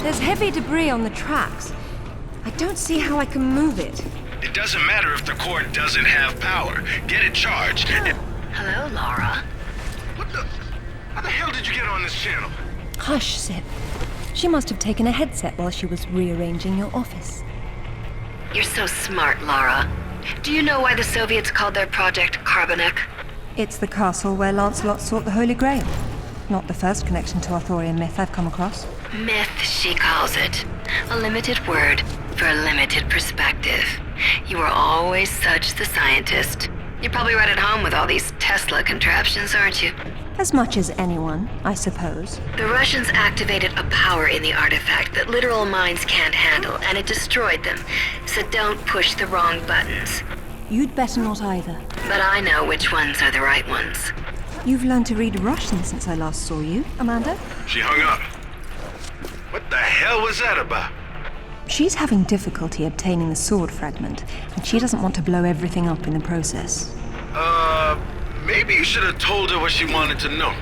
Speaker 8: There's heavy debris on the tracks. I don't see how I can move it.
Speaker 10: It doesn't matter if the core doesn't have power. Get it charged.
Speaker 18: Hello, Lara.
Speaker 10: What the? How the hell did you get on this channel?
Speaker 8: Hush, Sip. She must have taken a headset while she was rearranging your office.
Speaker 18: You're so smart, Lara.
Speaker 7: Do you know why the Soviets called their project Carbonek?
Speaker 8: It's the castle where Lancelot sought the Holy Grail. Not the first connection to Arthurian myth I've come across.
Speaker 7: Myth, she calls it. A limited word for a limited perspective. You are always such the scientist. You're probably right at home with all these Tesla contraptions, aren't you?
Speaker 8: As much as anyone, I suppose.
Speaker 7: The Russians activated a power in the artifact that literal minds can't handle, and it destroyed them. So don't push the wrong buttons.
Speaker 8: You'd better not either.
Speaker 7: But I know which ones are the right ones.
Speaker 8: You've learned to read Russian since I last saw you, Amanda.
Speaker 10: She hung up. What the hell was that about?
Speaker 8: She's having difficulty obtaining the sword fragment, and she doesn't want to blow everything up in the process.
Speaker 10: Maybe you should have told her what she wanted to know.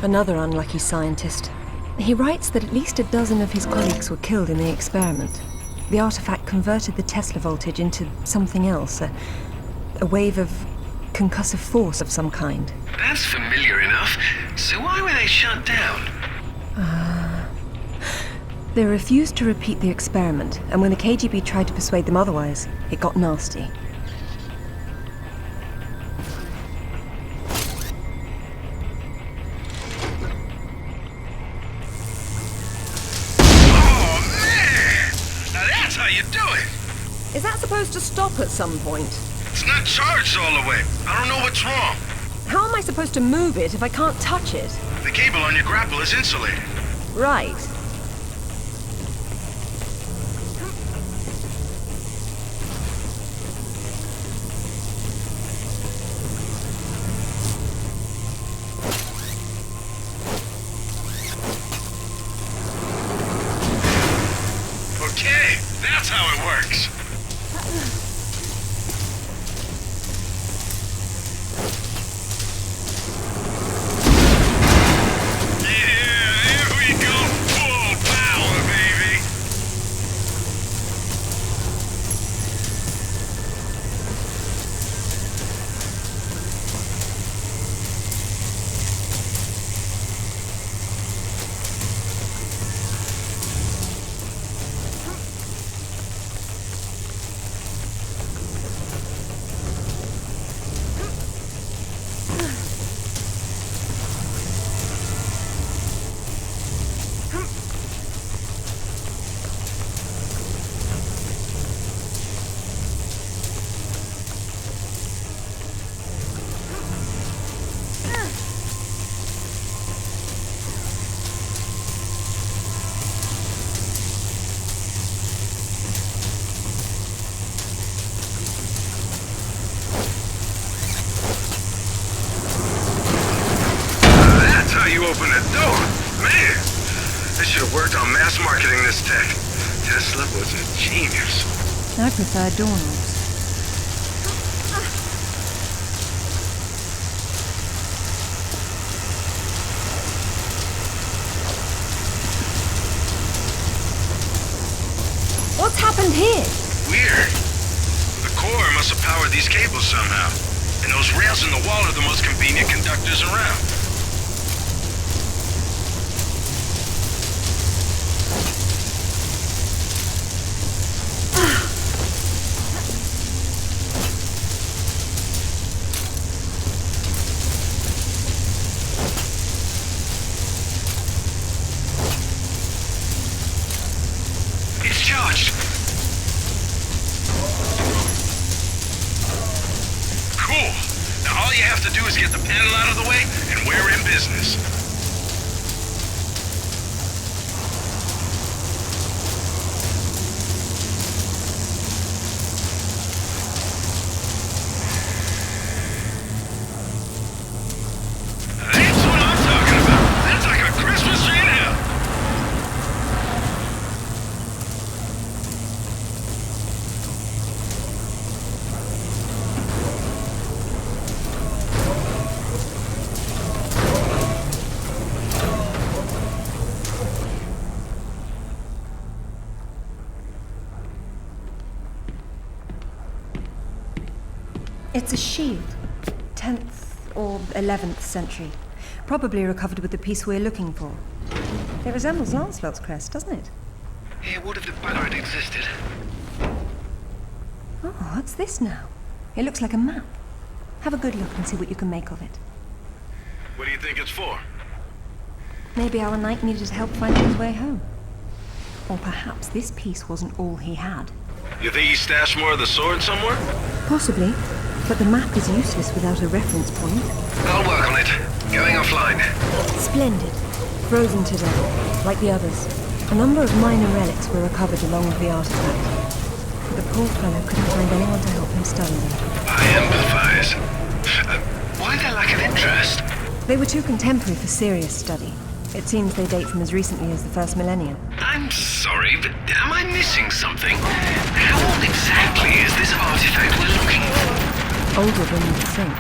Speaker 8: Another unlucky scientist. He writes that at least a dozen of his colleagues were killed in the experiment. The artifact converted the Tesla voltage into something else, a wave of concussive force of some kind.
Speaker 11: That's familiar enough. So why were they shut down?
Speaker 8: They refused to repeat the experiment, and when the KGB tried to persuade them otherwise, it got nasty.
Speaker 1: Is that supposed to stop at some point?
Speaker 10: It's not charged all the way. I don't know what's wrong.
Speaker 1: How am I supposed to move it if I can't touch it?
Speaker 10: The cable on your grapple is insulated.
Speaker 1: Right.
Speaker 10: Okay, that's how it works. You open the door. Man, they should have worked on mass marketing this tech. Tesla was a genius.
Speaker 8: I prefer doorknobs.
Speaker 1: What's happened here?
Speaker 10: Weird. The core must have powered these cables somehow. And those rails in the wall are the most convenient conductors around. Get the panel out of the way, and we're in business. That's what I'm talking about. That's like a Christmas tree in hell.
Speaker 8: It's a shield. 10th or 11th century. Probably recovered with the piece we're looking for. It resembles Lancelot's crest, doesn't it?
Speaker 11: It would have if Banner had existed.
Speaker 8: Oh, what's this now? It looks like a map. Have a good look and see what you can make of it.
Speaker 10: What do you think it's for?
Speaker 8: Maybe our knight needed help finding his way home. Or perhaps this piece wasn't all he had.
Speaker 10: You think he stashed more of the sword somewhere?
Speaker 8: Possibly, but the map is useless without a reference point.
Speaker 11: I'll work on it. Going offline.
Speaker 8: Splendid. Frozen to death, like the others. A number of minor relics were recovered along with the artifact. The poor fellow couldn't find anyone to help him study them.
Speaker 11: I empathize. Why their lack of interest?
Speaker 8: They were too contemporary for serious study. It seems they date from as recently as the first millennium.
Speaker 11: I'm sorry, but am I missing something? How old exactly is this artifact we're looking for?
Speaker 8: Older than you'd think.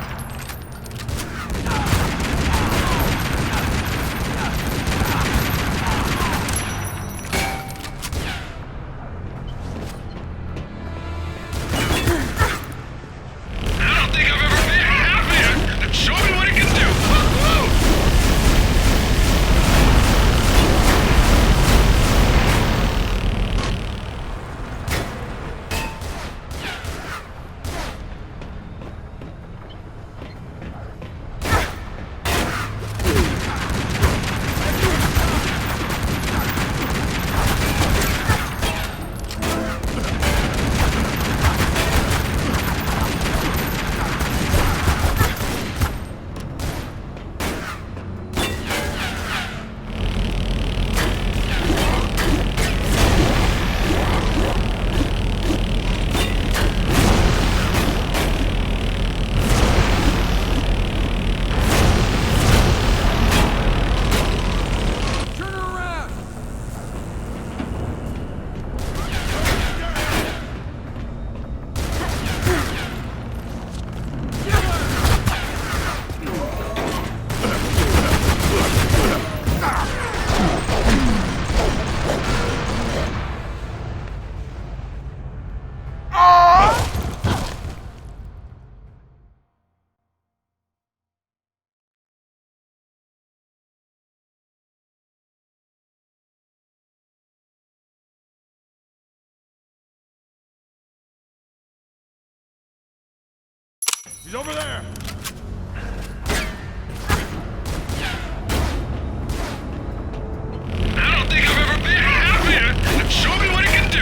Speaker 17: He's over there!
Speaker 10: I don't think I've ever been happier! Show me what it can do!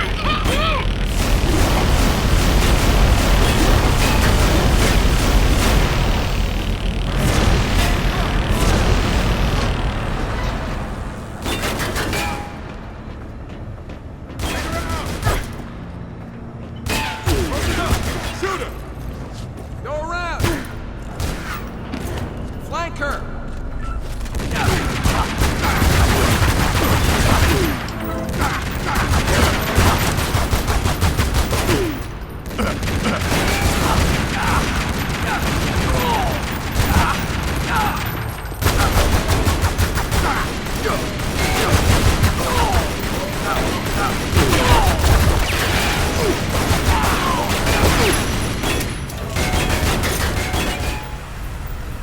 Speaker 17: Shoot him!
Speaker 5: Go around! Flank her!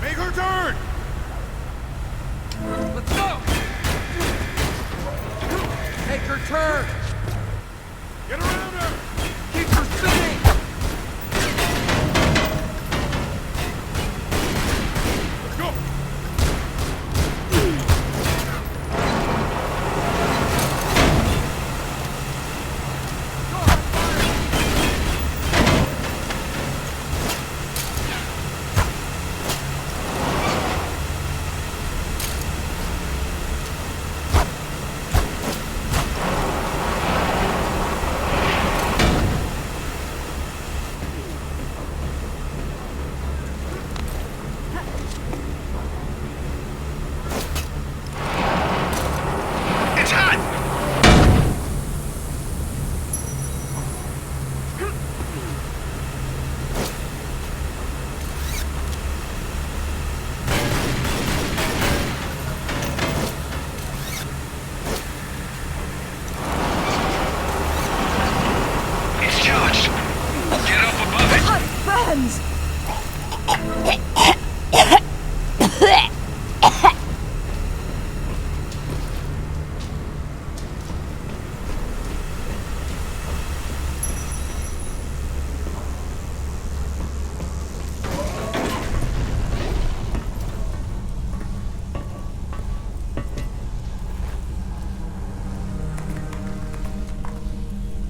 Speaker 17: Make her turn!
Speaker 5: Let's go! Make her turn!
Speaker 17: Get around her!
Speaker 5: Keep her spinning!
Speaker 17: Let's go!
Speaker 11: It's hot! It's charged. Get up above it.
Speaker 8: It burns!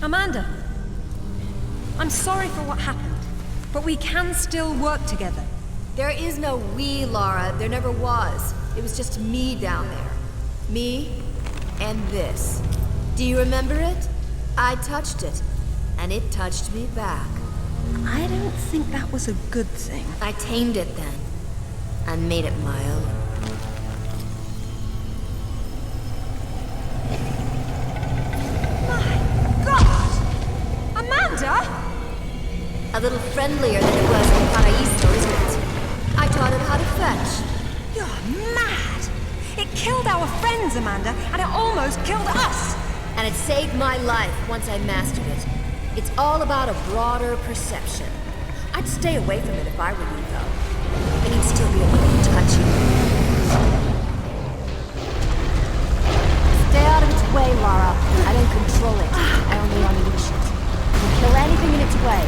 Speaker 8: Amanda, I'm sorry for what happened, but we can still work together.
Speaker 18: There is no we, Lara. There never was. It was just me down there. Me and this. Do you remember it? I touched it, and it touched me back.
Speaker 8: I don't think that was a good thing.
Speaker 18: I tamed it then, and made it my own.
Speaker 8: My God! Amanda!
Speaker 18: A little friendlier than it was in Paraíso, isn't it? I taught it how to fetch.
Speaker 8: You're mad! It killed our friends, Amanda, and it almost killed us!
Speaker 18: And it saved my life once I mastered it. It's all about a broader perception. I'd stay away from it if I were you, though. And you'd still be able to touch you. Stay out of its way, Lara. I don't control it. I only unleash it. It'll kill anything in its way.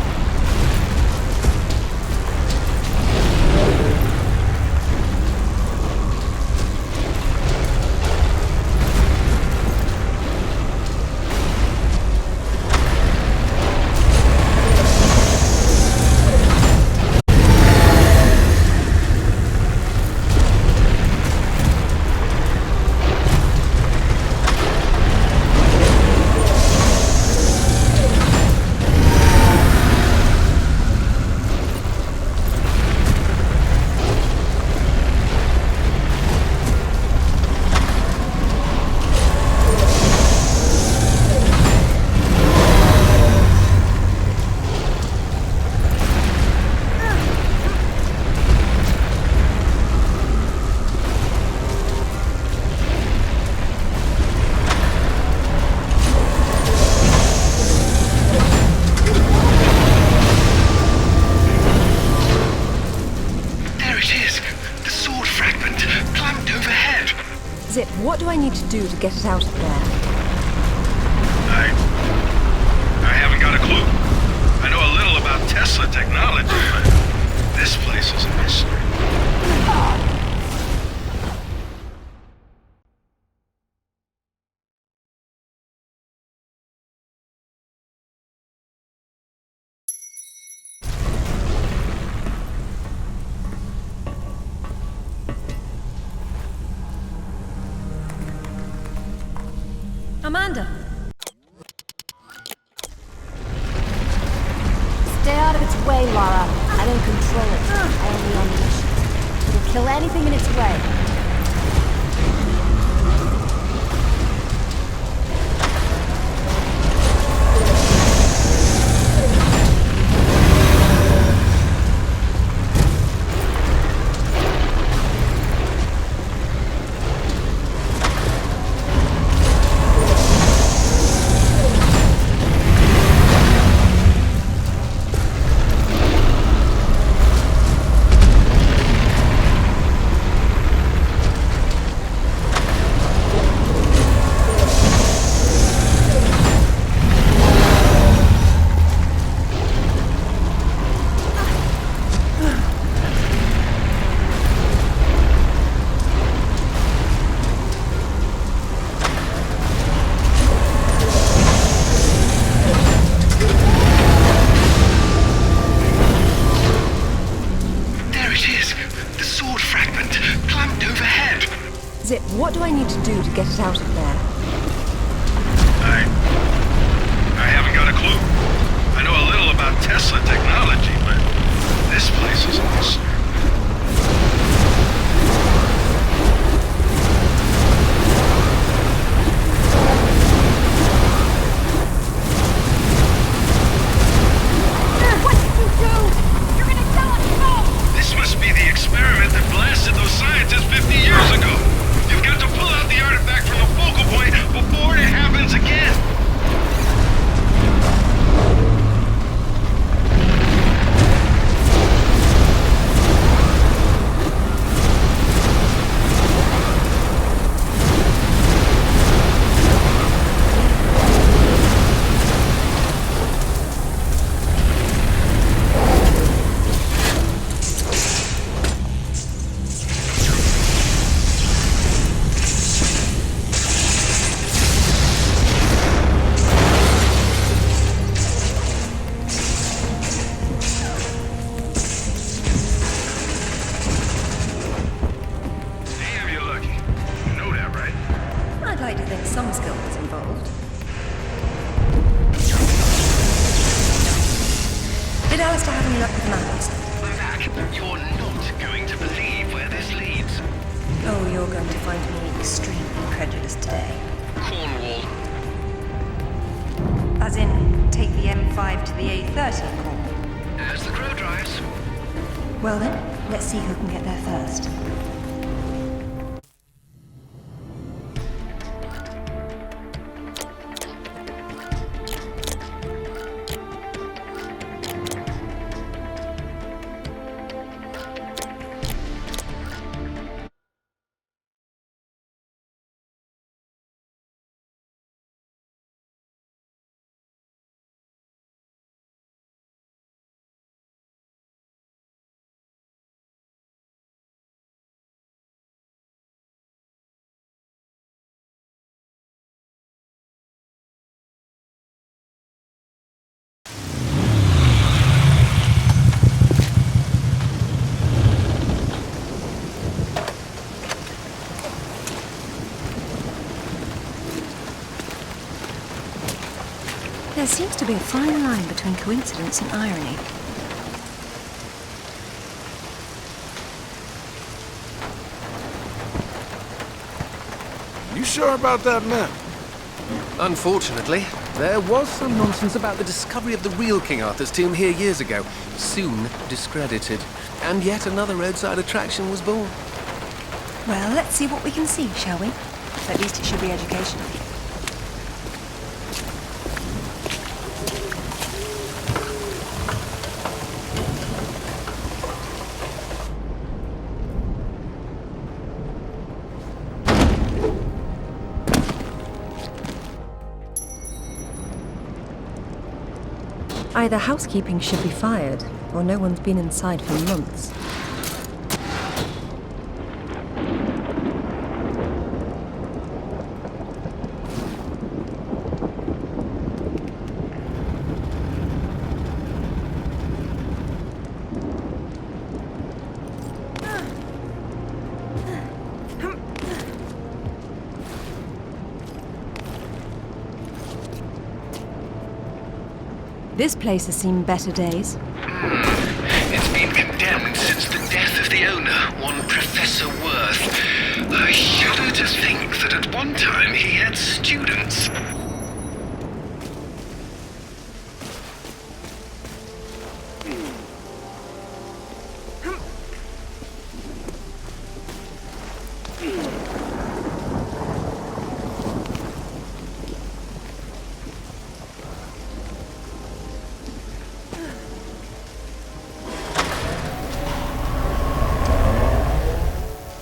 Speaker 8: What do I need to do to get it out of there?
Speaker 10: I haven't got a clue. I know a little about Tesla technology, but this place is a mystery.
Speaker 8: Amanda!
Speaker 18: Stay out of its way, Lara. I don't control it. I only unleash it. It'll kill anything in its way.
Speaker 8: Zip, what do I need to do to get it out of there?
Speaker 10: I haven't got a clue. I know a little about Tesla technology, but this place is a mystery.
Speaker 1: What did you do? You're gonna tell us no!
Speaker 10: This must be the experiment that blasted those scientists 50 years ago. You've got to pull out the artifact from the focal point
Speaker 8: Cheers to having you luck with maths.
Speaker 11: Mac, you're not going to believe where this leads.
Speaker 8: Oh, you're going to find me extremely credulous today.
Speaker 11: Cornwall.
Speaker 8: As in, take the M5 to the A30, Cornwall.
Speaker 11: As the crow drives.
Speaker 8: Well then, let's see who can get there first. There seems to be a fine line between coincidence and irony.
Speaker 9: You sure about that map?
Speaker 15: Unfortunately, there was some nonsense about the discovery of the real King Arthur's tomb here years ago, soon discredited. And yet another roadside attraction was born.
Speaker 8: Well, let's see what we can see, shall we? At least it should be educational. Either housekeeping should be fired, or no one's been inside for months. This place has seen better days.
Speaker 11: It's been condemned since the death of the owner, one Professor Worth. I shudder to think that at one time he had students.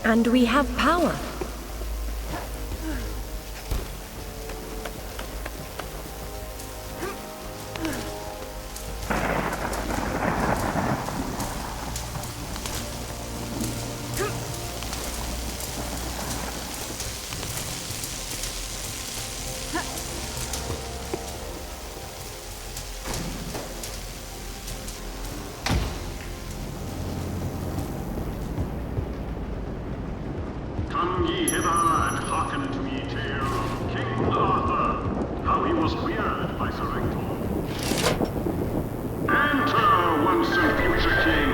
Speaker 8: And we have power.
Speaker 12: Come ye hither and hearken to ye tale of King Arthur, how he was weird by Sir Ector. Enter, once and future king,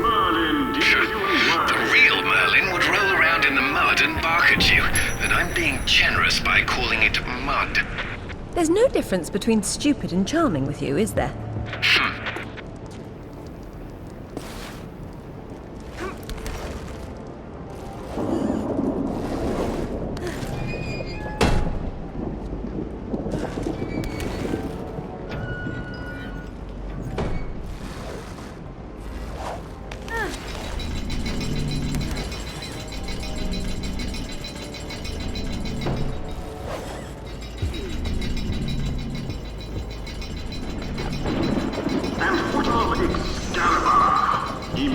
Speaker 12: Merlin deems you unworthy.
Speaker 11: The real Merlin would roll around in the mud and bark at you, and I'm being generous by calling it mud.
Speaker 8: There's no difference between stupid and charming with you, is there?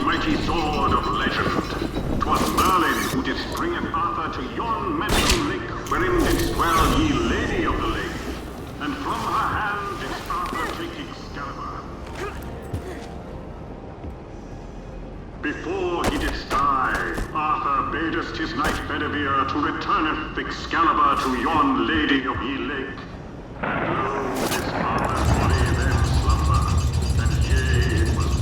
Speaker 12: Mighty sword of legend. 'Twas Merlin who did springeth Arthur to yon mental lake, wherein didst dwell ye lady of the lake. And from her hand didst Arthur take Excalibur. Before he didst die, Arthur badest his knight Bedivere to returneth Excalibur to yon lady of ye lake. And lo, this Arthur's body then slumber, and yea, it was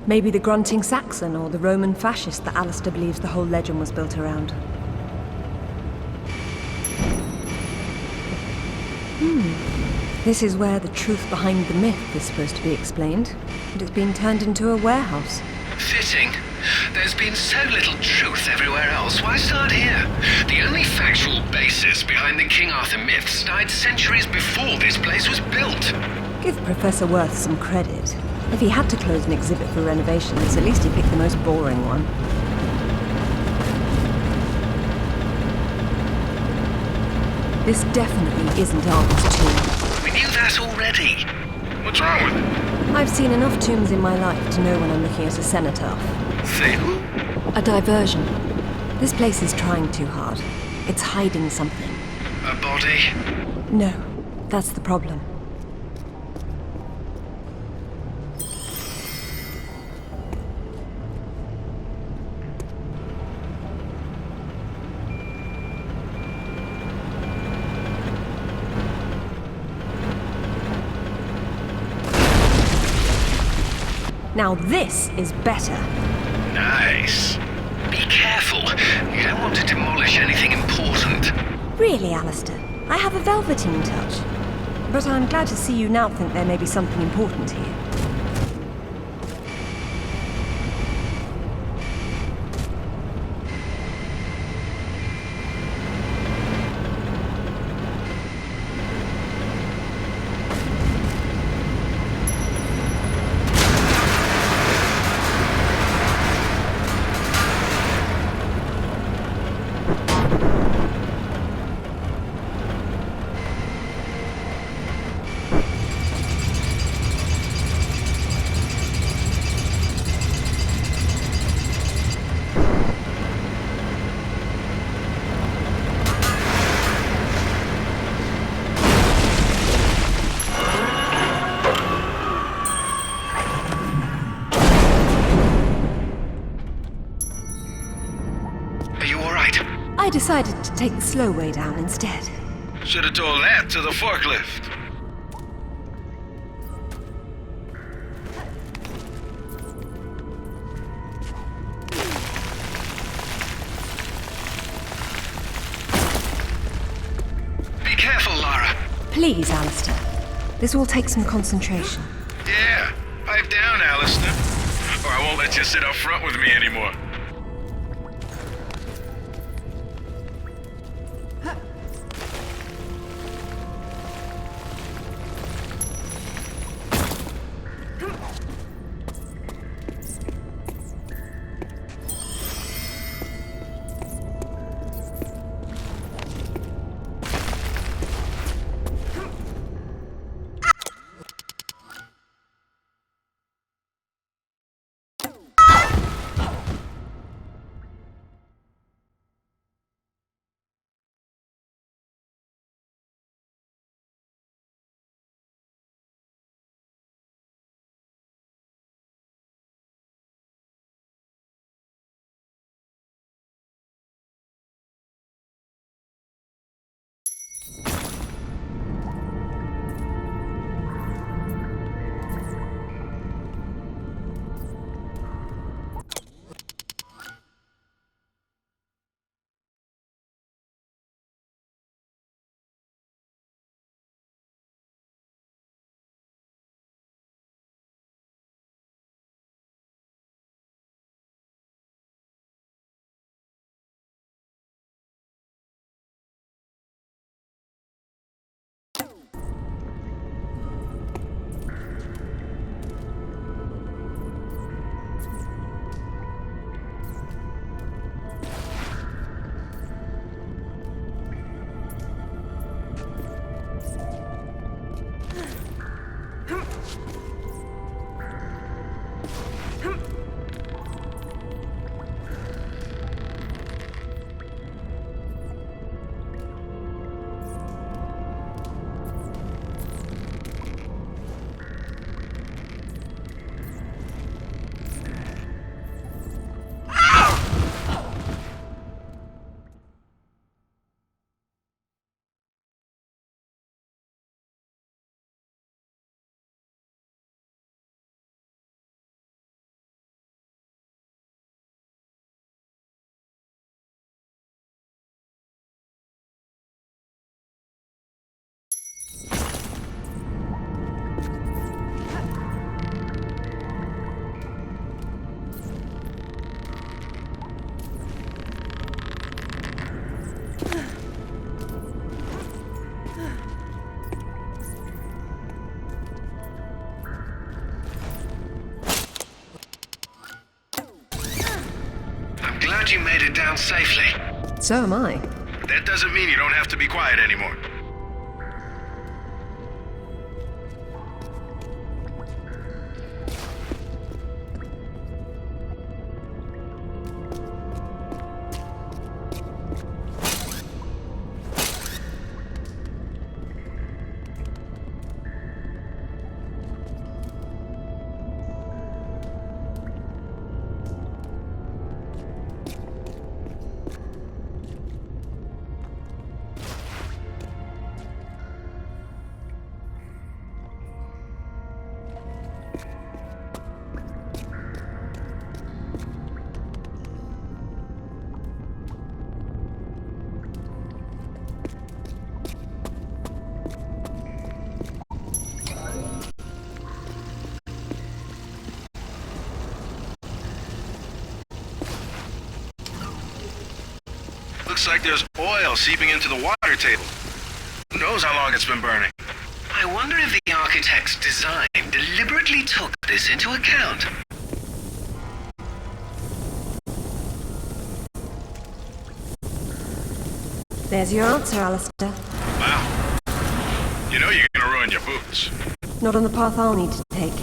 Speaker 8: Maybe the grunting Saxon or the Roman fascist that Alistair believes the whole legend was built around. This is where the truth behind the myth is supposed to be explained, and it's been turned into a warehouse.
Speaker 11: Fitting. There's been so little truth everywhere else. Why start here? The only factual basis behind the King Arthur myths died centuries before this place was built.
Speaker 8: Give Professor Worth some credit. If he had to close an exhibit for renovations, at least he picked the most boring one. This definitely isn't Arthur's tomb.
Speaker 11: We knew that already. What's wrong with it?
Speaker 8: I've seen enough tombs in my life to know when I'm looking at a cenotaph.
Speaker 11: Say who?
Speaker 8: A diversion. This place is trying too hard. It's hiding something.
Speaker 11: A body?
Speaker 8: No, that's the problem. Now this is better.
Speaker 11: Nice. Be careful. You don't want to demolish anything important.
Speaker 8: Really, Alistair, I have a velveteen touch. But I'm glad to see you now think there may be something important here. I decided to take the slow way down instead.
Speaker 10: Should have told that to the forklift.
Speaker 11: Be careful, Lara.
Speaker 8: Please, Alistair. This will take some concentration.
Speaker 10: Yeah, pipe down, Alistair. Or I won't let you sit up front with me anymore.
Speaker 11: glad you made it down safely.
Speaker 8: So am I.
Speaker 10: That doesn't mean you don't have to be quiet anymore. Looks like there's oil seeping into the water table. Who knows how long it's been burning?
Speaker 11: I wonder if the architect's design deliberately took this into account.
Speaker 8: There's your answer, Alistair.
Speaker 10: Wow. You know you're gonna ruin your boots.
Speaker 8: Not on the path I'll need to take.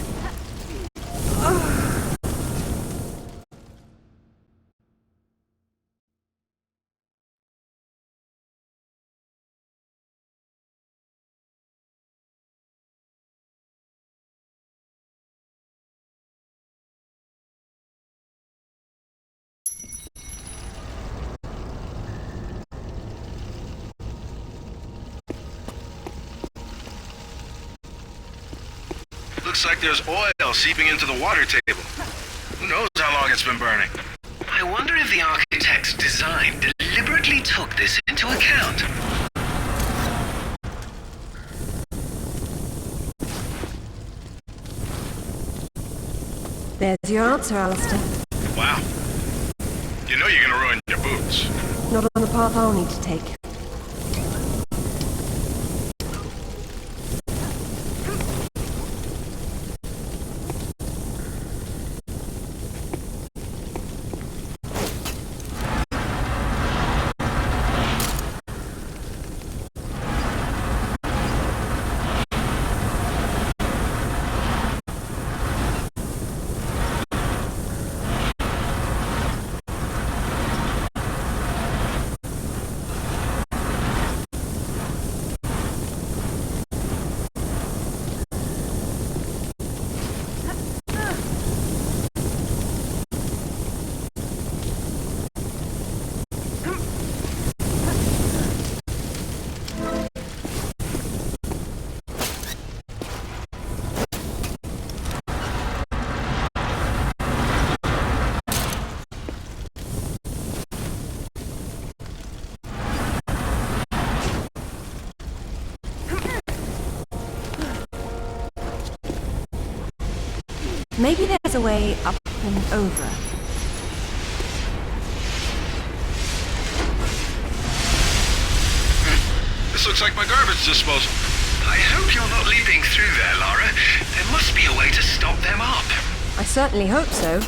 Speaker 10: Looks like there's oil seeping into the water table. Who knows how long it's been burning?
Speaker 11: I wonder if the architect's design deliberately took this into account.
Speaker 8: There's your answer, Alistair.
Speaker 10: Wow. You know you're gonna ruin your boots.
Speaker 8: Not on the path I'll need to take. Maybe there's a way up and over.
Speaker 10: This looks like my garbage disposal.
Speaker 11: I hope you're not leaping through there, Lara. There must be a way to stop them up.
Speaker 8: I certainly hope so.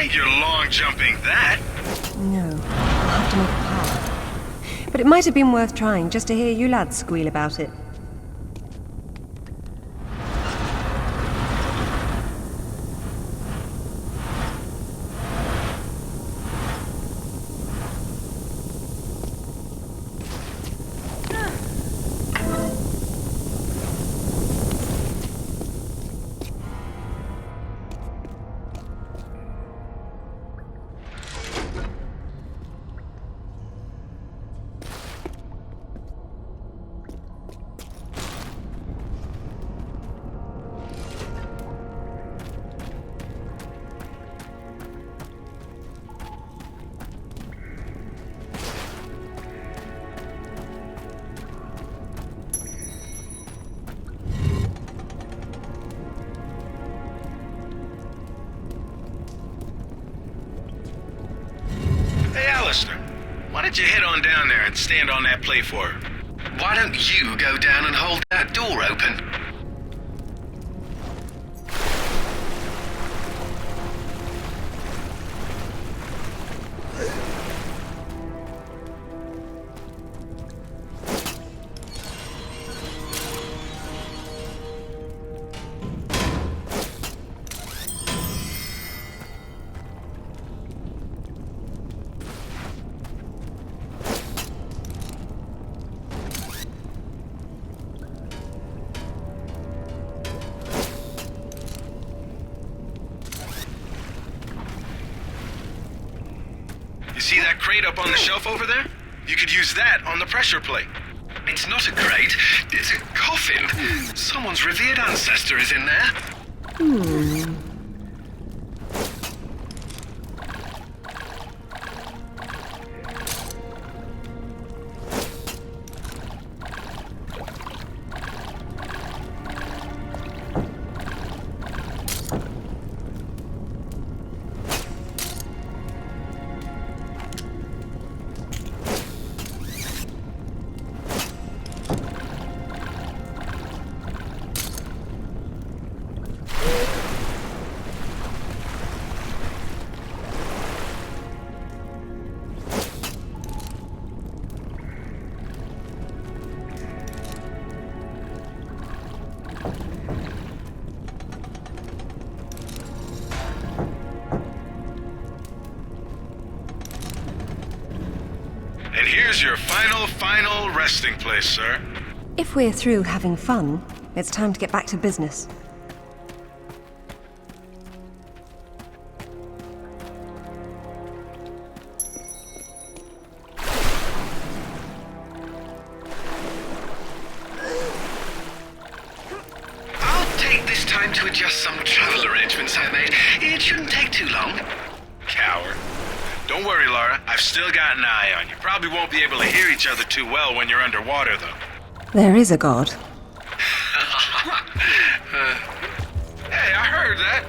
Speaker 10: think you're long jumping that.
Speaker 8: No, I'll have to make a path. But it might have been worth trying just to hear you lads squeal about it.
Speaker 10: Why don't you head on down there and stand on that plate for her?
Speaker 11: Why don't you go down and hold that door open?
Speaker 10: See that crate up on the shelf over there? You could use that on the pressure plate.
Speaker 11: It's not a crate, it's a coffin. Someone's revered ancestor is in there.
Speaker 10: And here's your final resting place, sir.
Speaker 8: If we're through having fun, it's time to get back to business.
Speaker 11: I'll take this time to adjust some travel arrangements I made. It shouldn't take too long.
Speaker 10: Coward. Don't worry, Lara. I've still got an eye on you. Probably won't be able to hear each other too well when you're underwater, though.
Speaker 8: There is a god.
Speaker 10: Hey, I heard that.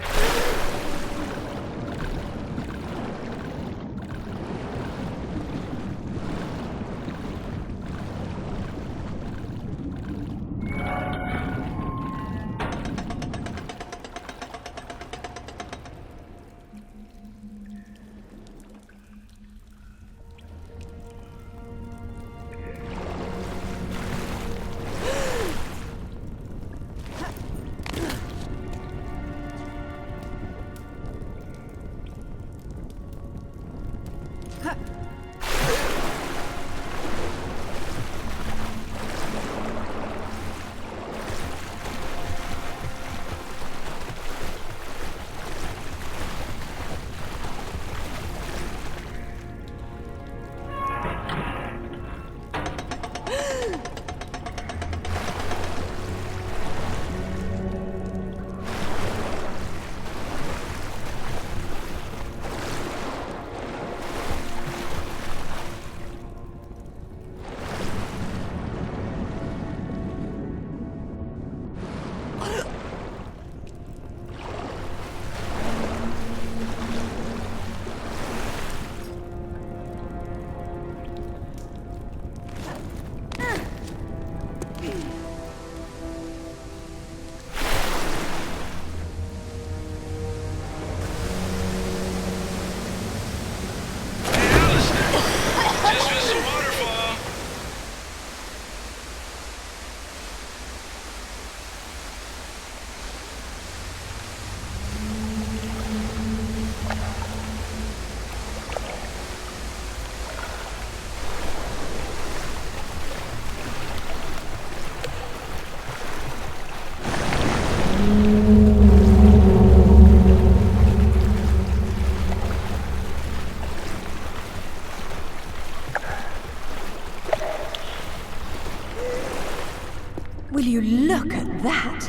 Speaker 8: Will you look at that?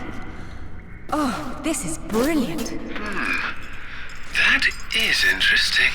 Speaker 8: Oh, this is brilliant.
Speaker 11: That is interesting.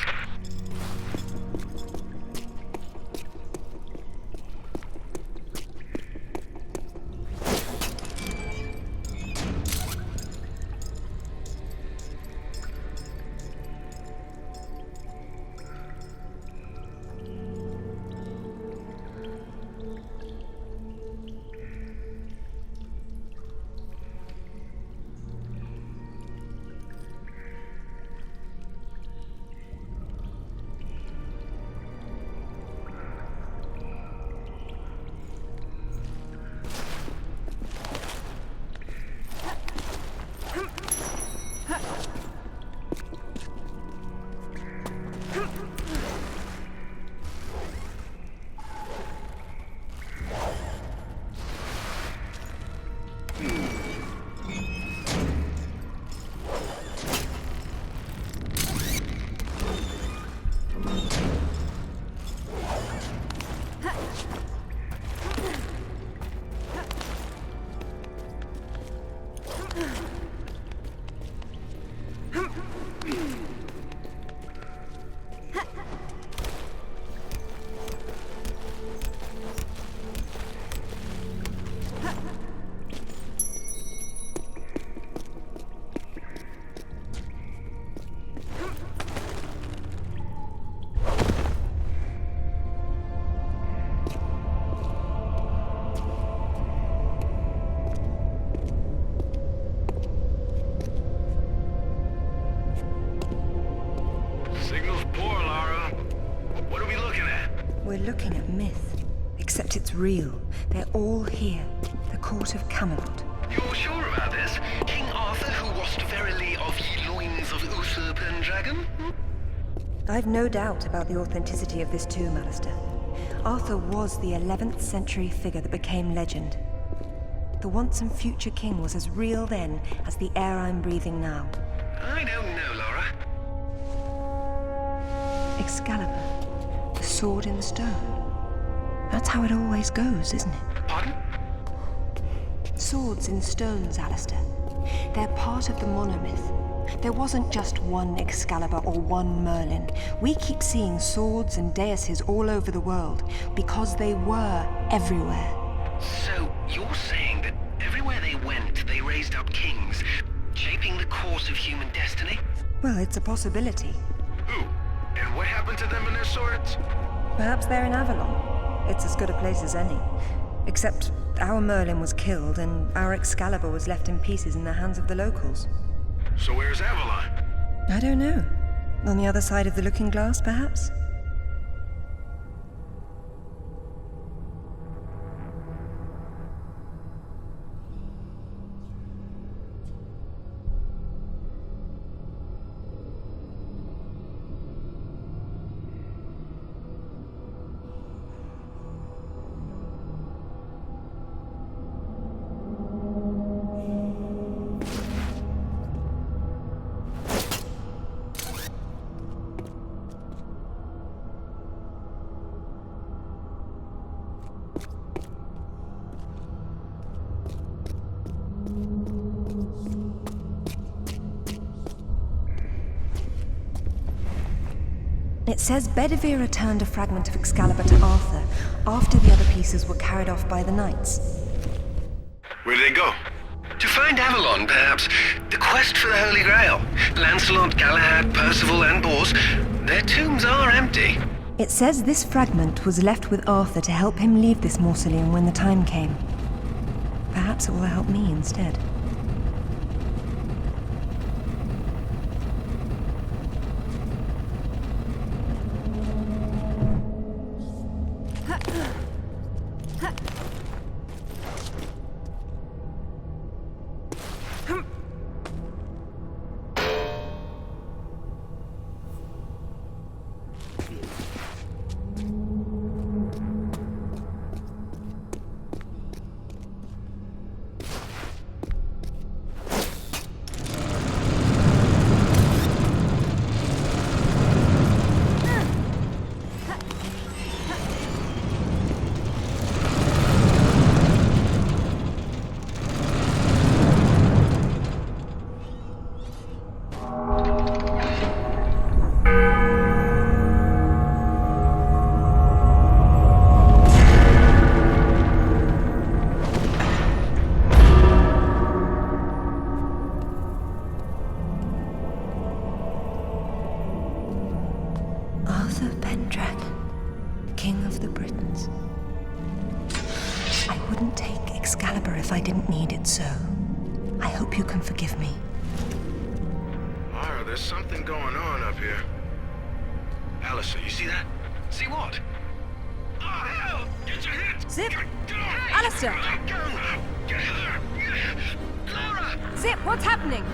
Speaker 8: We're looking at myth, except it's real. They're all here. The court of Camelot.
Speaker 11: You're sure about this? King Arthur, who wast verily of ye loins of Uther Pendragon?
Speaker 8: I've no doubt about the authenticity of this tomb, Alistair. Arthur was the 11th century figure that became legend. The once and future king was as real then as the air I'm breathing now.
Speaker 11: I don't know, Laura.
Speaker 8: Excalibur. The sword in the stone. That's how it always goes, isn't it?
Speaker 11: Pardon?
Speaker 8: Swords in stones, Alistair. They're part of the monomyth. There wasn't just one Excalibur or one Merlin. We keep seeing swords and daises all over the world because they were everywhere.
Speaker 11: So, you're saying that everywhere they went, they raised up kings, shaping the course of human destiny?
Speaker 8: Well, it's a possibility.
Speaker 11: Who? And what happened to them and their swords?
Speaker 8: Perhaps they're in Avalon. It's as good a place as any. Except our Merlin was killed and our Excalibur was left in pieces in the hands of the locals.
Speaker 10: So where's Avalon?
Speaker 8: I don't know. On the other side of the looking glass, perhaps? It says Bedivere returned a fragment of Excalibur to Arthur after the other pieces were carried off by the knights.
Speaker 10: Where'd they go?
Speaker 11: To find Avalon, perhaps. The quest for the Holy Grail. Lancelot, Galahad, Percival, and Bors. Their tombs are empty.
Speaker 8: It says this fragment was left with Arthur to help him leave this mausoleum when the time came. Perhaps it will help me instead. Arthur Pendragon, King of the Britons. I wouldn't take Excalibur if I didn't need it so. I hope you can forgive me.
Speaker 10: Mara, there's something going on up here. Alistair, you see that? See what? Oh, hell! Get your hands!
Speaker 1: Zip! Alistair!
Speaker 10: Get her! Clara!
Speaker 1: Zip, what's happening?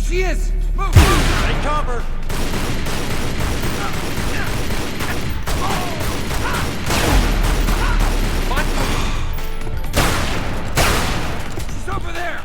Speaker 6: she is! Move! Take cover! She's over there!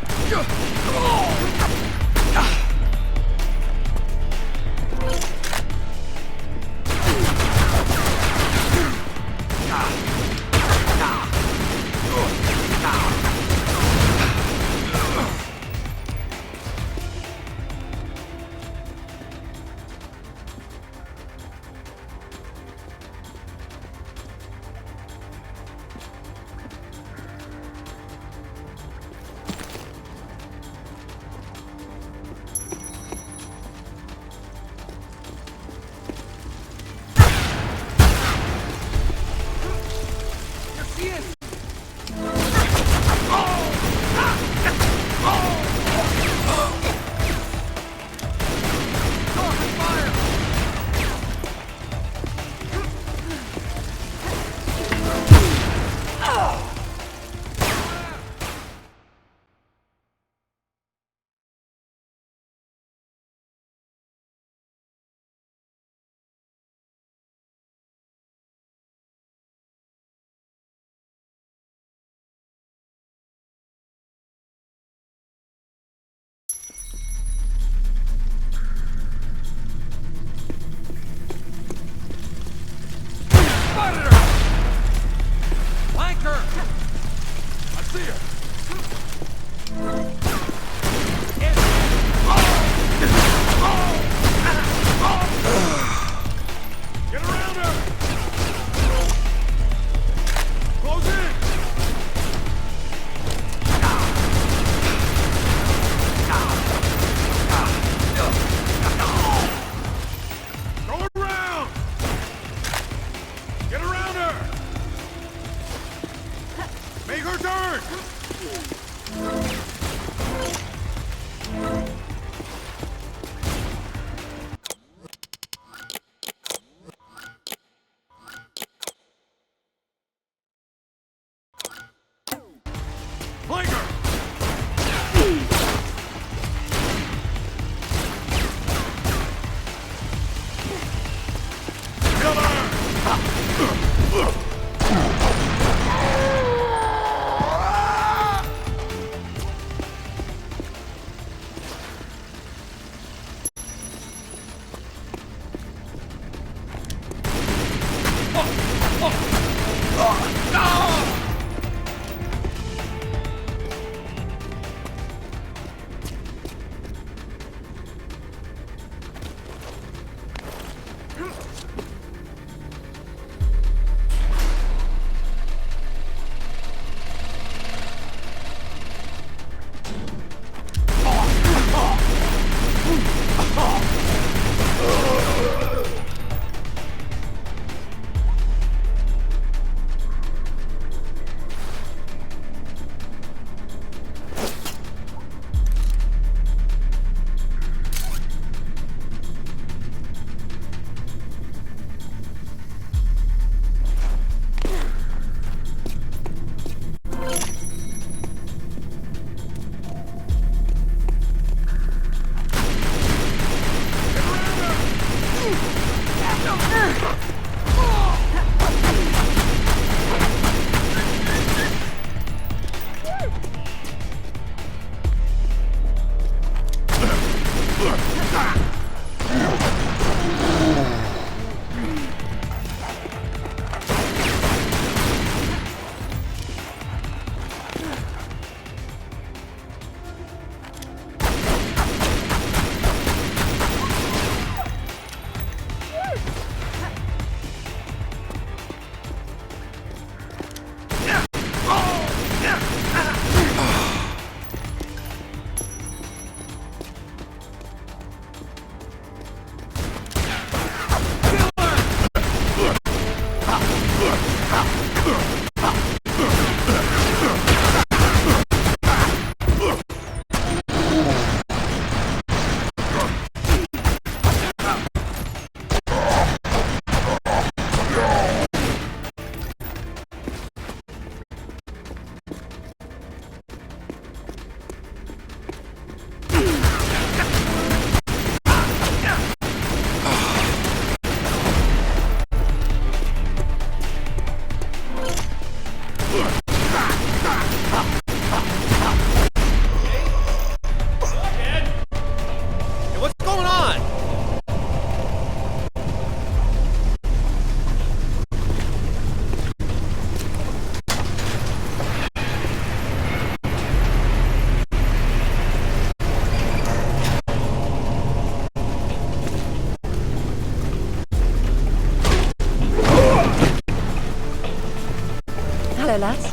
Speaker 8: Hello, lads.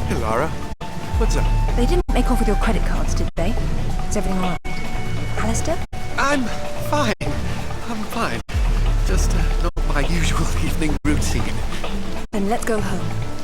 Speaker 15: Hey, Lara. What's up?
Speaker 8: They didn't make off with your credit cards, did they? Is everything all right? Alistair?
Speaker 15: I'm fine. I'm fine. Just not my usual evening routine.
Speaker 8: Then let's go home.